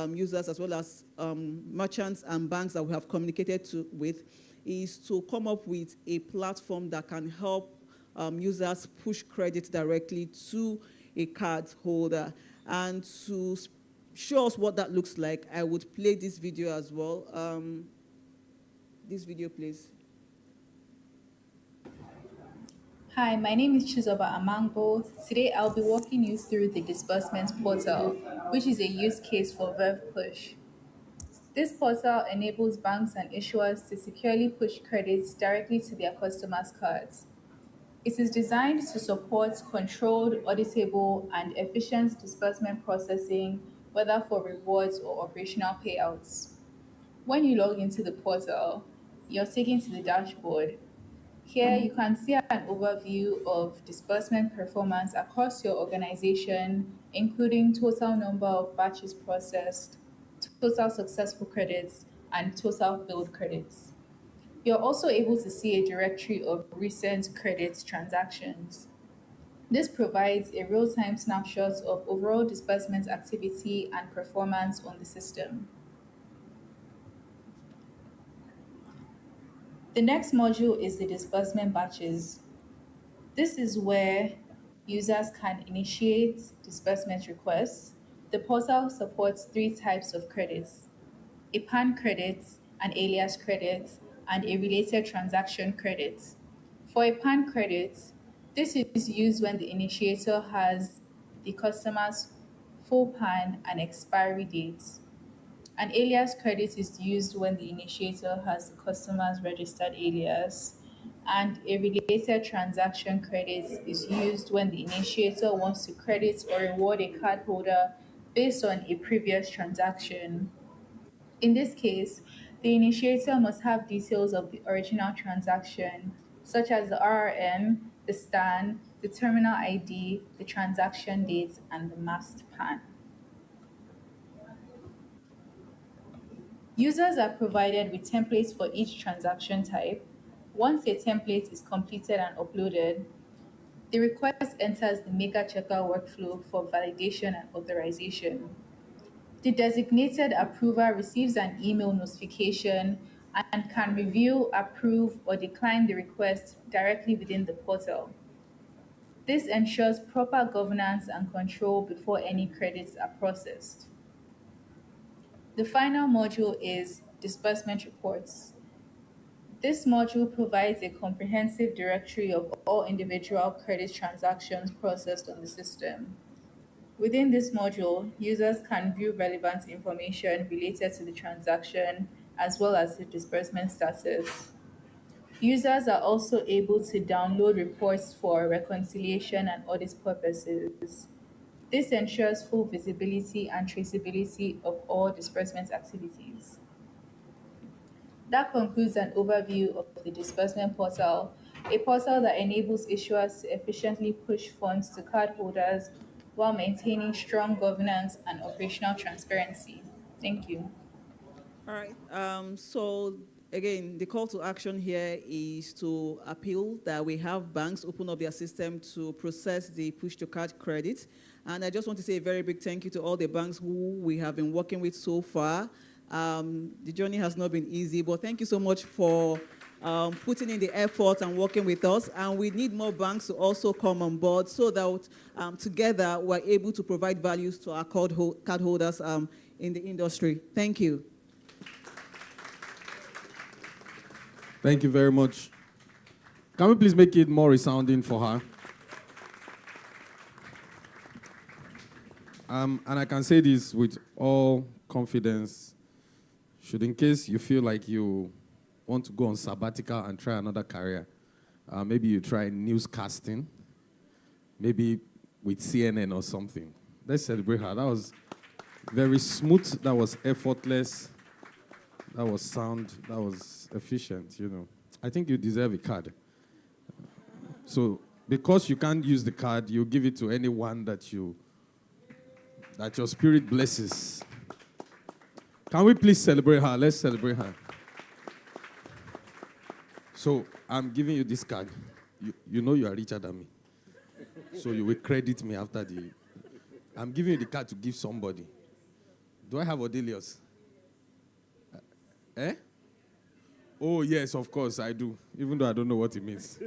users as well as merchants and banks that we have communicated with, is to come up with a platform that can help users push credit directly to a card holder. And to show us what that looks like, I would play this video as well. This video, please. Hi, my name is Chizoba Amangbo. Today I'll be walking you through the disbursements portal, which is a use case for Verve Push. This portal enables banks and issuers to securely push credits directly to their customers' cards. It is designed to support controlled, auditable, and efficient disbursement processing, whether for rewards or operational payouts. When you log into the portal, you're taken to the dashboard. Here, you can see an overview of disbursement performance across your organization, including total number of batches processed, total successful credits, and total billed credits. You're also able to see a directory of recent credit transactions. This provides a real-time snapshot of overall disbursement activity and performance on the system. The next module is the disbursement batches. This is where users can initiate disbursement requests. The portal supports 3 types of credits: a PAN credit, an alias credit, and a related transaction credit. For a PAN credit, this is used when the initiator has the customer's full PAN and expiry date. An alias credit is used when the initiator has the customer's registered alias, and a related transaction credit is used when the initiator wants to credit or reward a cardholder based on a previous transaction. In this case, the initiator must have details of the original transaction, such as the RRM, the STAN, the terminal ID, the transaction date, and the masked PAN. Users are provided with templates for each transaction type. Once a template is completed and uploaded, the request enters the Maker Checker workflow for validation and authorization. The designated approver receives an email notification and can review, approve, or decline the request directly within the portal. This ensures proper governance and control before any credits are processed. The final module is disbursement reports. This module provides a comprehensive directory of all individual credit transactions processed on the system. Within this module, users can view relevant information related to the transaction as well as the disbursement status. Users are also able to download reports for reconciliation and audit purposes. This ensures full visibility and traceability of all disbursement activities. That concludes an overview of the disbursement portal, a portal that enables issuers to efficiently push funds to cardholders while maintaining strong governance and operational transparency. Thank you. All right. So again, the call to action here is to appeal that we have banks open up their system to process the push-to-card credit. And I just want to say a very big thank you to all the banks who we have been working with so far. The journey has not been easy, but thank you so much for putting in the effort and working with us. And we need more banks to also come on board so that together we're able to provide values to our cardholders in the industry. Thank you. Thank you very much. Can we please make it more resounding for her? And I can say this with all confidence. Should in case you feel like you want to go on sabbatical and try another career, maybe you try newscasting, maybe with CNN or something. Let's celebrate her. That was very smooth. That was effortless. That was sound. That was efficient, you know. I think you deserve a card. So because you can't use the card, you give it to anyone that your spirit blesses. Can we please celebrate her? Let's celebrate her. So I'm giving you this card. You know you are richer than me. So you will credit me after the... I'm giving you the card to give somebody. Do I have Odelius? Eh? Oh, yes, of course, I do. Even though I don't know what it means.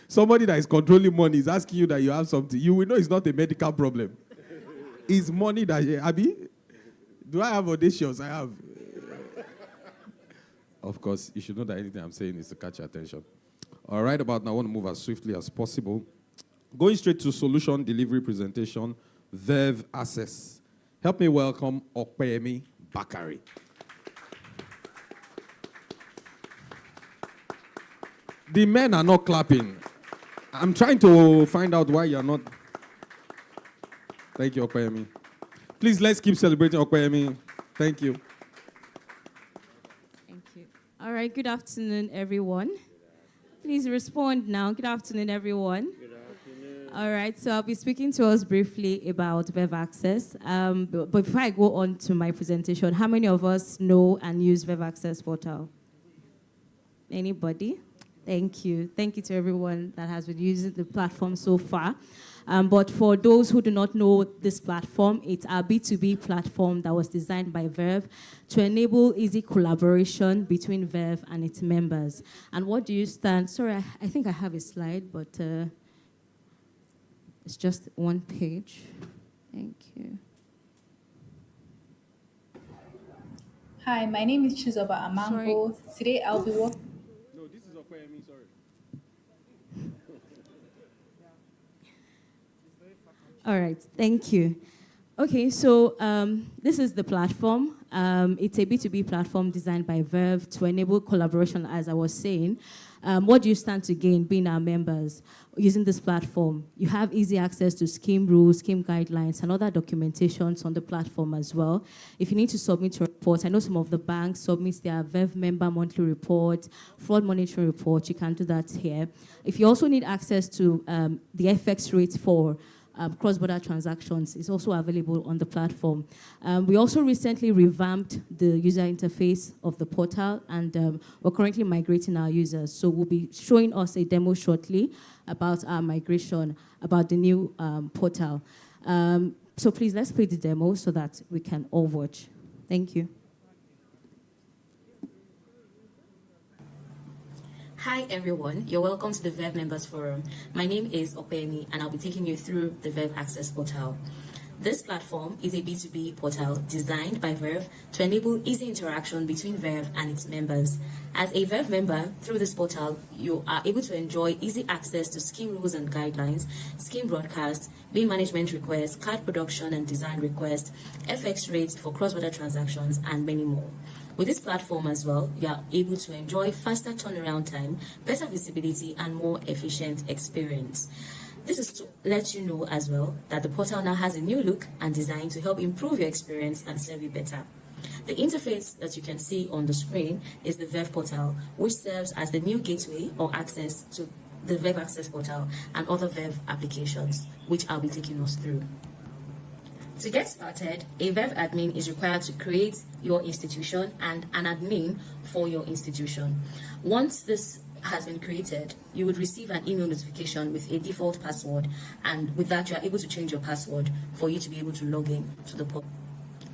Somebody that is controlling money is asking you that you have something. You will know it's not a medical problem. It's money that... Abi, do I have audacious? I have. Of course, you should know that anything I'm saying is to catch your attention. All right, about now, I want to move as swiftly as possible. Going straight to solution delivery presentation, Verve Access. Help me welcome Okpeyemi Bakari. The men are not clapping. I'm trying to find out why you're not. Thank you, Okoyemi. Please, let's keep celebrating Okoyemi. Thank you. Thank you. All right, good afternoon, everyone. Please respond now. Good afternoon, everyone. Good afternoon. All right, so I'll be speaking to us briefly about Verve Access. But before I go on to my presentation, how many of us know and use Verve Access portal? Anybody? Thank you. Thank you to everyone that has been using the platform so far. But for those who do not know this platform, it's our B2B platform that was designed by Verve to enable easy collaboration between Verve and its members. And what do you stand? Sorry, I think I have a slide, but it's just one page. Thank you. Hi, my name is Chizoba Amango. Today I'll be working. No, this is Okoyemi, sorry. All right, thank you. Okay, so this is the platform. It's a B2B platform designed by Verve to enable collaboration, as I was saying. What do you stand to gain being our members using this platform? You have easy access to scheme rules, scheme guidelines, and other documentations on the platform as well. If you need to submit your reports, I know some of the banks submit their Verve member monthly report, fraud monitoring report. You can do that here. If you also need access to the FX rate for cross-border transactions, is also available on the platform. We also recently revamped the user interface of the portal, and we're currently migrating our users. So we'll be showing us a demo shortly about our migration, about the new portal. So please, let's play the demo so that we can all watch. Thank you. Hi everyone, you're welcome to the Verve Members Forum. My name is Opemi and I'll be taking you through the Verve Access portal. This platform is a B2B portal designed by Verve to enable easy interaction between Verve and its members. As a Verve member, through this portal, you are able to enjoy easy access to scheme rules and guidelines, scheme broadcasts, bill management requests, card production and design requests, FX rates for cross-border transactions, and many more. With this platform as well, you are able to enjoy faster turnaround time, better visibility, and more efficient experience. This is to let you know as well that the portal now has a new look and design to help improve your experience and serve you better. The interface that you can see on the screen is the Verve portal, which serves as the new gateway or access to the Verve Access portal and other Verve applications, which I'll be taking us through. To get started, a Verve admin is required to create your institution and an admin for your institution. Once this has been created, you would receive an email notification with a default password, and with that you are able to change your password for you to be able to log in to the portal.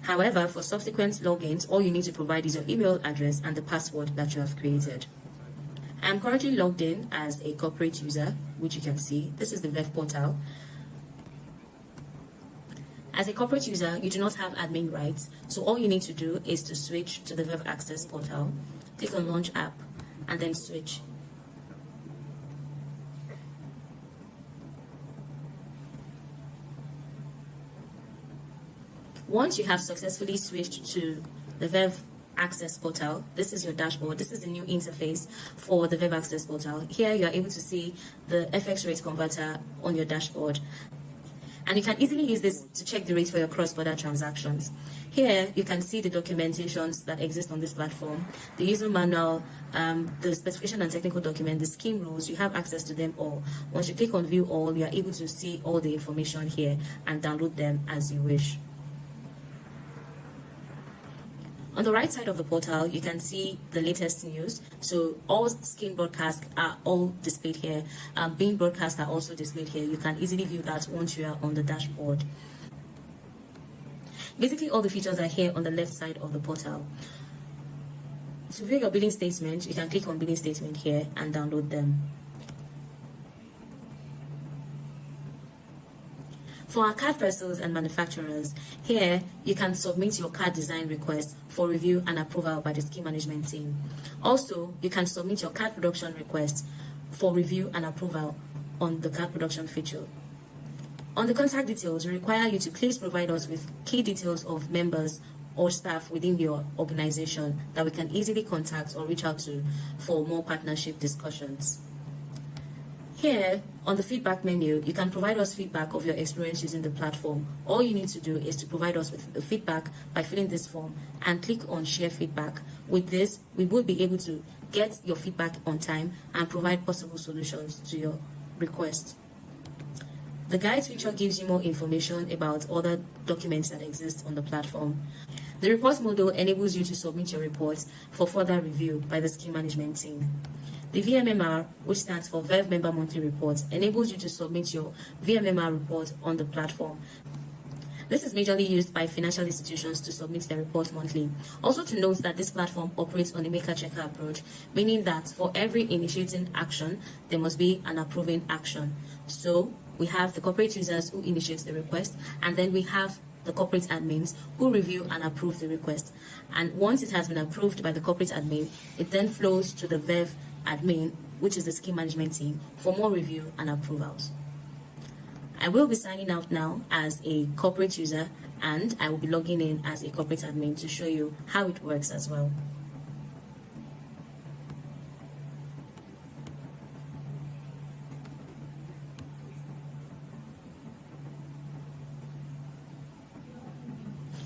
However, for subsequent logins, all you need to provide is your email address and the password that you have created. I'm currently logged in as a corporate user, which you can see. This is the Verve portal. As a corporate user, you do not have admin rights, so all you need to do is to switch to the Verve Access portal, click on Launch App, and then switch. Once you have successfully switched to the Verve Access portal, this is your dashboard. This is the new interface for the Verve Access portal. Here you are able to see the FX rate converter on your dashboard. And you can easily use this to check the rates for your cross-border transactions. Here, you can see the documentations that exist on this platform, the user manual, the specification and technical document, the scheme rules. You have access to them all. Once you click on View All, you are able to see all the information here and download them as you wish. On the right side of the portal, you can see the latest news. So all scheme broadcasts are all displayed here. Being broadcasts are also displayed here. You can easily view that once you are on the dashboard. Basically, all the features are here on the left side of the portal. To view your billing statement, you can click on billing statement here and download them. For our card pressers and manufacturers, here you can submit your card design request for review and approval by the scheme management team. Also, you can submit your card production request for review and approval on the card production feature. On the contact details, we require you to please provide us with key details of members or staff within your organization that we can easily contact or reach out to for more partnership discussions. Here, on the feedback menu, you can provide us feedback of your experience using the platform. All you need to do is to provide us with the feedback by filling this form and click on Share Feedback. With this, we will be able to get your feedback on time and provide possible solutions to your request. The Guides feature gives you more information about other documents that exist on the platform. The Reports module enables you to submit your reports for further review by the scheme management team. The VMMR, which stands for Verve Member Monthly Reports, enables you to submit your VMMR report on the platform. This is majorly used by financial institutions to submit their report monthly. Also to note that this platform operates on a maker-checker approach, meaning that for every initiating action, there must be an approving action. So we have the corporate users who initiate the request, and then we have the corporate admins who review and approve the request. And once it has been approved by the corporate admin, it then flows to the Verve admin, which is the scheme management team, for more review and approvals. I will be signing out now as a corporate user, and I will be logging in as a corporate admin to show you how it works as well.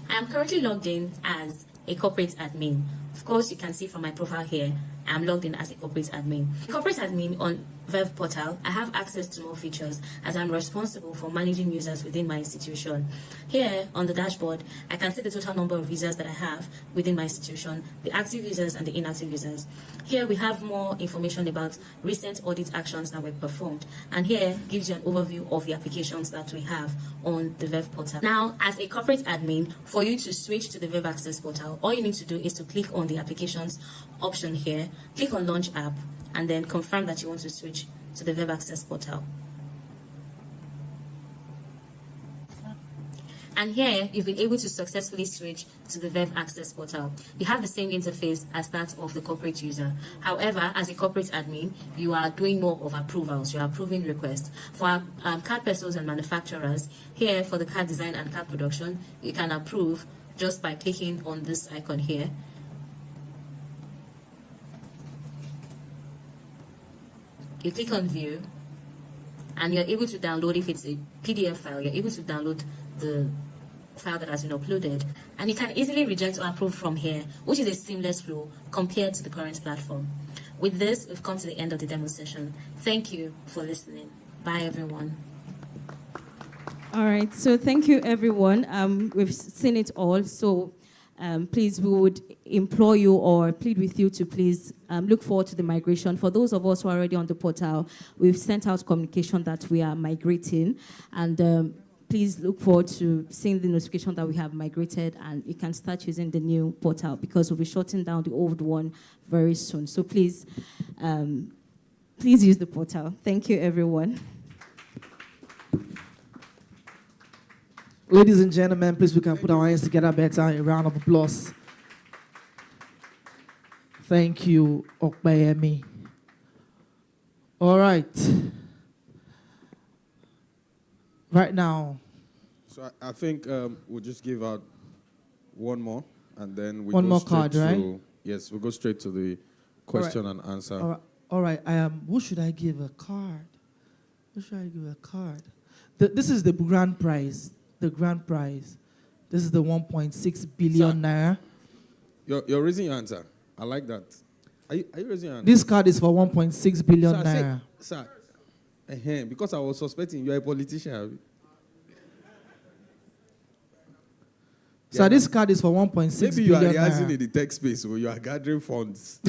I am currently logged in as a corporate admin. Of course, you can see from my profile here, I'm logged in as a corporate admin. Corporate admin on Verve portal, I have access to more features as I'm responsible for managing users within my institution. Here on the dashboard, I can see the total number of users that I have within my institution, the active users and the inactive users. Here we have more information about recent audit actions that were performed, and here gives you an overview of the applications that we have on the Verve portal. Now, as a corporate admin, for you to switch to the Verve Access portal, all you need to do is to click on the applications option here, click on Launch App, and then confirm that you want to switch to the Verve Access portal. And here, you've been able to successfully switch to the Verve Access portal. You have the same interface as that of the corporate user. However, as a corporate admin, you are doing more of approvals. You are approving requests. For card persons and manufacturers, here for the card design and card production, you can approve just by clicking on this icon here. You click on View, and you're able to download, if it's a PDF file, you're able to download the file that has been uploaded, and you can easily reject or approve from here, which is a seamless flow compared to the current platform. With this, we've come to the end of the demo session. Thank you for listening. Bye, everyone. All right, so thank you, everyone. We've seen it all, so please, we would implore you or plead with you to please look forward to the migration. For those of us who are already on the portal, we've sent out communication that we are migrating, and please look forward to seeing the notification that we have migrated, and you can start using the new portal because we'll be shutting down the old one very soon. So please, please use the portal. Thank you, everyone. Ladies and gentlemen, please, we can put our hands together better. A round of applause. Thank you, Okpeyemi. All right. Right now. So I think we'll just give out one more, and then we one go more straight card, to, right? Yes, we'll go straight to the question and answer. All right. Who should I give a card? Who should I give a card? This is the grand prize. The grand prize. This is the 1.6 billion naira. You're raising your answer. I like that. Are you raising your hand? This card is for 1.6 billion naira. Sir, because I was suspecting you're a politician. So this card is for 1.6 billion naira. Maybe you are rehearsing in the tech space where you are gathering funds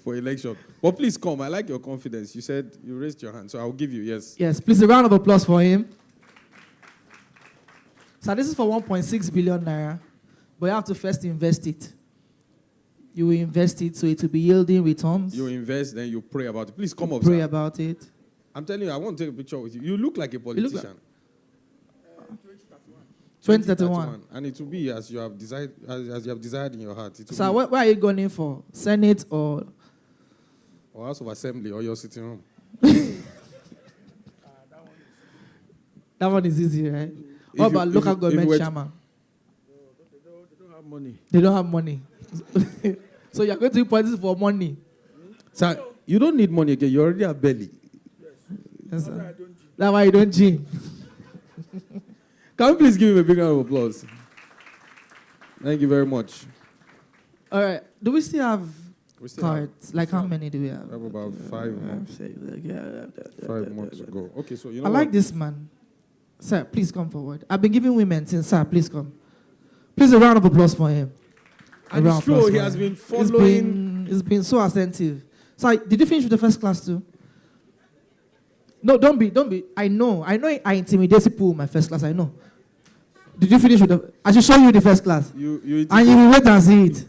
for election. But please come. I like your confidence. You said you raised your hand, so I'll give you, yes. Yes, please, a round of applause for him. So this is for 1.6 billion naira, but you have to first invest it. You will invest it so it will be yielding returns. You invest, then you pray about it. Please come up, Pray sir. about it. I'm telling you, I want to take a picture with you. You look like a politician. 2031. And it will be as you have desired, as you have desired in your heart. So where are you going in for? Senate or House of Assembly or your sitting room? That one is easy, right? What about local government chairman? They don't have money. They don't have money. So you're going to be politics for money. Sir, you don't need money again. You already have belly. Yes. Yes, sir. That's why you don't gym. Can we please give him a big round of applause? Thank you very much. All right. Do we still have still cards? Like how many do we have? We have about 5 more. 5 more to go. Okay, so you know I like this man. Sir, please come forward. I've been giving women since, sir, please come. Please, a round of applause for him. And it's true, he has been following. It's been so attentive. So, did you finish with the first class too? No, don't be. I know I intimidate people with my first class, I know. Did you finish with the, I should show you the first class. And you will wait and see it.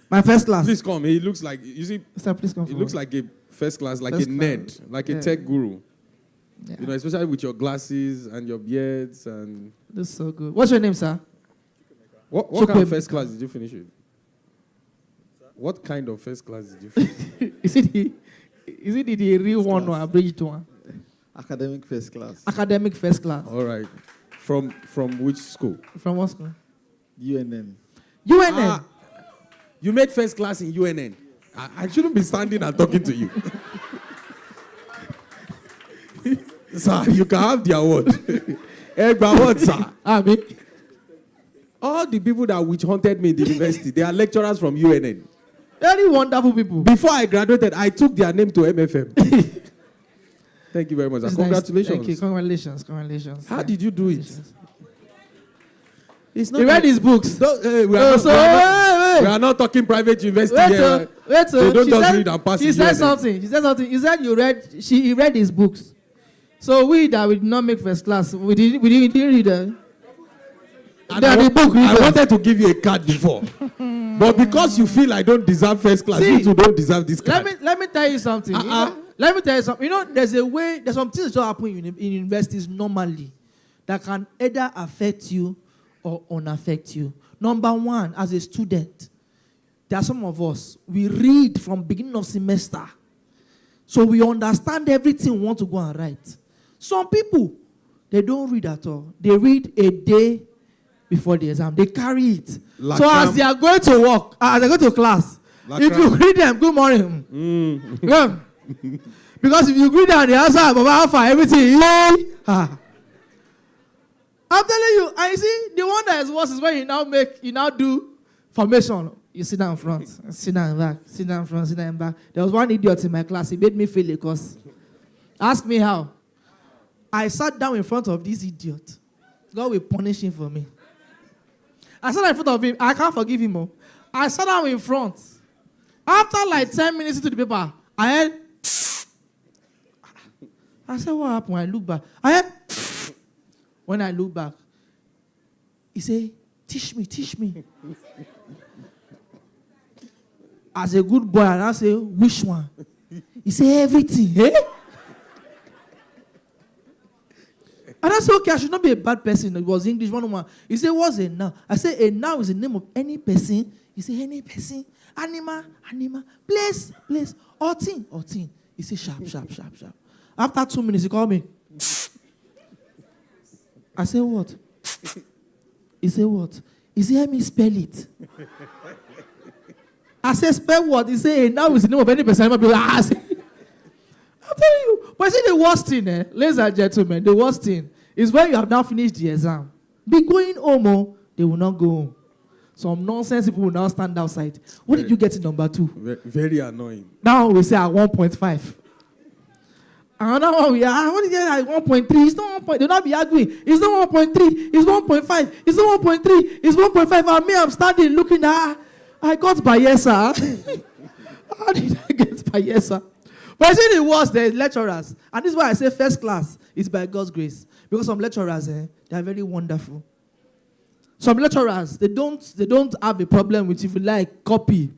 My first class. Please come. He looks like, you see, sir, please come he looks like a first class, like first a nerd, like a tech guru. Yeah. You know, especially with your glasses and your beards and... That's so good. What's your name, sir? What kind of first class did you finish with? What kind of first class did you finish? Is it the real one or abridged one? Academic first class. Academic first class. All right. From which school? From what school? UNN. UNN? Ah, you made first class in UNN. I shouldn't be standing and talking to you. Sir, you can have the award. What, sir? All the people that witch hunted me in the university, they are lecturers from UNN. Very wonderful people. Before I graduated, I took their name to MFM. Thank you very much. Congratulations. Thank you. Congratulations. How did you do it? It's not he read his books. We are not talking private university here. They don't just read and pass. She said something. He said he read his books. So we that we did not make first class, we didn't read them. I wanted to give you a card before. But because you feel I don't deserve first class, you too don't deserve this card. Let me tell you something. Let me tell you something. You know, there's some things that happen in universities normally that can either affect you or unaffect you. Number one, as a student, there are some of us, we read from beginning of semester. So we understand everything we want to go and write. Some people, they don't read at all. They read a day before the exam. They carry it. So as they are going to work, as they go to class, if you read them, good morning. Yeah. Because if you read them, the answer, Alpha, everything. I'm telling you, I see the one that is worse is when you now do formation. You sit down in front, sit down in back, sit down in front, sit down in back. There was one idiot in my class. He made me fail a course. Ask me how. I sat down in front of this idiot. God will punish him for me. I sat down in front of him. I can't forgive him. I sat down in front. After like 10 minutes into the paper, I heard. I said, what happened? I look back. I heard. When I look back, he said, teach me. As a good boy, and I say, which one? He said, everything. Eh? And I said, okay, I should not be a bad person. It was English 101. He said, what's a noun? I said, a noun is the name of any person. He said, any person. Animal, place, or thing. He said, sharp. After 2 minutes, he called me. I said, what? He said, what? He said, help me spell it. I said, spell what? He said, now is the name of any person. I'm telling you. But see, the worst thing, ladies and gentlemen, the worst thing is when you have now finished the exam. Be going home, they will not go home. Some nonsense people will now stand outside. What did you get in number 2? Very annoying. Now we say at 1.5. Another one we are, what did you get at 1.3? It's not 1 point. They'll not be arguing. It's not 1.3. It's 1.5. It's not 1.3. It's 1.5. And me, I'm standing looking at, I got by yes, sir. How did I get by yes, sir? But I say the worst, there's lecturers. And this is why I say first class is by God's grace. Because some lecturers, they are very wonderful. Some lecturers, they don't have a problem with if you like copy.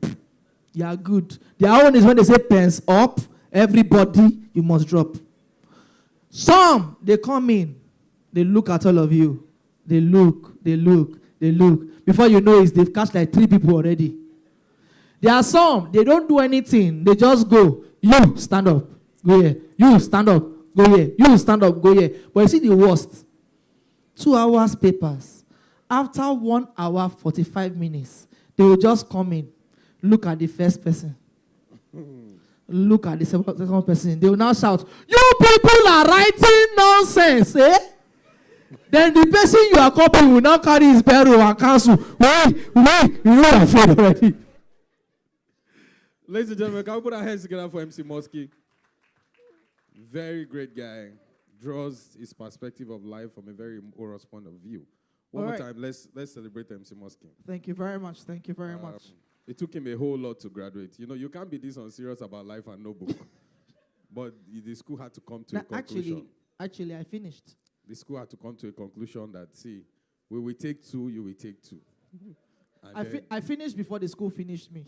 You are good. Their own is when they say pens up, everybody, you must drop. Some, they come in, they look at all of you. They look. Before you know it, they've catch like 3 people already. There are some, they don't do anything. They just go, you stand up, go here. You stand up, go here. You stand up, go here. But you see the worst. 2 hours papers. After 1 hour, 45 minutes, they will just come in, look at the first person. look at the second person. They will now shout, "You people are writing nonsense, eh?" Then the person you are copying will now carry his barrel and cancel. Wait, you know I'm afraid already. Ladies and gentlemen, can we put our hands together for MC Mosky? Very great guy. Draws his perspective of life from a very morose point of view. One more time, let's celebrate MC Mosky. Thank you very much. Thank you very much. It took him a whole lot to graduate. You know, you can't be this unserious about life and no book. But the school had to come to a conclusion. Actually, I finished. The school had to come to a conclusion that, see, we will take 2, you will take 2. I finished before the school finished me.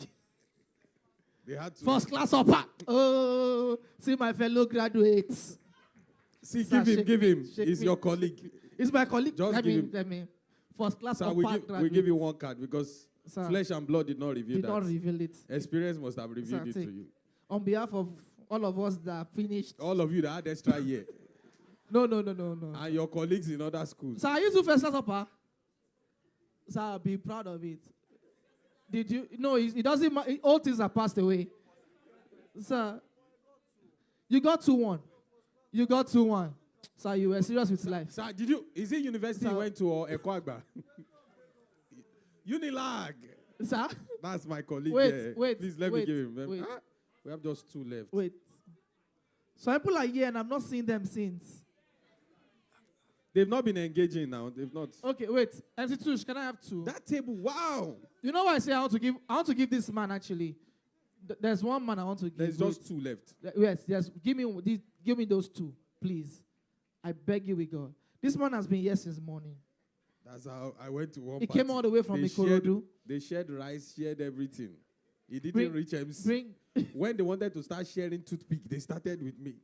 They had to. First class upper. Oh, see my fellow graduates. See, give him. He's your colleague. He's my colleague. Just Let me. First class Sir, upper we give you one card because Sir, flesh and blood did not reveal that. Did not reveal it. Experience must have revealed Sir, it to you. On behalf of all of us that finished. All of you that had extra year. No. And your colleagues in other schools. Sir, you do first class upper. Sir, be proud of it. Did you? No, it doesn't matter. All things are passed away. Sir, you got 2-1. You got 2-1. Sir, you were serious with life. Sir, is it university you went to or Ekwagba? Unilag. Sir? That's my colleague. Wait. Please let me give him. We have just 2 left. Wait. So people are here and I've not seen them since. They've not been engaging now. They've not. Okay, wait. MC Tush, can I have 2? That table, wow. You know why I say I want to give this man actually. There's one man I want to give. There's just 2 left. Yes. Give me those 2, please. I beg you with God. This man has been here since morning. That's how I went to one He party. came all the way from Ikorodu. They shared rice, shared everything. He didn't reach MC. When they wanted to start sharing toothpick, they started with me.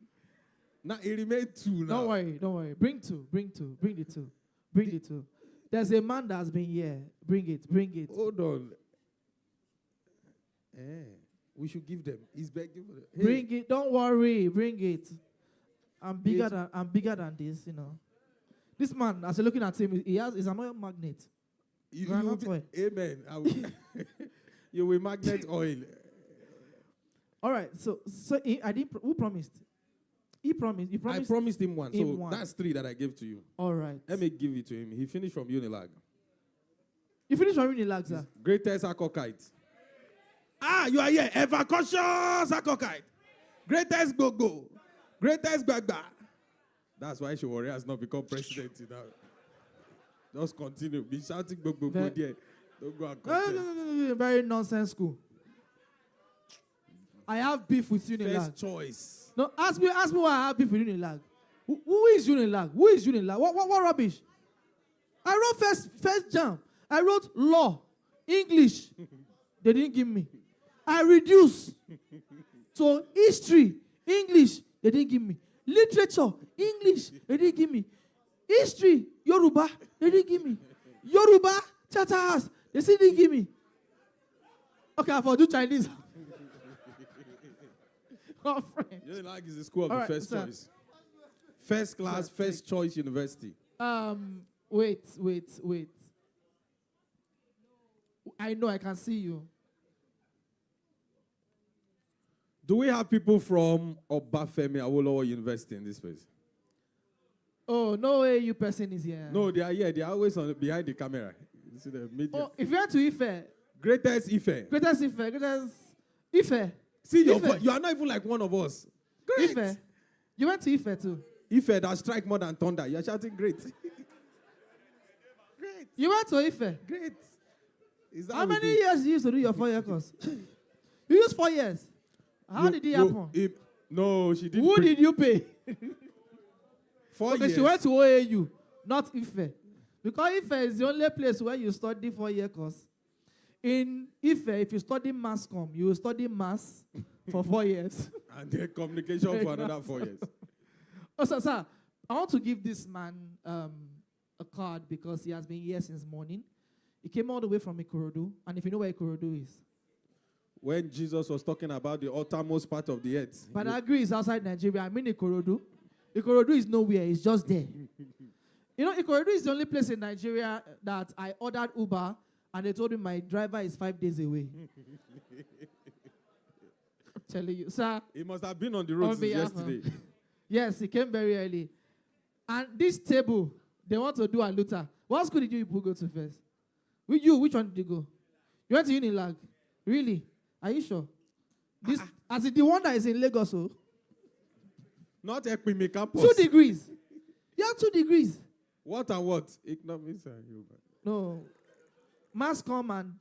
Now it remained 2 now. Don't worry. Bring the two. There's a man that has been here. Bring it. Hold on. We should give them. He's begging for it. Hey. Bring it. Don't worry. Bring it. I'm bigger than this, you know. This man, as you're looking at him, he's an oil magnet. Amen. You will magnet oil. All right. So I didn't. Who promised? He promised. You promised. I promised him 1. So that's 3 that I gave to you. All right. Let me give it to him. He finished from Unilag. You finished from Unilag, sir? Greatest Akokite. You are here. Ever cautious Akokite. Greatest go-go. Greatest Gbagba. That's why Shawari has not become president now. Just continue. Be shouting go there. Don't go and contest. No. Very nonsense school. I have beef with Unilag. First choice. No, ask me why I have beef with Unilag. Who is Unilag? Who is Unilag? What rubbish? I wrote first jam. I wrote law, English. They didn't give me. I reduced to history, English. They didn't give me. Literature, English. They didn't give me. History, Yoruba. They didn't give me. Yoruba, Chatas. They still didn't give me. Okay, I do Chinese. Unilag is the school of the first choice. First class, first choice university. Wait. I know I can see you. Do we have people from Obafemi Awolowo University in this place? Oh, no AU person is here. No, they are here. They are always behind the camera. You see the media. Oh, if you went to Ife. Greatest Ife. See, you are not even like one of us. Great. Ife. You went to Ife too. Ife that strike more than thunder. You are shouting great. Great. You went to Ife. Great. How many years did you use to do your 4-year course? You used 4 years. How did it happen? No, she didn't. Who did you pay? 4 years. She went to OAU, not Ife. Because Ife is the only place where you study 4-year course. In Ife, if you study mass comm, you will study mass for 4 years. And then communication for another 4 years. Oh, sir, I want to give this man a card because he has been here since morning. He came all the way from Ikorodu, and if you know where Ikorodu is. When Jesus was talking about the uttermost part of the earth. But I agree it's outside Nigeria. I mean Ikorodu. Ikorodu is nowhere. It's just there. You know, Ikorodu is the only place in Nigeria that I ordered Uber, and they told me my driver is 5 days away. telling you, sir. He must have been on the road since yesterday. Yes, he came very early. And this table, they want to do a Luther. What school did you people go to first? Which one did you go? You went to Unilag. Really? Are you sure? This, as in the one that is in Lagos, oh? Not Equime campus. 2 degrees. You have 2 degrees. What and what? Economics and human. No. Mass-com.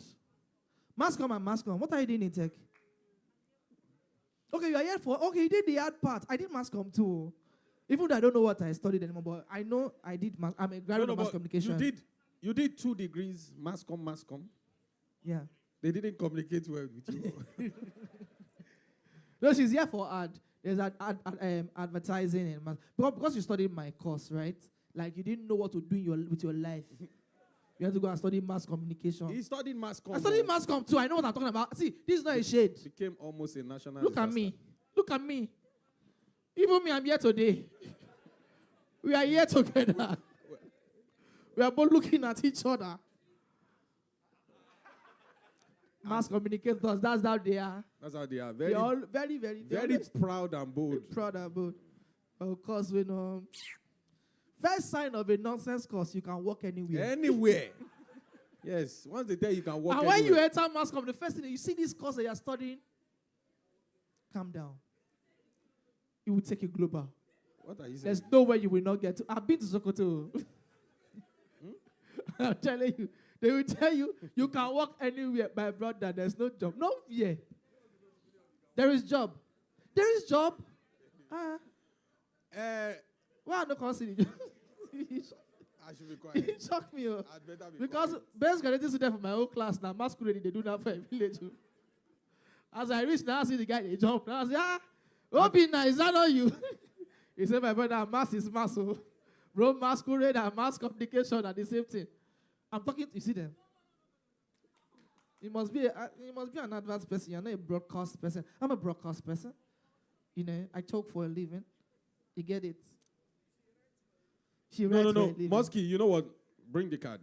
What are you doing in tech? Okay, you are here for, okay, you did the hard part. I did mass-com too. Even though I don't know what I studied anymore, but I know I did I'm a graduate of mass communication. You did 2 degrees, mass-com. Yeah. They didn't communicate well with you. No, she's here for ad. There's advertising and mass. Because you studied my course, right? Like you didn't know what to do with your life. You have to go and study mass communication. He studied mass com. I studied mass com too. I know what I'm talking about. See, this is not a shade. Became almost a national Look at me. Look at me. Even me, I'm here today. We are here together. We are both looking at each other. Mass communicators, that's how they are. That's how they are. They're all very proud and bold. Proud and bold. Of course, we know. First sign of a nonsense course, you can walk anywhere. Anywhere. Yes. Once they tell you can walk anywhere. And anywhere. when you enter mass com, the first thing you see this course that you're studying, calm down. It will take you global. What are you saying? There's no way you will not get to. I've been to Sokoto. I'm telling you. They will tell you, you can walk anywhere, my brother. There's no job. No fear. There is job. There is job. Why no consider? I should be quiet. It shocked me. I'd better be because quiet. best graduate student for my whole class now, masquerade, they do that for a village. As I reach now, I see the guy, they jump. Now I say, Obina, is that not you? He said, my brother, mass is mass. Bro, masquerade and mass communication are the same thing. I'm talking to, you see them? You must be an advanced person. You're not a broadcast person. I'm a broadcast person. You know, I talk for a living. You get it? She No. Musky, you know what? Bring the card.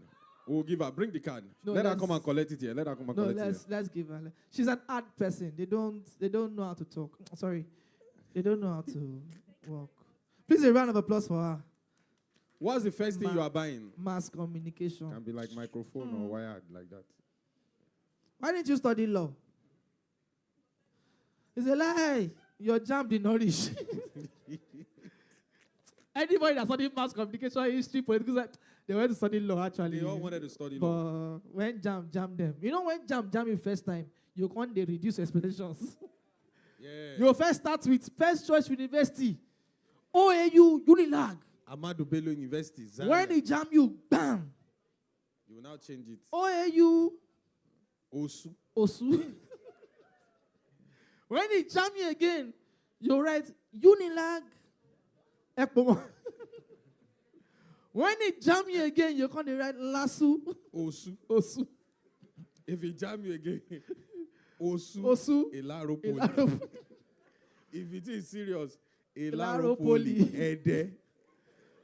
We'll give her. Bring the card. No, Let her come and collect it here. Let her come and collect it here. Let's give her. She's an art person. They don't know how to talk. Sorry. They don't know how to walk. Please a round of applause for her. What's the first thing you are buying? Mass communication. Can be like microphone or wired like that. Why didn't you study law? It's a lie. Your jam did not reach. Anybody that studied mass communication, history, politics, they went to study law actually. They all wanted to study law. But when jam them. You know when jam you first time, you can't they reduce expectations. Yeah. You first start with First Choice University. OAU, Unilag. Ahmadu Bello University. Zaria. When they jam you, bam. You will now change it. OAU. Osu. When they jam you again, you write Unilag. Ekpomo. When they jam you again, you can't write Lasu. Osu. If he jam you again, Osu. Elaropoli. If it is serious, Elaropoli. Ede.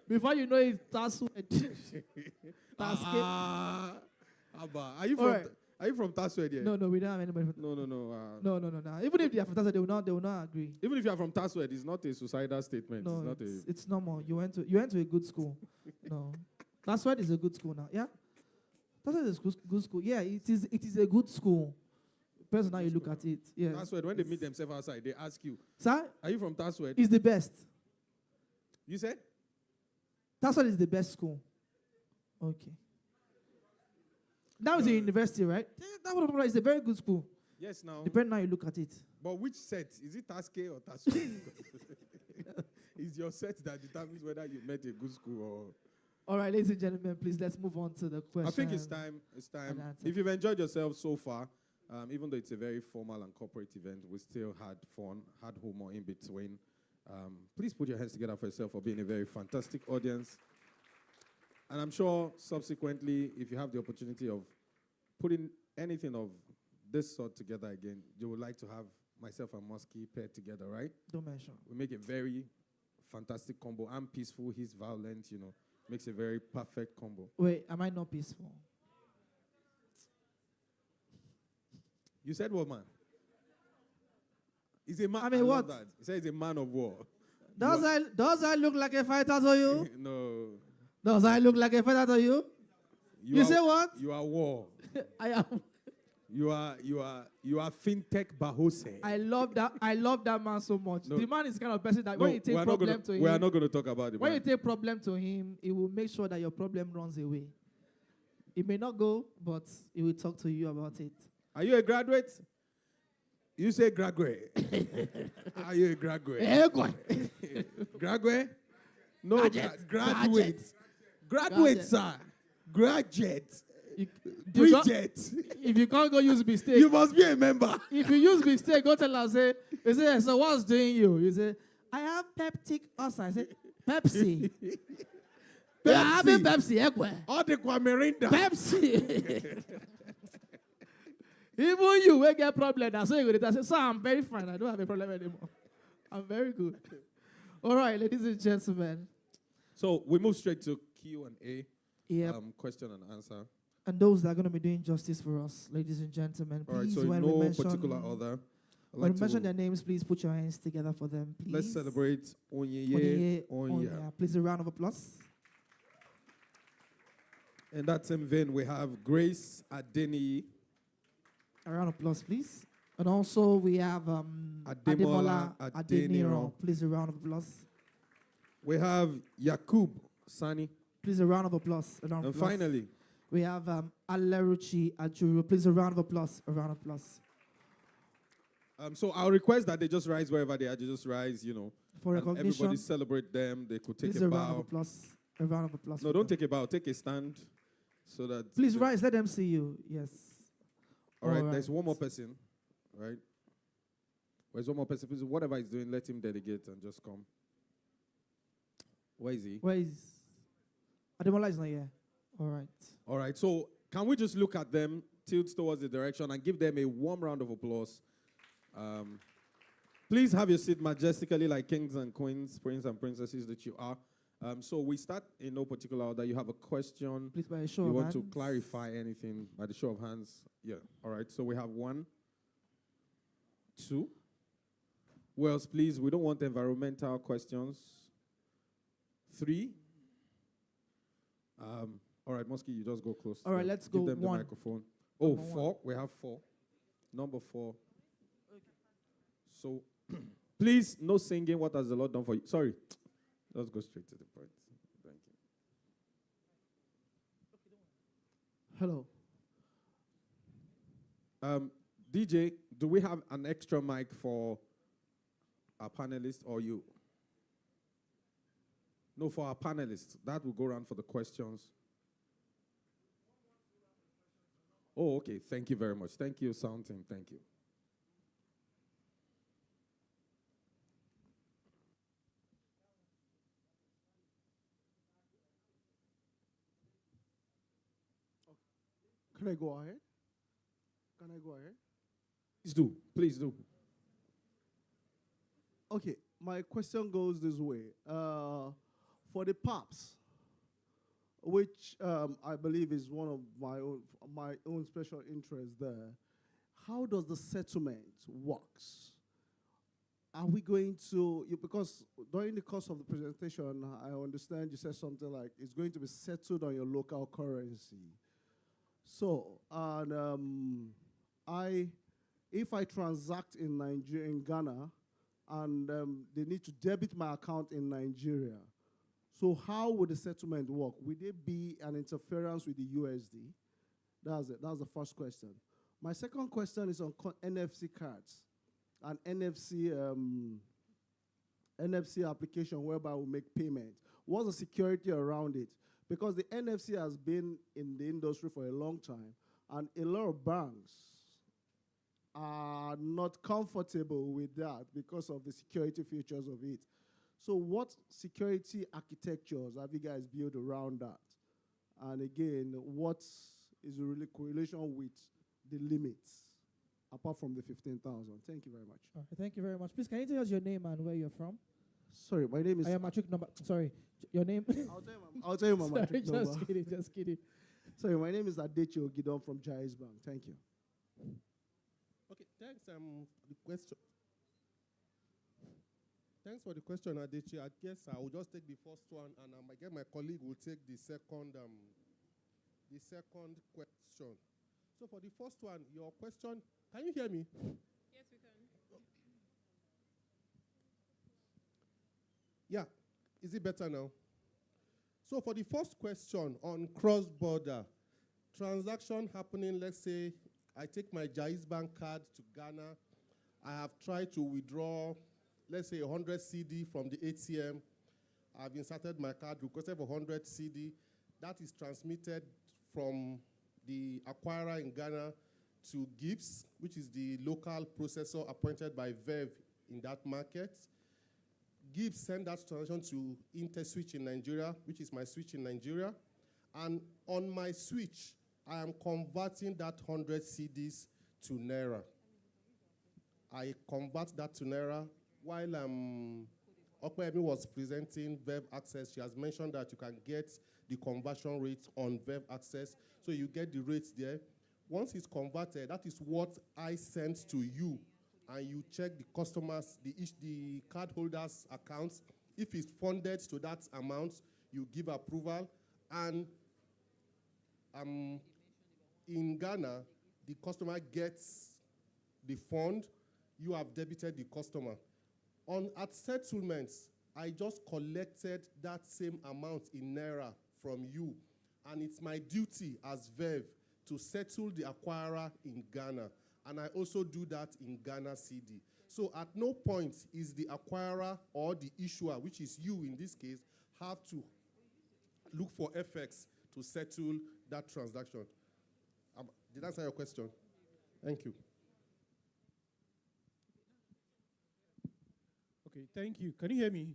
Before you know it, Tasu. Are you from Taswed here? No, we don't have anybody from No. Even if they are from Taswed, they will not agree. Even if you are from Taswed, it's not a suicidal statement. No, it's normal. You went to a good school. No. Taswed is a good school now. Yeah? Taswed is a good school. Yeah, it is a good school. Depends on how you look at it. Yeah. Taswed, when they meet themselves outside, they ask you, Sir? Are you from Taswed? It's the best. You said? Taswed is the best school. Okay. That was a university, right? That is a very good school. Yes, now. Depending on how you look at it. But which set? Is it Taske or Taswed? It's your set that determines whether you met a good school or... All right, ladies and gentlemen, please, let's move on to the question. I think it's time. If you've enjoyed yourself so far, even though it's a very formal and corporate event, we still had fun, had humor in between. Please put your hands together for yourself for being a very fantastic audience. And I'm sure subsequently, if you have the opportunity of putting anything of this sort together again, you would like to have myself and Musky paired together, right? Don't mention. We make a very fantastic combo. I'm peaceful, he's violent, makes a very perfect combo. Wait, am I not peaceful? You said what, man? He's a man. I mean, love what? That. He says he's a man of war. Does I look like a fighter to you? No. Does I look like a fighter to you? You say what? You are war. I am. You are fintech Bahose. I love that man so much. No. The man is the kind of person that No, when you take problem to him, we are not going to talk about it. when you take problem to him, he will make sure that your problem runs away. It may not go, but he will talk to you about it. Are you a graduate? You say graduate. Are you a graduate? Graduate? No, graduate. Graduate, sir. Graduate. Bridget. If you can't go use mistake, You must be a member. if you use mistake, go tell her, say, you say, so what's doing you? You say, I have peptic ulcer. I say, Pepsi. I have a Pepsi. All the Mirinda. Pepsi. Even you will get problem. That's why you go to say, so I'm very fine. I don't have a problem anymore. I'm very good. All right, ladies and gentlemen. So we move straight to Q&A. Yep. Question and answer. And those that are going to be doing justice for us, ladies and gentlemen, All right, please, so when no we mention, particular order. when we mention their names, please put your hands together for them, please. Let's celebrate Onyeye, Onya. Onya. Please, a round of applause. In that same vein, we have Grace Adeni. A round of applause, please. And also, we have Ademola Ademola Adeniro. Adeniro. Please, a round of applause. We have Yakub Sani. Please, a round of applause. A round of And applause. finally, we have Aleruchi Ajuru. Please, a round of applause. A round of applause. so I'll request that they just rise wherever they are. They just rise, For and recognition. everybody celebrate them. They could take Please, a a round of bow. applause. A round of applause. No, for don't them. take a bow. Take a stand, so that. Please rise. Let them see you. Yes. All right. There's one more person, right? There's one more person. Please, whatever he's doing, let him delegate and just come. Where is he? Where is Ademola? Is not here. All right. All right. So can we just look at them, tilt towards the direction, and give them a warm round of applause? Please have your seat majestically, like kings and queens, princes and princesses that you are. So we start in no particular order. You have a question. Please, by a show you of want to hands. clarify anything by the show of hands? Yeah. All right. So we have 1, 2. Who else, please? We don't want environmental questions. 3. All right, Mosky, you just go close. All right, let's go Give them 1. the microphone. Oh, Number 4. 1. We have 4. Number 4. So, please, no singing. What has the Lord done for you? Sorry. Let's go straight to the point. Thank you. Hello. DJ, do we have an extra mic for our panelists or you? No, for our panelists. That will go around for the questions. Oh, okay. Thank you very much. Thank you, sound team. Thank you. Can I go ahead? Can I go ahead? Please do. Please do. Okay, my question goes this way. For the POPs, which I believe is one of my own special interests there, how does the settlement works? Are we going to, because during the course of the presentation, I understand you said something like it's going to be settled on your local currency. So, and if I transact in Nigeria, in Ghana, and they need to debit my account in Nigeria, so how would the settlement work? Would there be an interference with the USD? That's it. That's the first question. My second question is on NFC cards and NFC application whereby we make payment. What's the security around it? Because the NFC has been in the industry for a long time, and a lot of banks are not comfortable with that because of the security features of it. So what security architectures have you guys built around that? And again, what is the correlation with the limits, apart from the 15,000? Thank you very much. Okay, thank you very much. Please, can you tell us your name and where you're from? Sorry, my name is... I am matric number. Sorry, your name? I'll tell you my matric number. Just kidding, just kidding. Sorry, my name is Adechi Ogidon from Jais Bank. Thank you. Okay, thanks. The question. Thanks for the question, Adechi. I guess I will just take the first one, and I guess my colleague will take the second question. So for the first one, your question, can you hear me? Yes, we can. Yeah. Is it better now? So for the first question on cross-border transaction happening, let's say I take my Jais Bank card to Ghana. I have tried to withdraw, let's say 100 CD from the ATM. I've inserted my card, requested for 100 CD. That is transmitted from the acquirer in Ghana to Gibbs, which is the local processor appointed by Verve in that market. Gibbs send that transaction to InterSwitch in Nigeria, which is my switch in Nigeria. And on my switch, I am converting that 100 CDs to Naira. I convert that to Naira. While Okpeyemi was presenting Verve Access, she has mentioned that you can get the conversion rate on Verve Access. So you get the rates there. Once it's converted, that is what I send to you. And you check the customers, the cardholders' accounts. If it's funded to that amount, you give approval. And in Ghana, the customer gets the fund. You have debited the customer. At settlements, I just collected that same amount in Naira from you. And it's my duty as Verve to settle the acquirer in Ghana. And I also do that in Ghana CD. So at no point is the acquirer or the issuer, which is you in this case, have to look for FX to settle that transaction. Did I answer your question? Thank you. Okay, thank you. Can you hear me?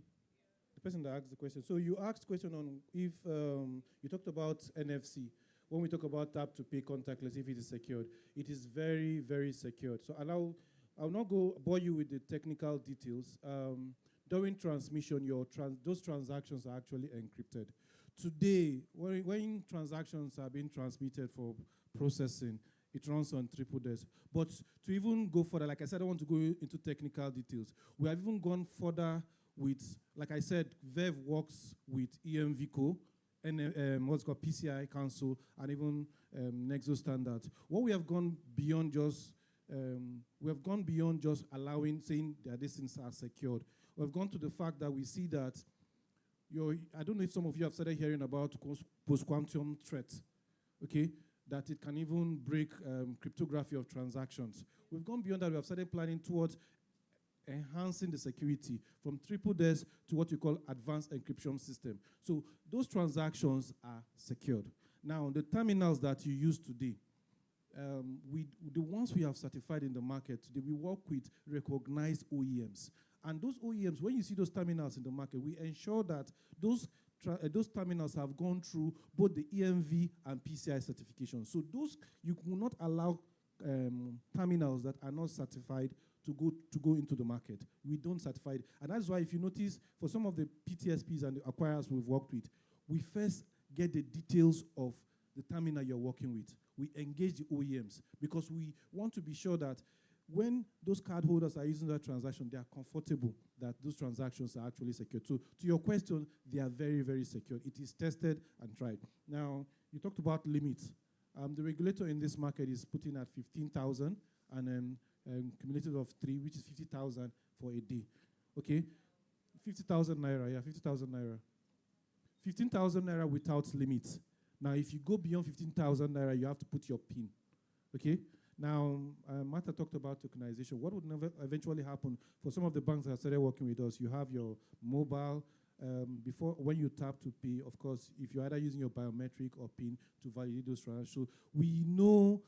The person that asked the question. So you asked question on if you talked about NFC. When we talk about tap to pay contactless, if it is secured, it is very, very secured. So I'll not bore you with the technical details. During transmission, those transactions are actually encrypted. Today, when transactions are being transmitted for processing, it runs on triple DES. But to even go further, like I said, I don't want to go into technical details. We have even gone further with, like I said, Verve works with EMVCO, and what's called PCI Council, and even Nexo standards. What we have gone beyond just, saying that these things are secured. We've gone to the fact that we see that I don't know if some of you have started hearing about post-quantum threat, okay? That it can even break cryptography of transactions. We've gone beyond that. We have started planning towards enhancing the security from triple DES to what we call advanced encryption system. So those transactions are secured. Now, the terminals that you use today, the ones we have certified in the market today, we work with recognized OEMs. And those OEMs, when you see those terminals in the market, we ensure that those terminals have gone through both the EMV and PCI certification. So those, you will not allow terminals that are not certified to go into the market. We don't certify it. And that's why if you notice, for some of the PTSPs and the acquirers we've worked with, we first get the details of the terminal you're working with. We engage the OEMs because we want to be sure that when those cardholders are using that transaction, they are comfortable that those transactions are actually secure. So to your question, they are very, very secure. It is tested and tried. Now, you talked about limits. The regulator in this market is putting at 15,000 and then cumulative of 3, which is 50,000 for a day. Okay? 50,000 naira, yeah, 50,000 naira. 15,000 naira without limits. Now, if you go beyond 15,000 naira, you have to put your PIN. Okay? Now, Martha talked about tokenization. What would eventually happen for some of the banks that started working with us? You have your mobile. Before, when you tap to pay, of course, if you're either using your biometric or PIN to validate those transactions, so we know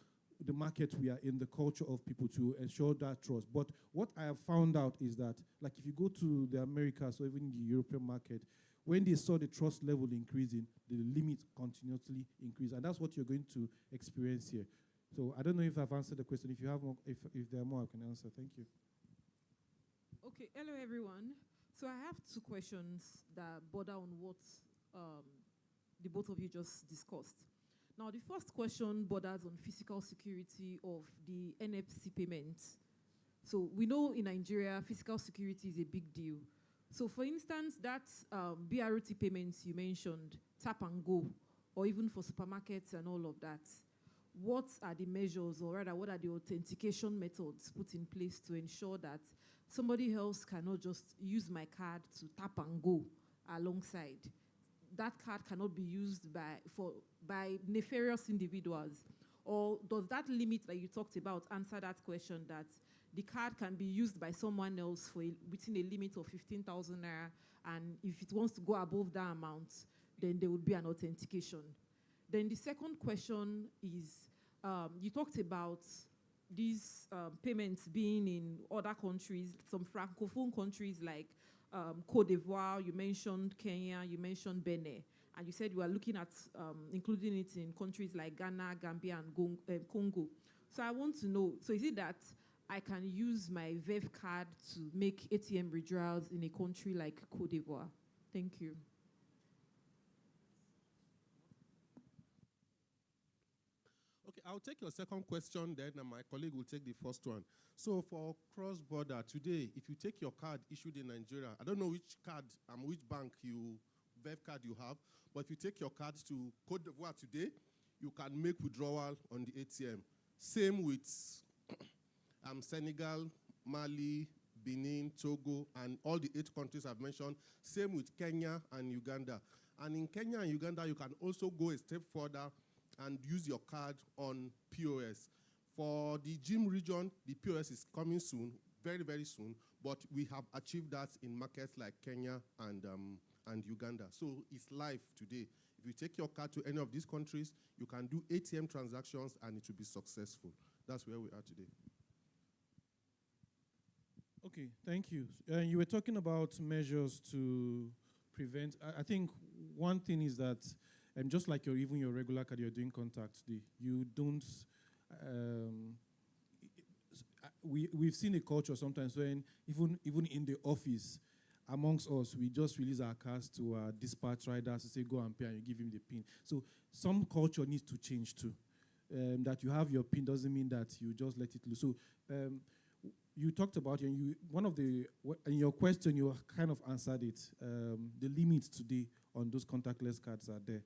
the market we are in, the culture of people to ensure that trust. But what I have found out is that, like if you go to the Americas or even the European market, when they saw the trust level increasing, the limit continuously increased. And that's what you're going to experience here. So I don't know if I've answered the question. If you have more, if there are more, I can answer. Thank you. Okay, hello everyone. So I have 2 questions that border on what the both of you just discussed. Now, the first question borders on physical security of the NFC payments. So we know in Nigeria, physical security is a big deal. So, for instance, that BRT payments you mentioned, tap and go, or even for supermarkets and all of that, what are the measures, or rather, what are the authentication methods put in place to ensure that somebody else cannot just use my card to tap and go alongside? That card cannot be used by nefarious individuals. Or does that limit that you talked about answer that question, that the card can be used by someone else within a limit of 15,000 naira, and if it wants to go above that amount, then there would be an authentication? Then the second question is, you talked about these payments being in other countries, some francophone countries like Cote d'Ivoire, you mentioned Kenya, you mentioned Benin, and you said you are looking at including it in countries like Ghana, Gambia, and Congo. So I want to know, so is it that I can use my Verve card to make ATM withdrawals in a country like Cote d'Ivoire? Thank you. Okay, I'll take your second question then, and my colleague will take the first one. So for cross-border, today, if you take your card issued in Nigeria, I don't know which card, which bank Verve card you have, but if you take your card to Cote d'Ivoire today, you can make withdrawal on the ATM. Same with Senegal, Mali, Benin, Togo, and all the 8 countries I've mentioned. Same with Kenya and Uganda. And in Kenya and Uganda, you can also go a step further and use your card on POS. For the GIM region, the POS is coming soon, very, very soon, but we have achieved that in markets like Kenya and Uganda. So it's live today. If you take your card to any of these countries, you can do ATM transactions and it will be successful. That's where we are today. Okay, thank you. You were talking about measures to prevent. I think one thing is that, just like even your regular card, you're doing contact today, you don't. We've seen a culture sometimes when even in the office, amongst us, we just release our cards to our dispatch riders to say go and pay, and you give him the PIN. So some culture needs to change too. That you have your PIN doesn't mean that you just let it loose. So you talked about, and in your question, you kind of answered it. The limits today on those contactless cards are there.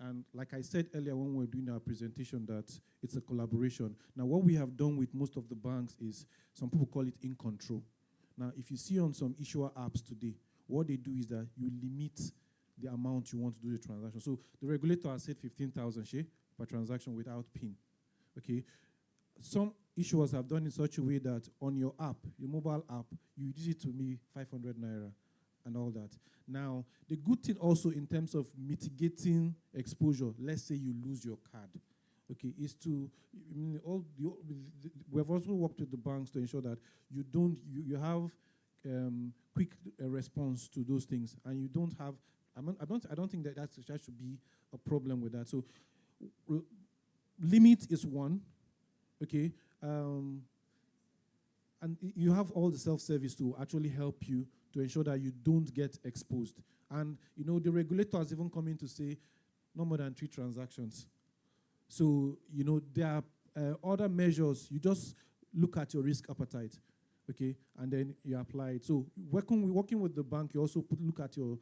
And like I said earlier when we were doing our presentation, that it's a collaboration. Now, what we have done with most of the banks is, some people call it in control. Now, if you see on some issuer apps today, what they do is that you limit the amount you want to do the transaction. So the regulator has said 15,000 per transaction without PIN. Okay. Some issuers have done in such a way that on your app, your mobile app, you reduce it to me 500 naira and all that. Now, the good thing also in terms of mitigating exposure, let's say you lose your card, okay, is to, we have also worked with the banks to ensure that you have quick response to those things, and you don't have, I don't think that should be a problem with that. So limit is one, okay, and you have all the self-service to actually help you to ensure that you don't get exposed. And the regulator has even come in to say no more than 3 transactions. So there are other measures. You just look at your risk appetite, okay, and then you apply it. So working with the bank, you also look at your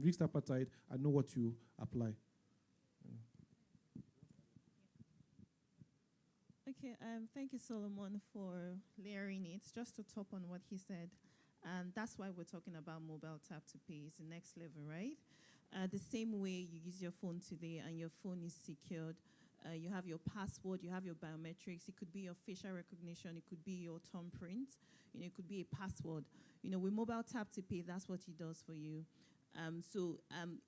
risk appetite and know what you apply. Okay, thank you, Solomon, for layering it. Just to top on what he said, and that's why we're talking about mobile tap to pay. It's the next level, right? The same way you use your phone today and your phone is secured, you have your password, you have your biometrics. It could be your facial recognition, it could be your thumb print, it could be a password. With mobile tap to pay, that's what it does for you.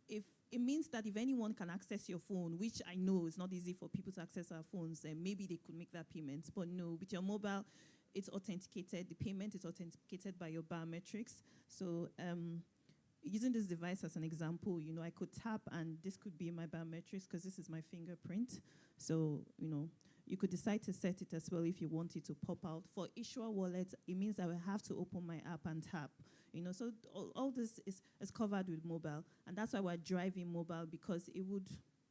If it means that if anyone can access your phone, which I know is not easy for people to access our phones, then maybe they could make that payment. But no, with your mobile, it's authenticated. The payment is authenticated by your biometrics. So using this device as an example, I could tap and this could be my biometrics because this is my fingerprint. So, you could decide to set it as well if you want it to pop out. For issuer wallets, it means I will have to open my app and tap. So all this is covered with mobile. And that's why we're driving mobile, because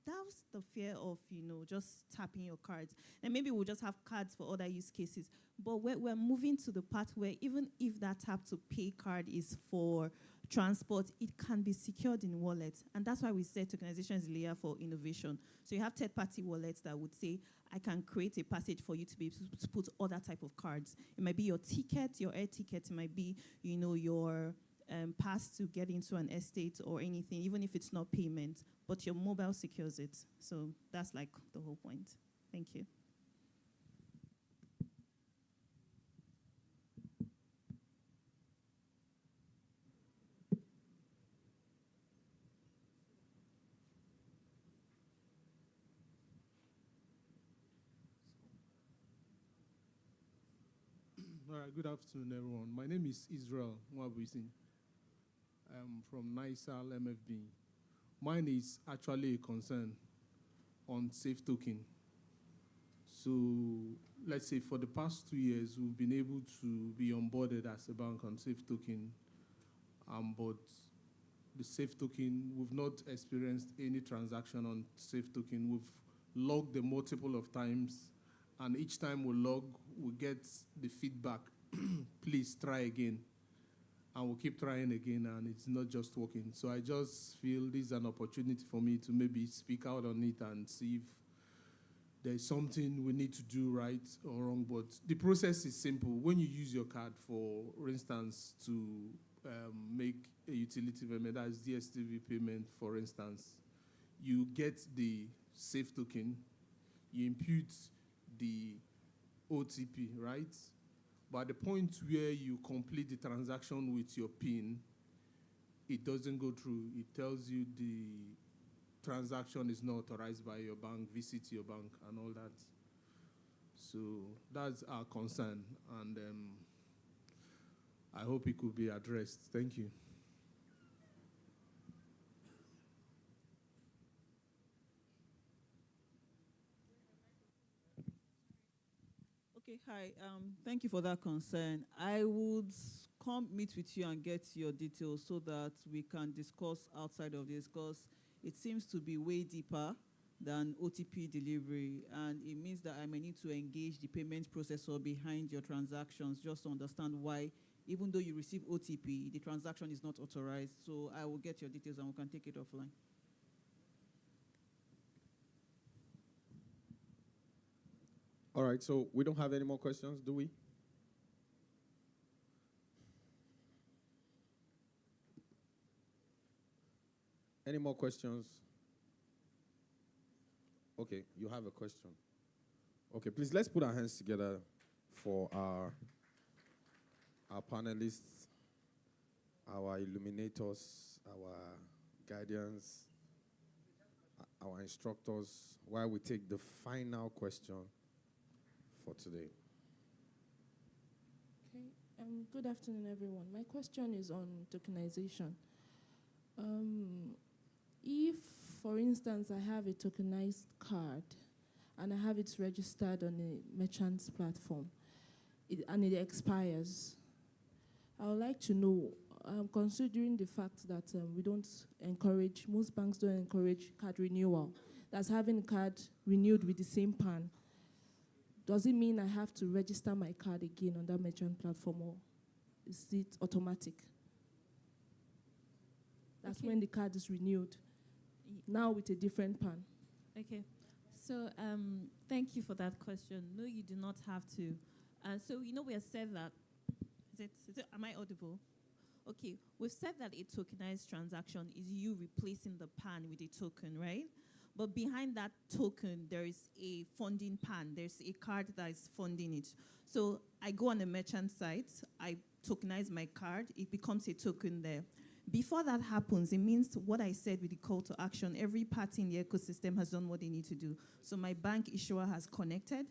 douse the fear of, just tapping your cards. And maybe we'll just have cards for other use cases. But we're moving to the part where even if that tap to pay card is for transport, it can be secured in wallets. And that's why we say tokenization is a layer for innovation. So you have third-party wallets that would say, I can create a passage for you to be able to put other type of cards. It might be your ticket, your air ticket. It might be, your pass to get into an estate or anything, even if it's not payment. But your mobile secures it. So that's like the whole point. Thank you. All right, good afternoon, everyone. My name is Israel Mwabuisin. I'm from NISAL MFB. Mine is actually a concern on safe token. So let's say for the past 2 years, we've been able to be onboarded as a bank on safe token, but the safe token, we've not experienced any transaction on safe token. We've logged the multiple of times, and each time we log, we get the feedback, please try again. And we'll keep trying again, and it's not just working. So I just feel this is an opportunity for me to maybe speak out on it and see if there's something we need to do right or wrong. But the process is simple. When you use your card, for instance, to make a utility payment, that's DSTV payment, for instance, you get the safe token, you impute the OTP, right? But at the point where you complete the transaction with your PIN, it doesn't go through. It tells you the transaction is not authorized by your bank, visit your bank, and all that. So that's our concern, and I hope it could be addressed. Thank you. Okay, hi. Thank you for that concern. I would come meet with you and get your details so that we can discuss outside of this, because it seems to be way deeper than OTP delivery, and it means that I may need to engage the payment processor behind your transactions just to understand why, even though you receive OTP, the transaction is not authorized. So I will get your details and we can take it offline. All right, so we don't have any more questions, do we? Any more questions? Okay, you have a question. Okay, please, let's put our hands together for our panelists, our illuminators, our guardians, our instructors, while we take the final question for today. Okay, good afternoon, everyone. My question is on tokenization. If, for instance, I have a tokenized card and I have it registered on a merchant's platform and it expires, I would like to know, considering the fact that we don't encourage, most banks don't encourage card renewal, that's having a card renewed with the same PAN, does it mean I have to register my card again on that merchant platform, or is it automatic? That's when the card is renewed, now with a different PAN. Okay, so thank you for that question. No, you do not have to. So, we have said that, am I audible? Okay, we've said that a tokenized transaction is you replacing the PAN with a token, right? But behind that token, there is a funding PAN. There's a card that is funding it. So I go on a merchant site, I tokenize my card, it becomes a token there. Before that happens, it means what I said with the call to action, every party in the ecosystem has done what they need to do. So my bank issuer has connected.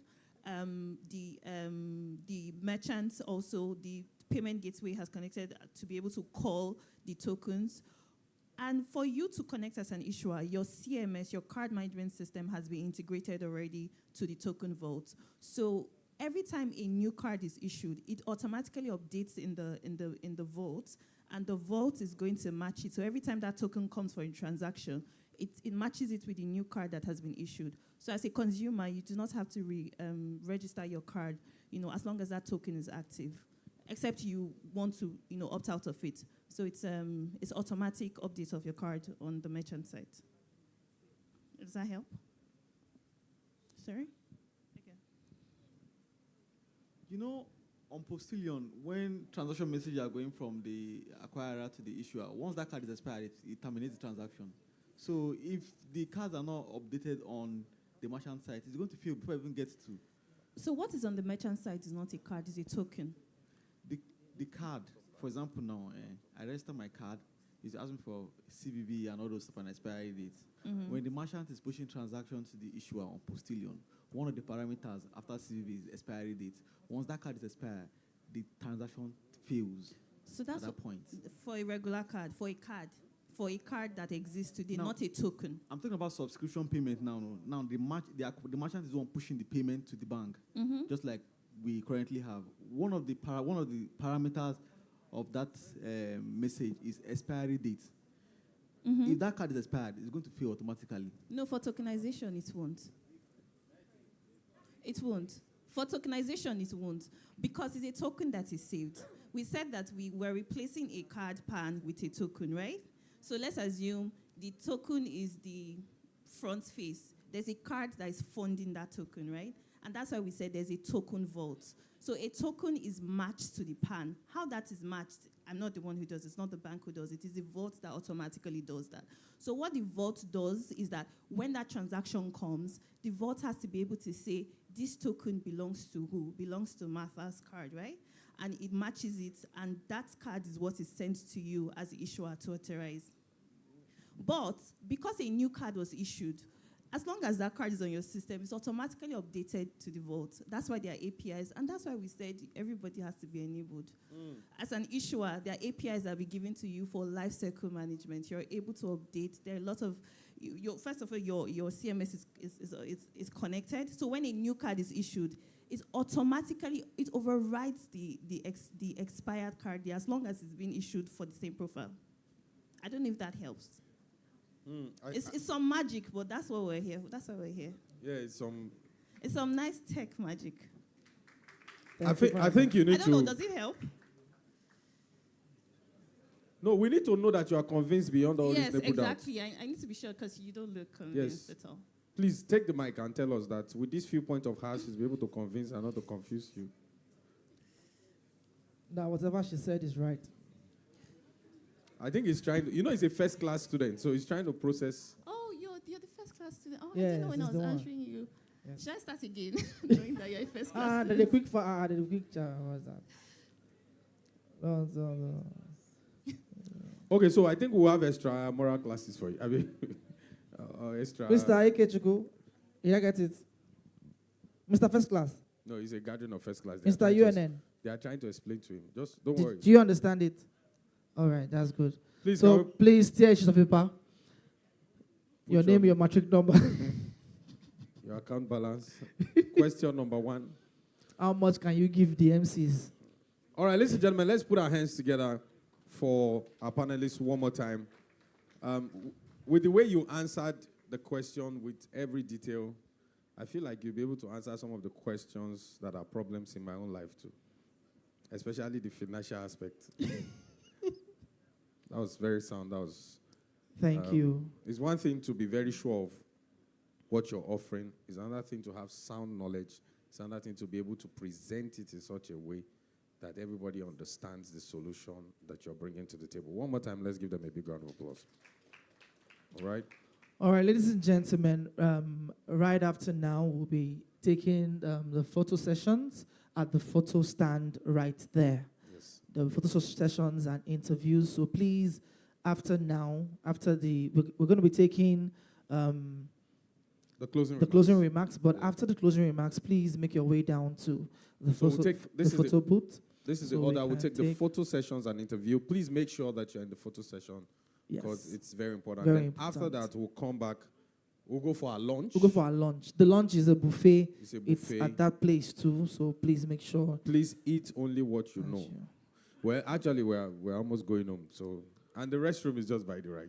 The merchants also, the payment gateway has connected to be able to call the tokens. And for you to connect as an issuer, your CMS, your card management system, has been integrated already to the token vault. So every time a new card is issued, it automatically updates in the vault, and the vault is going to match it. So every time that token comes for a transaction, it matches it with the new card that has been issued. So as a consumer, you do not have to register your card, as long as that token is active, except you want to, opt out of it. So it's automatic update of your card on the merchant site. Does that help? Sorry? On Postilion, when transaction messages are going from the acquirer to the issuer, once that card is expired, it terminates the transaction. So if the cards are not updated on the merchant site, it's going to fail before it even gets to. So what is on the merchant site is not a card, it's a token. The card, for example, now, I register my card, it's asking for CVV and all those stuff and expiry dates. Mm-hmm. When the merchant is pushing transactions to the issuer on Postilion, one of the parameters after CVV is expiry date. Once that card is expired, the transaction fails. So that's at that point. For a regular card, for a card that exists today, not a token. I'm talking about subscription payment now. Now the merchant is the one pushing the payment to the bank, just like we currently have. One of the parameters of that message is expiry date. If that card is expired, it's going to fail automatically. No, for tokenization, it won't. It won't. For tokenization, it won't. Because it's a token that is saved. We said that we were replacing a card pan with a token, right? So let's assume the token is the front face. There's a card that is funding that token, right? And that's why we said there's a token vault. So a token is matched to the pan. How that is matched, I'm not the one who does it. It's not the bank who does it. It's the vault that automatically does that. So what the vault does is that when that transaction comes, the vault has to be able to say, this token belongs to who? Belongs to Martha's card, right? And it matches it, and that card is what is sent to you as the issuer to authorize. But because a new card was issued, as long as that card is on your system, it's automatically updated to the vault. That's why there are APIs, and that's why we said everybody has to be enabled. As an issuer, there are APIs that will be given to you for life cycle management. You're able to update. There are a lot of, first of all, your CMS is connected. So when a new card is issued, it overrides the expired card there, as long as it's been issued for the same profile. I don't know if that helps. It's some magic, but that's what we're here. That's why we're here. Yeah, it's some nice tech magic. I think you need to. I don't know. Does it help? No, we need to know that you are convinced beyond all yes, these people. Yes, exactly. I need to be sure because you don't look convinced at all. Please take the mic and tell us that with these few points of hash, she's be able to convince and not to confuse you. Now, whatever she said is right. I think he's trying to, he's a first class student, so he's trying to process. Oh, you're the first class student. Oh, yes, I didn't know when I was answering you. Yes. Should I start again? Knowing that you're a first class student. The quick what's that? No. Okay, so I think we'll have extra moral classes for you. I mean, extra. Mr. Ikechuku, you get it? Mr. First Class. No, he's a guardian of first class. Mr. UNN. They are trying to explain to him. Just don't worry. Do you understand it? All right, that's good. Please, please tear a sheet of paper. Your name, your matric number. Your account balance. Question number 1. How much can you give the MCs? All right, ladies and gentlemen, let's put our hands together for our panelists one more time. With the way you answered the question with every detail, I feel like you'll be able to answer some of the questions that are problems in my own life too, especially the financial aspect. That was very sound. That was. Thank you. It's one thing to be very sure of what you're offering. It's another thing to have sound knowledge. It's another thing to be able to present it in such a way that everybody understands the solution that you're bringing to the table. One more time, let's give them a big round of applause. All right? All right, ladies and gentlemen, right after now, we'll be taking the photo sessions at the photo stand right there. Yes. The photo sessions and interviews. So please, we're going to be taking the closing remarks. But after the closing remarks, please make your way down to the photo booth. This is the order. We'll take the photo sessions and interview. Please make sure that you're in the photo session because it's very important. Very then important. After that, we'll come back. We'll go for our lunch. We'll go for our lunch. The lunch is a buffet. It's a buffet. It's at that place too, so please make sure. Please eat only what you know. Well, actually, we're almost going home. So, and the restroom is just by the right.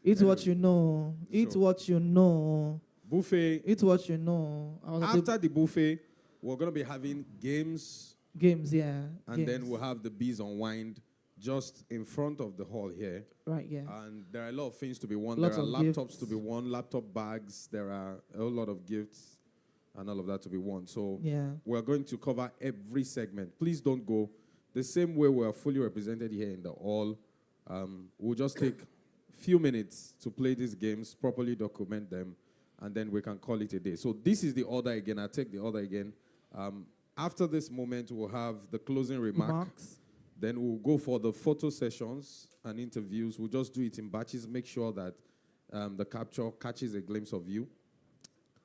Eat what you know. Eat what you know. Buffet. Eat what you know. After the buffet, we're going to be having games. Games, yeah. And then we'll have the Biz Unwind just in front of the hall here. Right, yeah. And there are a lot of things to be won. Lots there are of laptops gifts. to be won, laptop bags. There are a whole lot of gifts and all of that to be won. So yeah, we're going to cover every segment. Please don't go. The same way we're fully represented here in the hall, we'll just take a few minutes to play these games, properly document them, and then we can call it a day. So this is the order again. I'll take the order again. After this moment, we'll have the closing remarks. Then we'll go for the photo sessions and interviews. We'll just do it in batches, make sure that the capture catches a glimpse of you.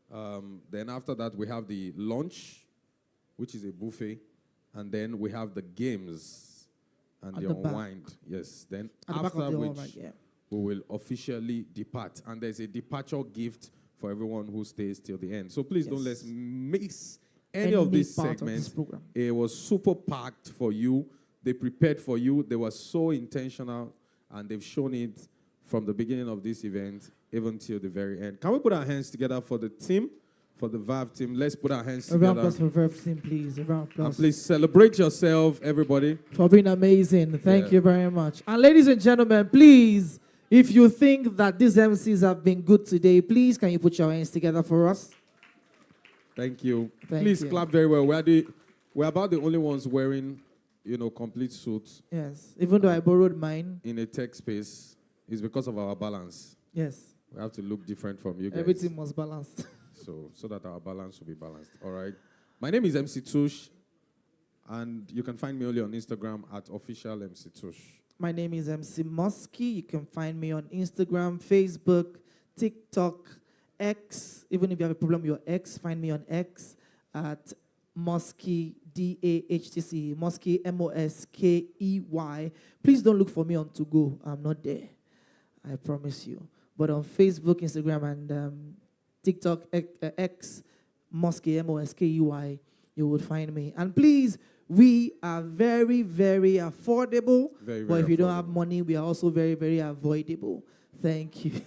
Then after that, we have the lunch, which is a buffet. And then we have the games and the unwind. Yes. Then after which we will officially depart. And there's a departure gift for everyone who stays till the end. So please don't let's miss any of these segments. It was super packed for you. They prepared for you. They were so intentional, and they've shown it from the beginning of this event even till the very end. Can we put our hands together for the team, for the Verve team? Let's put our hands together. A round of applause for Verve team, please. A round of applause. And please celebrate yourself, everybody. For being amazing. Thank you very much. And ladies and gentlemen, please, if you think that these MCs have been good today, please, can you put your hands together for us? Thank you. Thank Please you. clap very well. We're about the only ones wearing, complete suits. Yes. Even though I borrowed mine. In a tech space, it's because of our balance. Yes. We have to look different from you guys. Everything must balance. So that our balance will be balanced. All right. My name is MC Tush, and you can find me only on Instagram at official MC Tush. My name is MC Muskie. You can find me on Instagram, Facebook, TikTok, X. Even if you have a problem with your X, find me on X at Muskie, DAHTC, Muskie, MOSKEY. Please don't look for me on To Go. I'm not there. I promise you. But on Facebook, Instagram, and TikTok, X, Muskie, MOSKEY, you will find me. And please, we are very, very affordable. But if you don't have money, we are also very, very avoidable. Thank you.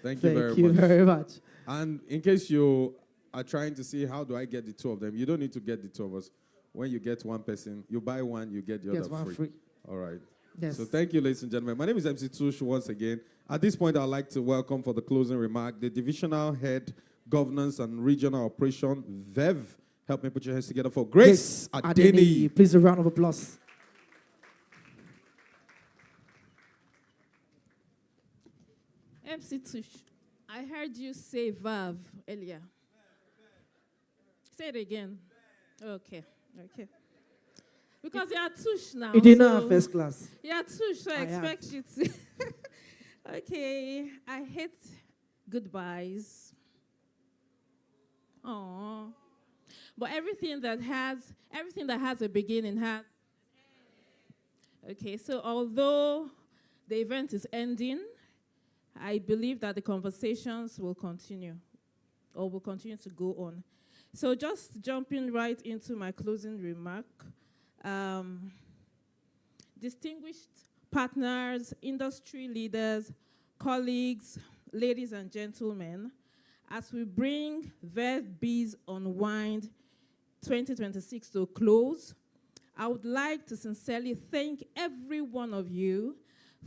Thank you very much. And in case you are trying to see how do I get the two of them, you don't need to get the two of us. When you get one person, you buy one, you get the other free. All right. Yes. So thank you, ladies and gentlemen. My name is MC Tush once again. At this point, I'd like to welcome for the closing remark the Divisional Head, Governance and Regional Operation, Verve. Help me put your hands together for Grace Adeni. Please, a round of applause. MC Tush, I heard you say Verve earlier. Say it again. Okay. Because you are Tush now. You did not have first class. You are Tush, so I expect you to. Okay. I hate goodbyes. Aww. But everything that has a beginning has. Okay, so although the event is ending, I believe that the conversations will continue to go on. So just jumping right into my closing remark, distinguished partners, industry leaders, colleagues, ladies and gentlemen, as we bring Verve Biz Unwind 2026 to a close, I would like to sincerely thank every one of you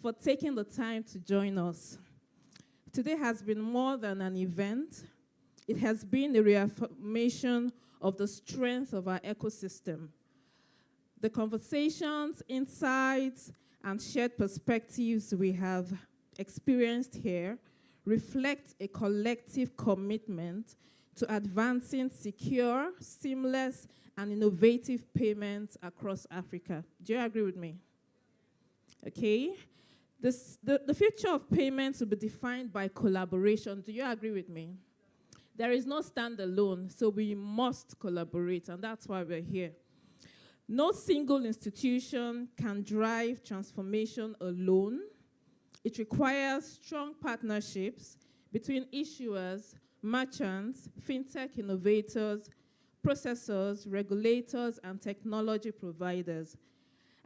for taking the time to join us. Today has been more than an event. It has been a reaffirmation of the strength of our ecosystem. The conversations, insights, and shared perspectives we have experienced here reflect a collective commitment to advancing secure, seamless, and innovative payments across Africa. Do you agree with me? Okay. The future of payments will be defined by collaboration. Do you agree with me? There is no standalone, so we must collaborate, and that's why we're here. No single institution can drive transformation alone. It requires strong partnerships between issuers, merchants, fintech innovators, processors, regulators, and technology providers.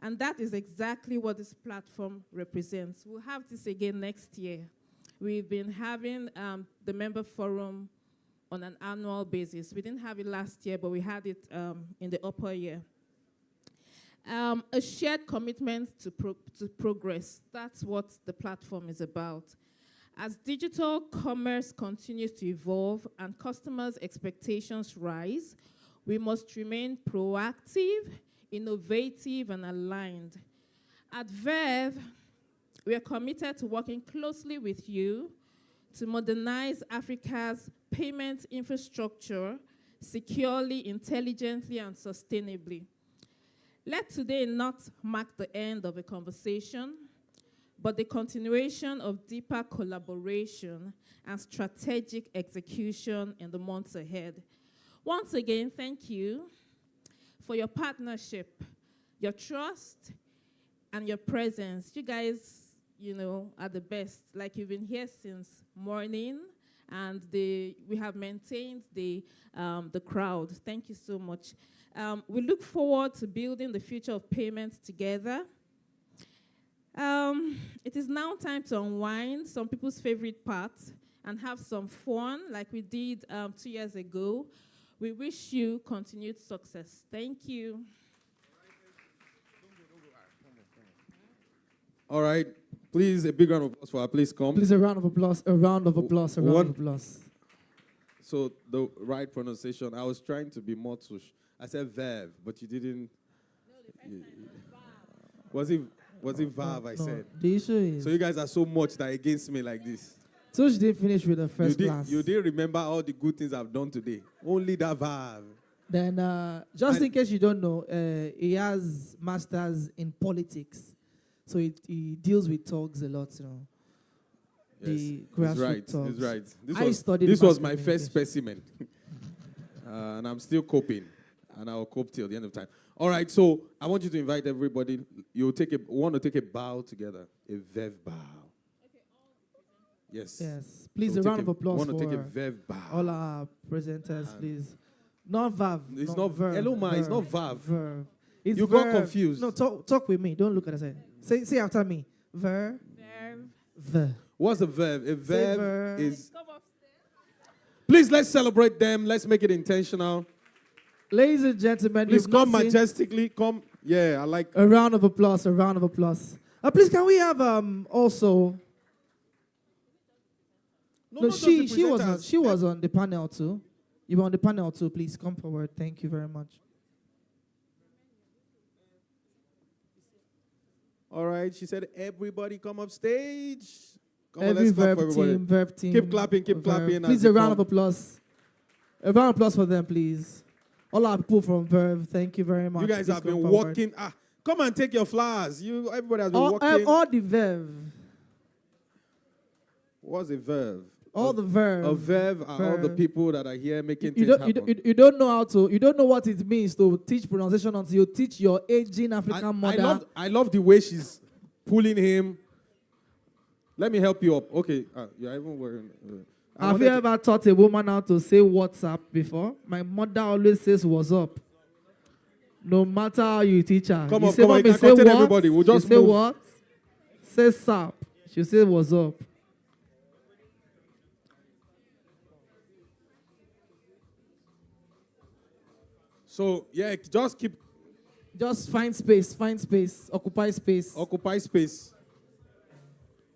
And that is exactly what this platform represents. We'll have this again next year. we've been having the member forum on an annual basis. We didn't have it last year, but we had it in the upper year. A shared commitment to progress. That's what the platform is about. As digital commerce continues to evolve and customers' expectations rise, we must remain proactive, innovative, and aligned. At Verve, we are committed to working closely with you to modernize Africa's payment infrastructure securely, intelligently, and sustainably. Let today not mark the end of a conversation, but the continuation of deeper collaboration and strategic execution in the months ahead. Once again, thank you for your partnership, your trust, and your presence. You guys, are the best. Like, you've been here since morning, and we have maintained the crowd. Thank you so much. We look forward to building the future of payments together. It is now time to unwind, some people's favorite part, and have some fun like we did 2 years ago. We wish you continued success. Thank you. All right. Please, a big round of applause for her. Please come. Please, a round of applause, a round of applause, a round of applause. So the right pronunciation, I was trying to be more tush. I said Verve, but you didn't. Was it Verve I said? The issue is... So you guys are so much that against me like this. Tush didn't finish with the first class. You didn't remember all the good things I've done today. Only that Verve. Then, just in case you don't know, he has masters in politics. So he deals with talks a lot, Yes, the grassroots talks. He's right. This was my first specimen. And I'm still coping. And I'll cope till the end of time. All right, so I want you to invite everybody. Want to take a bow together. A Verve bow. Yes. Yes. Please, a round of applause for take a Verve bow. All our presenters, please. Not Verve. It's not Verve. Hello, ma. It's not Verve. Verve. It's you Verve. got confused. No, talk with me. Don't look at us. Say after me. Verve. Verve. What's a Verve? A Verve is... Please, let's celebrate them. Let's make it intentional. Ladies and gentlemen, please come majestically. Come. Yeah, I like... A round of applause. A round of applause. Please, can we have also... No, she was on the panel too. You were on the panel too. Please come forward. Thank you very much. All right. She said, everybody come up stage. Come Every on, let's clap for everybody. Verve team. Keep clapping, keep clapping. Please, a round of applause. A round of applause for them, please. All our people from Verve, thank you very much. You guys have been walking. Come and take your flowers. Everybody has been walking. All the Verve. What's a Verve? All the Verve. A Verve are all the people that are here making things happen. You don't know what it means to teach pronunciation until you teach your aging African mother. I love the way she's pulling him. Let me help you up. Okay, you're even wearing... Have you ever taught a woman how to say what's up before? My mother always says what's up. No matter how you teach her. Come on, you can contain everybody. We'll just say what? Say sap. She'll say what's up. So, yeah, just find space, occupy space. Occupy space.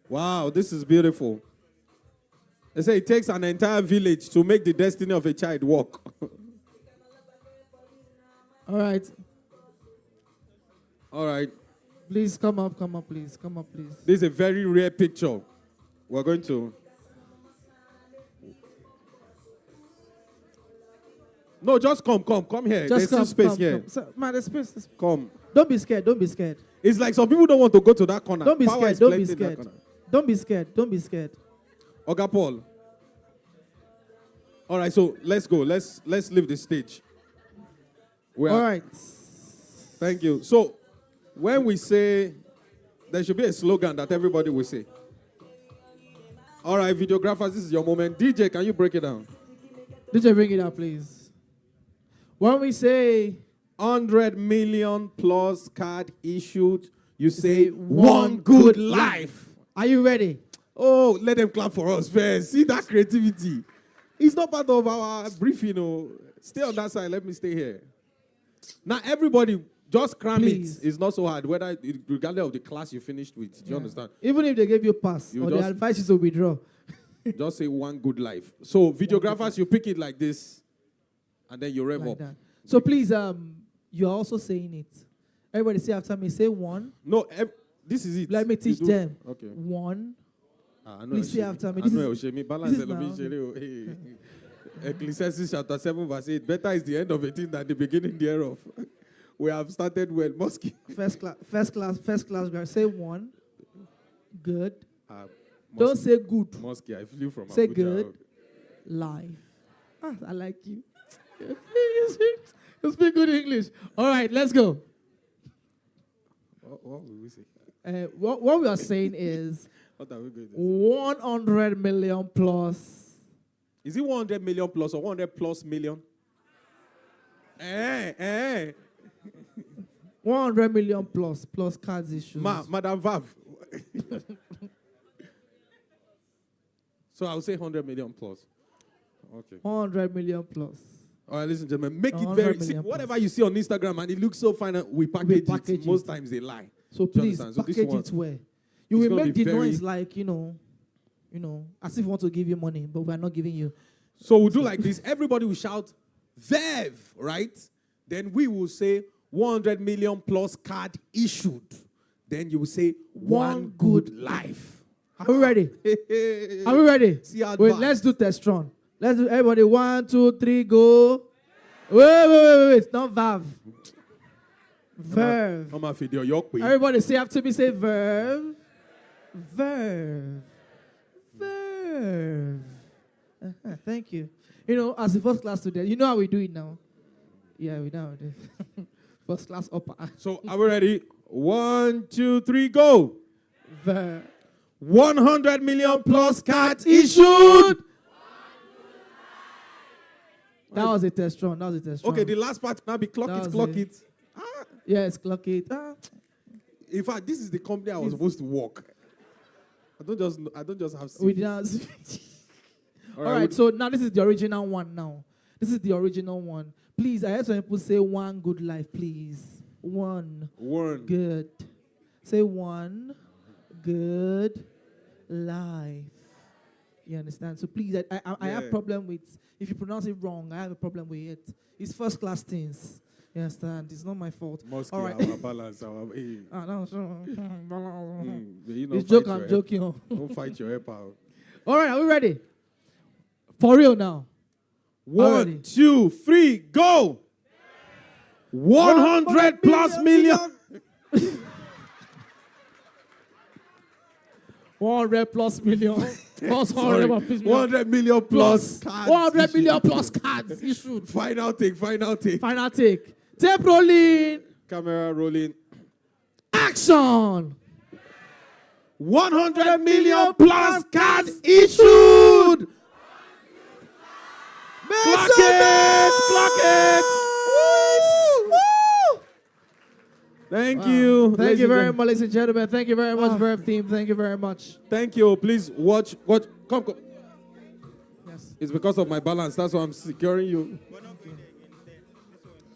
Wow, this is beautiful. They say it takes an entire village to make the destiny of a child work. All right. All right. Please come up, please. This is a very rare picture. We're going to... No, just come here. Just There's space here. Man, there's space. Come. Don't be scared. It's like some people don't want to go to that corner. Don't be Power scared. Don't be scared. Oga Paul. All right, so let's go. Let's leave the stage. All right. Thank you. So when we say, there should be a slogan that everybody will say. All right, videographers, this is your moment. DJ, can you break it down? DJ, bring it up, please. When we say 100 million plus card issued, you say one good life. Are you ready? Oh, let them clap for us first. See that creativity. It's not part of our briefing. Stay on that side. Let me stay here. Now, everybody, just cram Please. it. It's not so hard, regardless of the class you finished with. Do you understand? Even if they gave you a pass, or they advise you to withdraw. Just say one good life. So, videographers, you pick it like this, and then you rev Like up. that. So please, you're also saying it. Everybody say after me. Say one. No, this is it. Let me teach them. Okay. One. I know Please say after me. I know balance this is television. Ecclesiastes chapter 7 verse 8. Better is the end of a thing than the beginning thereof. We have started well. Mosque. First class. Guys, say one. Good. Don't say good. Mosque. I flew from say Abuja. Good. Life. I like you. You speak good English. All right, let's go. What will we say? What we are saying is what are we going to say? 100 million plus. Is it 100 million plus or 100 plus million? 100 million plus cards issues. Madam Verve. So I'll say 100 million plus. Okay. 100 million plus. All right, listen, gentlemen, make it very simple. Whatever you see on Instagram and it looks so fine, we package it. Most times they lie. So please, package it where? You will make the noise like, as if we want to give you money, but we're not giving you. So we'll do like this. Everybody will shout, Verve, right? Then we will say 100 million plus card issued. Then you will say one good life. Are we ready? Are we ready? Wait, let's do Testron. Let's do everybody. 1, 2, 3, go. Wait. Not Verve. Verve. Everybody say after me, say Verve. Verve. Thank you. As the first class student, you know how we do it now. Yeah, we know how we do it. First class upper. So are we ready? 1, 2, 3, go. Verve. 100 million plus cards issued. That was a test run. Okay, the last part now be clock it. Yes, clock it. In fact, this is the company I was supposed to work. I don't just have. We didn't. All right. So now this is the original one. This is the original one. Please, I heard some people say one good life. Please, one. Good. Say one good life. You understand? So please, I have problem with, if you pronounce it wrong, I have a problem with it. It's first class things. You understand? It's not my fault. All right. Our balance. No, sure. It's joke, I'm joking. Don't fight your help out. All right, are we ready? For real now. 1, 2, 3, go! 100 plus million. 100 plus million. 100 million plus cards. 100 million plus cards issued. Final take. Tape rolling. Camera rolling. Action. 100 million plus cards issued. Clock it. Woo. Thank you. Thank you very much, ladies and gentlemen. Thank you very much, Verve team. Thank you very much. Thank you. Please watch. Come. Yes. It's because of my balance. That's why I'm securing you.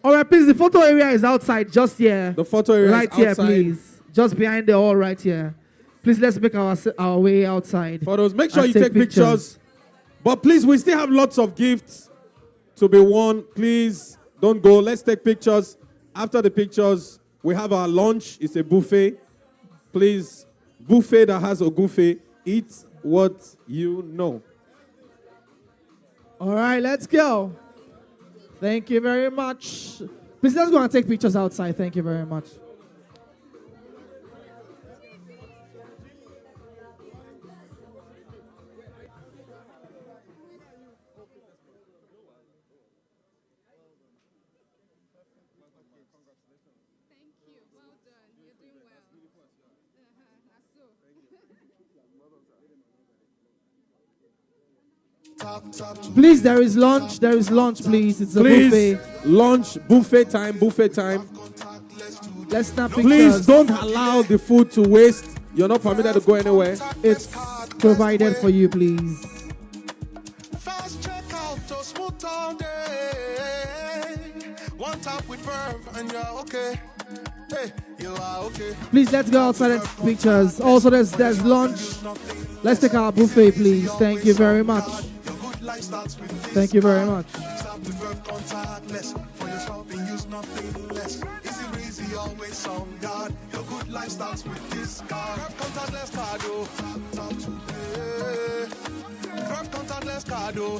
All right, please. The photo area is outside, just here. The photo area right is here, outside. please. Just behind the wall, right here. Please, let's make our way outside. Photos. Make sure you take pictures. But please, we still have lots of gifts to be won. Please don't go. Let's take pictures. After the pictures, we have our lunch. It's a buffet. Please, buffet that has a buffet. Eat what you know. All right, let's go. Thank you very much. Please, let's go and take pictures outside. Thank you very much. Please, there is lunch. Please. It's a buffet. Lunch, buffet time. Let's snap pictures. Please don't allow the food to waste. You're not permitted to go anywhere. It's provided for you, please. Fast checkout to smooth all day. One tap with Verve and you're okay. Hey, you are okay. Please let's go outside and take pictures. Also, there's lunch. Let's take our buffet, please. Thank you very much. Thank you very much. Stop with Verve contactless. For your shopping, use nothing less. Easy breezy, always on guard. Your good life starts with this card. Verve contactless card, oh. Tap today. Verve contactless card, oh.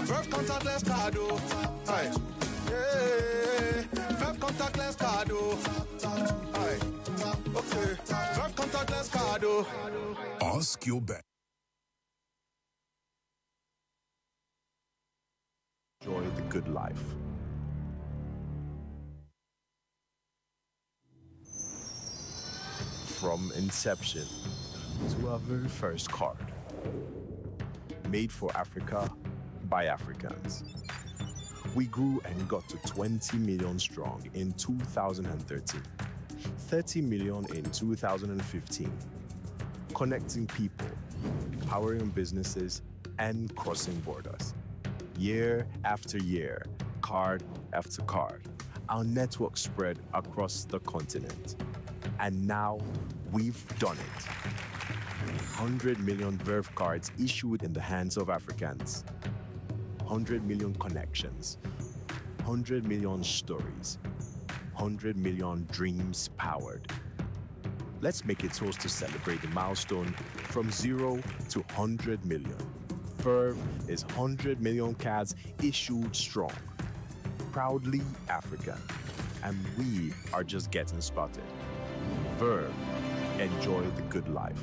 Verve contactless card, oh. Aye. Verve contactless card, oh. Aye. Okay. Verve contactless card, oh. Ask your bank. Enjoy the good life. From inception to our very first card. Made for Africa by Africans. We grew and got to 20 million strong in 2013, 30 million in 2015. Connecting people, powering businesses, and crossing borders. Year after year, card after card, our network spread across the continent. And now, we've done it. 100 million Verve cards issued in the hands of Africans. 100 million connections. 100 million stories. 100 million dreams powered. Let's make a toast to celebrate the milestone from 0 to 100 million. Verve is 100 million cards issued strong. Proudly African. And we are just getting started. Verve, enjoy the good life.